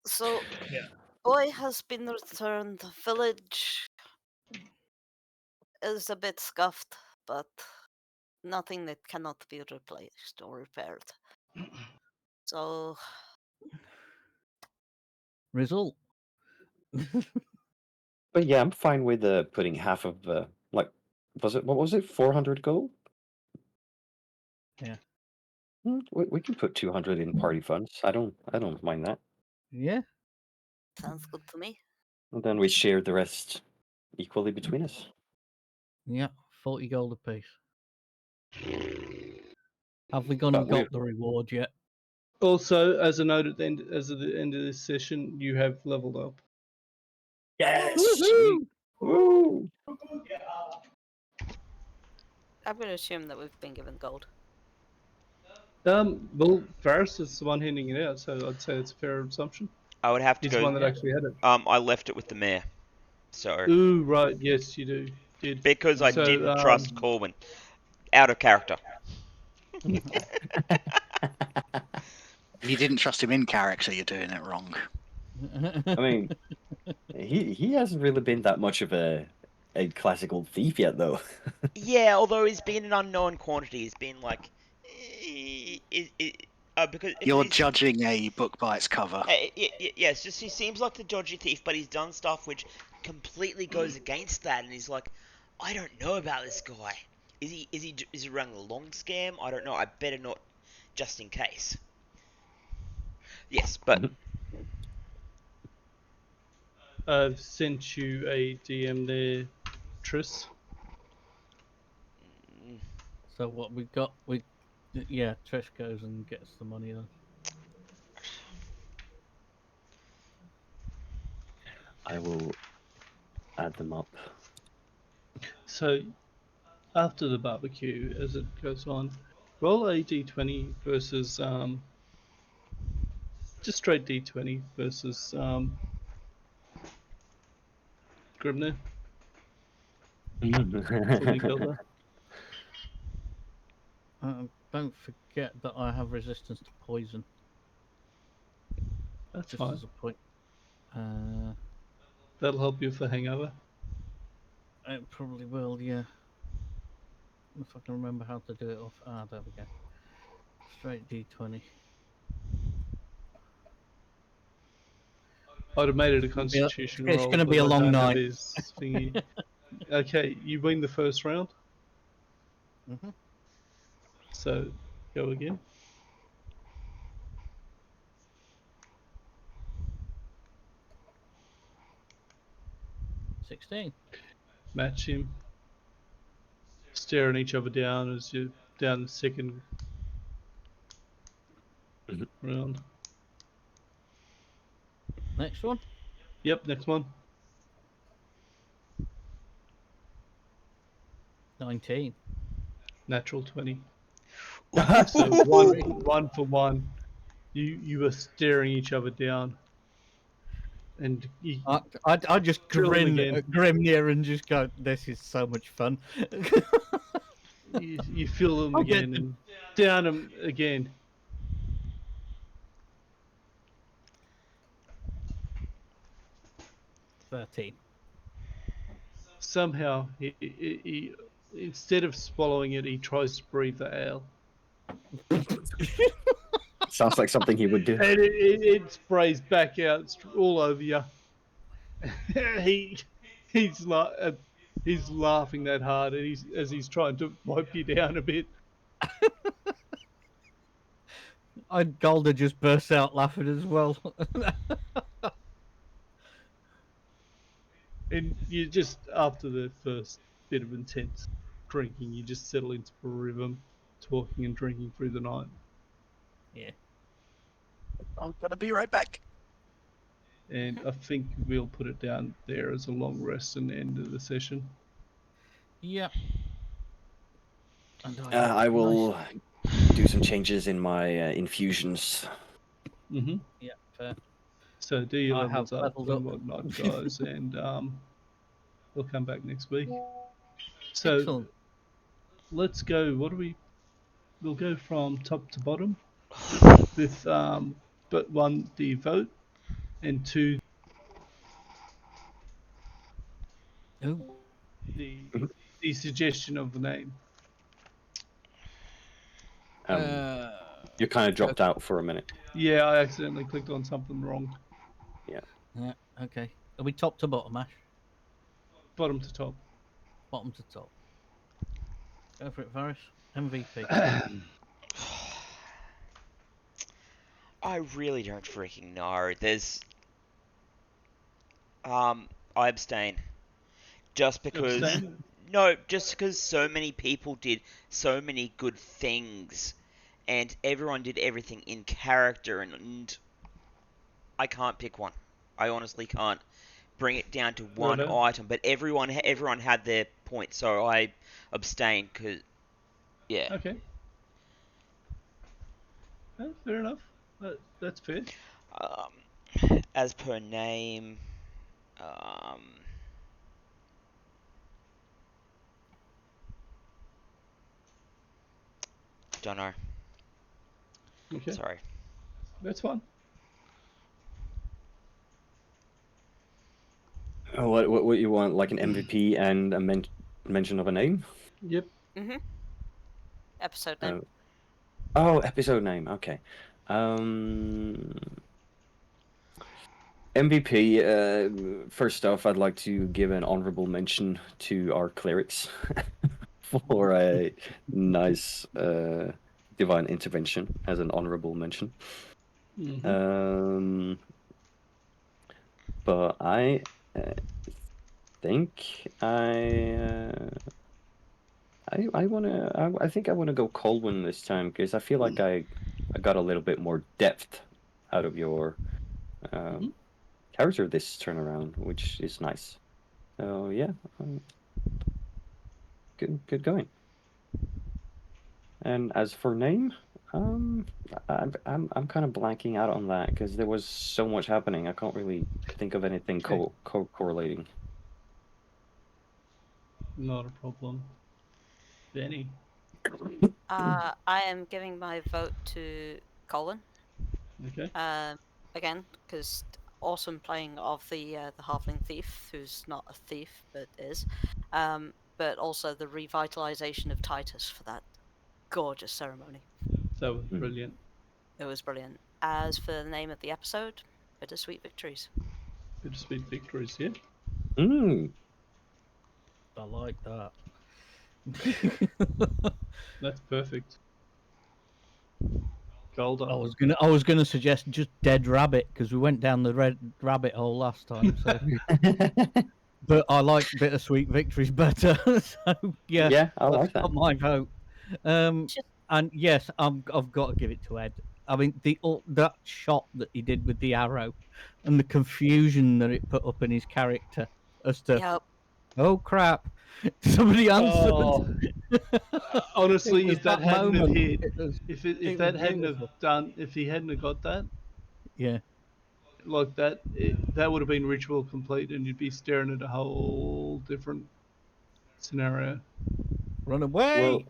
E: So,
G: Yeah.
E: boy has been returned. Village is a bit scuffed, but nothing that cannot be replaced or repaired. So,
C: Result.
F: But yeah, I'm fine with putting half of like, what was it, 400 gold?
C: Yeah.
F: We can put 200 in party funds. I don't mind that.
C: Yeah.
E: sounds good to me.
F: And then we share the rest equally between us.
C: Yeah. 40 gold apiece. Have we gone
F: But
C: and got the reward yet?
B: Also, as a note at the end, as of the end of this session, you have leveled up.
F: Yes!
C: Woohoo!
F: Woo!
E: I'm going to assume that we've been given gold.
B: Well, Varys is the one handing it out, so I'd say it's a fair assumption.
D: I would have to
B: He's
D: go.
B: the one that actually had it.
D: I left it with the mayor, so
B: Ooh, right, yes, you do. Did.
D: because I
B: So,
D: didn't trust Corwin, out of character.
A: If you didn't trust him in character, you're doing it wrong.
F: I mean, he hasn't really been that much of a classical thief yet, though.
D: Yeah, although he's been an unknown quantity. He's been like, because
A: You're judging a book by its cover.
D: yeah, it's just he seems like the dodgy thief, but he's done stuff which completely goes against that, and he's like, I don't know about this guy. Is he running a long scam? I don't know. I better not, just in case. Yes, but
B: I've sent you a DM there, Triss.
C: So what we've got, yeah, Trish goes and gets the money then.
F: I will add them up.
B: So, after the barbecue, as it goes on, roll a d20 versus just straight d20 versus Grimner for the Gelder.
C: Don't forget that I have resistance to poison.
B: That's
C: Just
B: fine.
C: as a point.
B: That'll help you for hangover.
C: It probably will, yeah. If I can remember how to do it off. There we go. Straight d20.
B: I'd have made it a Constitution
C: It's
B: roll,
C: going to
B: but
C: be a
B: I
C: long
B: don't have
C: night.
B: his thingy. Okay, you win the first round.
C: Mm-hmm.
B: So go again.
C: $16.
B: Match him. Staring each other down as you're down the second round.
C: Next one.
B: Yep, next one.
C: 19.
B: Natural 20. So one for one. You were staring each other down. And you
C: I just
B: drill him
C: grin
B: again.
C: at Grimnir and just go, this is so much fun.
B: You feel him
C: I'll get
B: again and down him again.
C: $13.
B: Somehow, he instead of swallowing it, he tries to breathe the ale.
F: Sounds like something he would do.
B: And it sprays back out all over you. He's laughing that hard, and he's trying to wipe you down a bit.
C: Golda just bursts out laughing as well.
B: And you just, after the first bit of intense drinking, you just settle into a rhythm, talking and drinking through the night.
C: Yeah.
A: I'm gonna be right back.
B: And I think we'll put it down there as a long rest and end of the session.
C: Yep. And
F: I will do some changes in my infusions.
B: Mm-hmm.
C: Yeah, fair.
B: So do your
C: I have
B: levels up
C: leveled
B: and
C: up.
B: whatnot, guys, and we'll come back next week. So
C: Excellent.
B: let's go. We'll go from top to bottom with but one, the vote, and two,
C: Ooh.
B: the suggestion of the name.
F: You kind of dropped out for a minute.
B: Yeah, I accidentally clicked on something wrong.
F: Yeah.
C: Okay. Are we top to bottom, Ash?
B: Bottom to top.
C: Bottom to top. Go for it, Varys. MVP.
D: I really don't freaking know. I abstain. Just because
B: Abstain?
D: just because so many people did so many good things and everyone did everything in character and I can't pick one. I honestly can't bring it down to one
B: Righto.
D: item, but everyone had their point, so I abstain cuz yeah.
B: Okay. Fair enough. That's fair.
D: As per name, um, don't know.
B: Okay.
D: Sorry.
B: That's fine.
F: What you want? Like an MVP and a mention of a name?
B: Yep.
E: Mhm. Episode name.
F: Oh, episode name. Okay. MVP. First off, I'd like to give an honorable mention to our clerics for a nice divine intervention as an honorable mention.
B: Mm-hmm.
F: But I think I think I wanna go Colwyn this time because I feel like I got a little bit more depth out of your character this turn around, which is nice. So yeah, good going. And as for name, I'm kind of blanking out on that because there was so much happening. I can't really think of anything
B: Okay.
F: correlating.
B: Not a problem. Benny.
E: I am giving my vote to Colin.
B: Okay.
E: Again, because awesome playing of the halfling thief, who's not a thief but is. But also the revitalization of Titus for that gorgeous ceremony.
B: That was brilliant.
E: It was brilliant. As for the name of the episode, Bittersweet Victories.
B: Bittersweet Victories, yeah.
F: Mm.
C: I like that.
B: That's perfect. Golda.
C: I was gonna suggest just Dead Rabbit because we went down the red rabbit hole last time. So, but I like Bittersweet Victories better. So yeah,
F: Yeah, I
C: that's
F: like that.
C: got my vote.
E: Just
C: And yes, I've got to give it to Ed. I mean, that shot that he did with the arrow, and the confusion that it put up in his character as to
E: yep.
C: oh crap, somebody answered.
B: Oh, honestly,
C: It was
B: if that hadn't have
C: moment.
B: hit,
C: It was,
B: if
C: it was
B: that hadn't have
C: beautiful.
B: done, if he hadn't have got that
C: Yeah,
B: like that, that would have been ritual complete, and you'd be staring at a whole different scenario.
C: run away.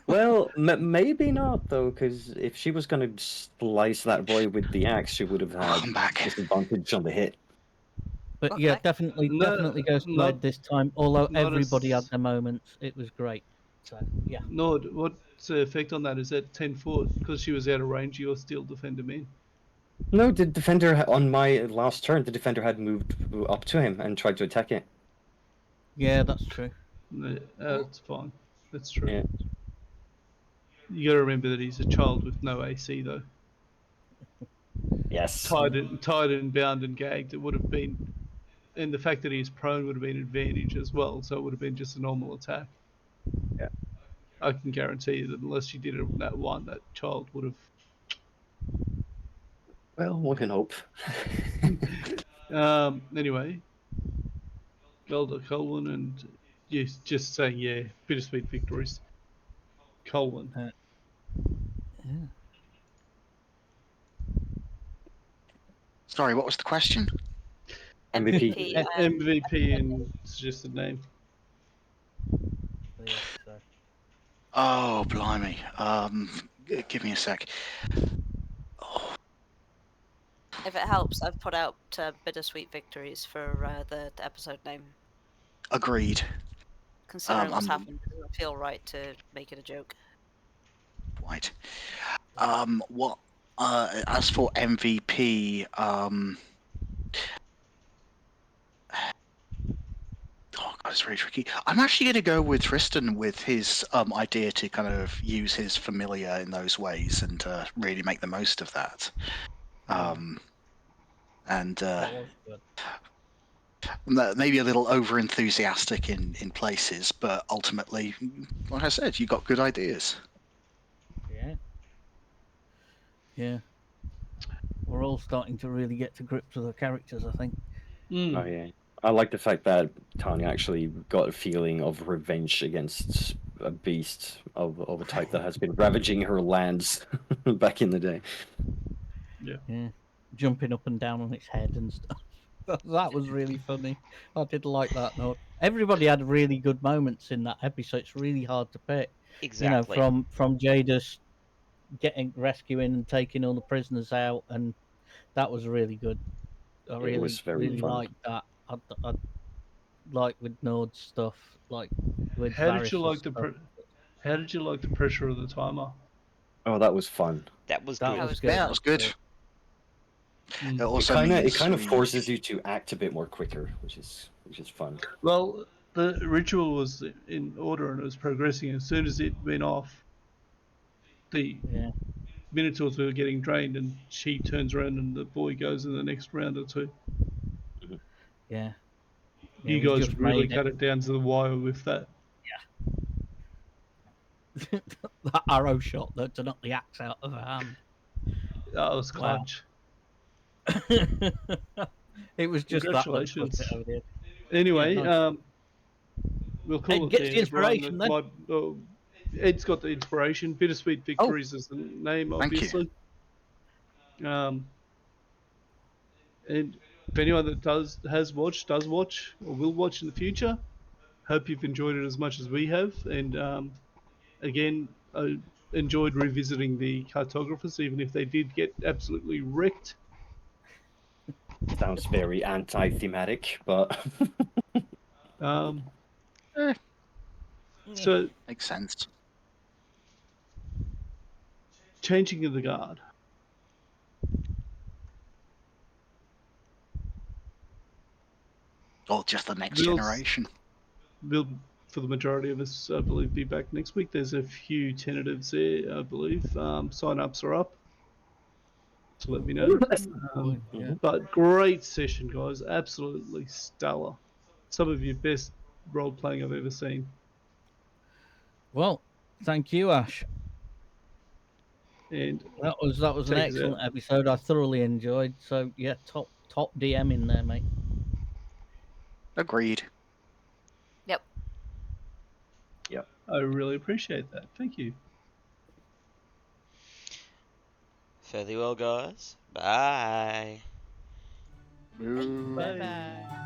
F: Well, maybe not though, because if she was going to slice that boy with the axe, she would have had
A: I'm back.
F: disadvantage on the hit.
C: But yeah,
E: Okay.
C: definitely goes to Ed this time. Although everybody had their moments, it was great. So yeah,
B: Nord, what's the effect on that? Is that 10 foot? Because she was out of range, you're still defending me.
F: No, the defender on my last turn, the defender had moved up to him and tried to attack it.
C: yeah, that's true.
B: That's fine. That's true.
F: Yeah.
B: You got to remember that he's a child with no AC, though.
F: Yes.
B: Tied and bound and gagged. It would have been, and the fact that he's prone would have been an advantage as well. So it would have been just a normal attack.
F: Yeah.
B: I can guarantee you that unless you did it on that one, that child would have.
F: Well, one can hope.
B: Anyway, Golda Colwyn and yes, just saying yeah, bittersweet victories. Colwyn.
C: Yeah.
A: Sorry, what was the question?
F: MVP.
B: MVP and suggested name.
C: The episode.
A: Oh, blimey. Give me a sec.
E: If it helps, I've put out Bittersweet Victories for the episode name.
A: Agreed.
E: Considering what's
A: I'm
E: happened, it doesn't feel right to make it a joke.
A: right. What? As for MVP, oh god, it's very tricky. I'm actually going to go with Tristan with his idea to kind of use his familiar in those ways and really make the most of that. And
C: That was good.
A: maybe a little over enthusiastic in places, but ultimately, like I said, you got good ideas.
C: Yeah. Yeah. We're all starting to really get to grips with the characters, I think.
F: Oh yeah, I like the fact that Tanya actually got a feeling of revenge against a beast of a type that has been ravaging her lands back in the day.
C: Yeah. Jumping up and down on its head and stuff. That was really funny. I did like that note. Everybody had really good moments in that episode. It's really hard to pick.
D: Exactly.
C: From Jadis rescuing and taking all the prisoners out, and that was really good. I
F: It was very
C: really
F: fun.
C: liked that. I like with Nord's stuff, like with
B: How did you
C: Varys'
B: like
C: stuff.
B: How did you like the pressure of the timer?
F: Oh, that was fun.
D: That was
C: That
D: good.
C: was good.
A: Yeah, that was good. It also
F: It
A: means
F: kind of
A: we...
F: forces you to act a bit more quicker, which is fun.
B: Well, the ritual was in order and it was progressing. As soon as it went off, the
C: Yeah.
B: Minotaurs were getting drained, and she turns around and the boy goes in the next round or two.
C: Yeah.
B: You
C: we
B: guys
C: just
B: really
C: made it.
B: cut it down to the wire with that.
C: That arrow shot that to knock the axe out of her hand.
B: That was
C: Wow.
B: clutch.
C: It was just that pushed
B: Congratulations.
C: it over the edge.
B: Anyway,
C: Yeah, nice.
B: we'll
C: Ed
B: call it
C: gets
B: there.
C: the
B: Everyone
C: inspiration
B: that
C: then.
B: Ed's got the inspiration. Bittersweet Victories is the name,
A: Thank you.
B: obviously. And if anyone that does watch, or will watch in the future, hope you've enjoyed it as much as we have. And again, I enjoyed revisiting the cartographers, even if they did get absolutely wrecked.
F: Sounds very anti-thematic, but
B: So
A: Makes sense.
B: changing of the guard.
A: Or just the next
B: We'll
A: generation.
B: We'll, for the majority of us, I believe, be back next week. There's a few tentatives there, I believe. Sign-ups are up. So let me know. But great session, guys. Absolutely stellar. Some of your best role-playing I've ever seen.
C: Well, thank you, Ash.
B: And
C: that was an excellent episode. I thoroughly enjoyed. So yeah, top DM in there, mate.
A: Agreed.
E: Yep.
B: Yep. I really appreciate that. Thank you.
D: Fairly well, guys. Bye.
A: Boo.
C: Bye bye.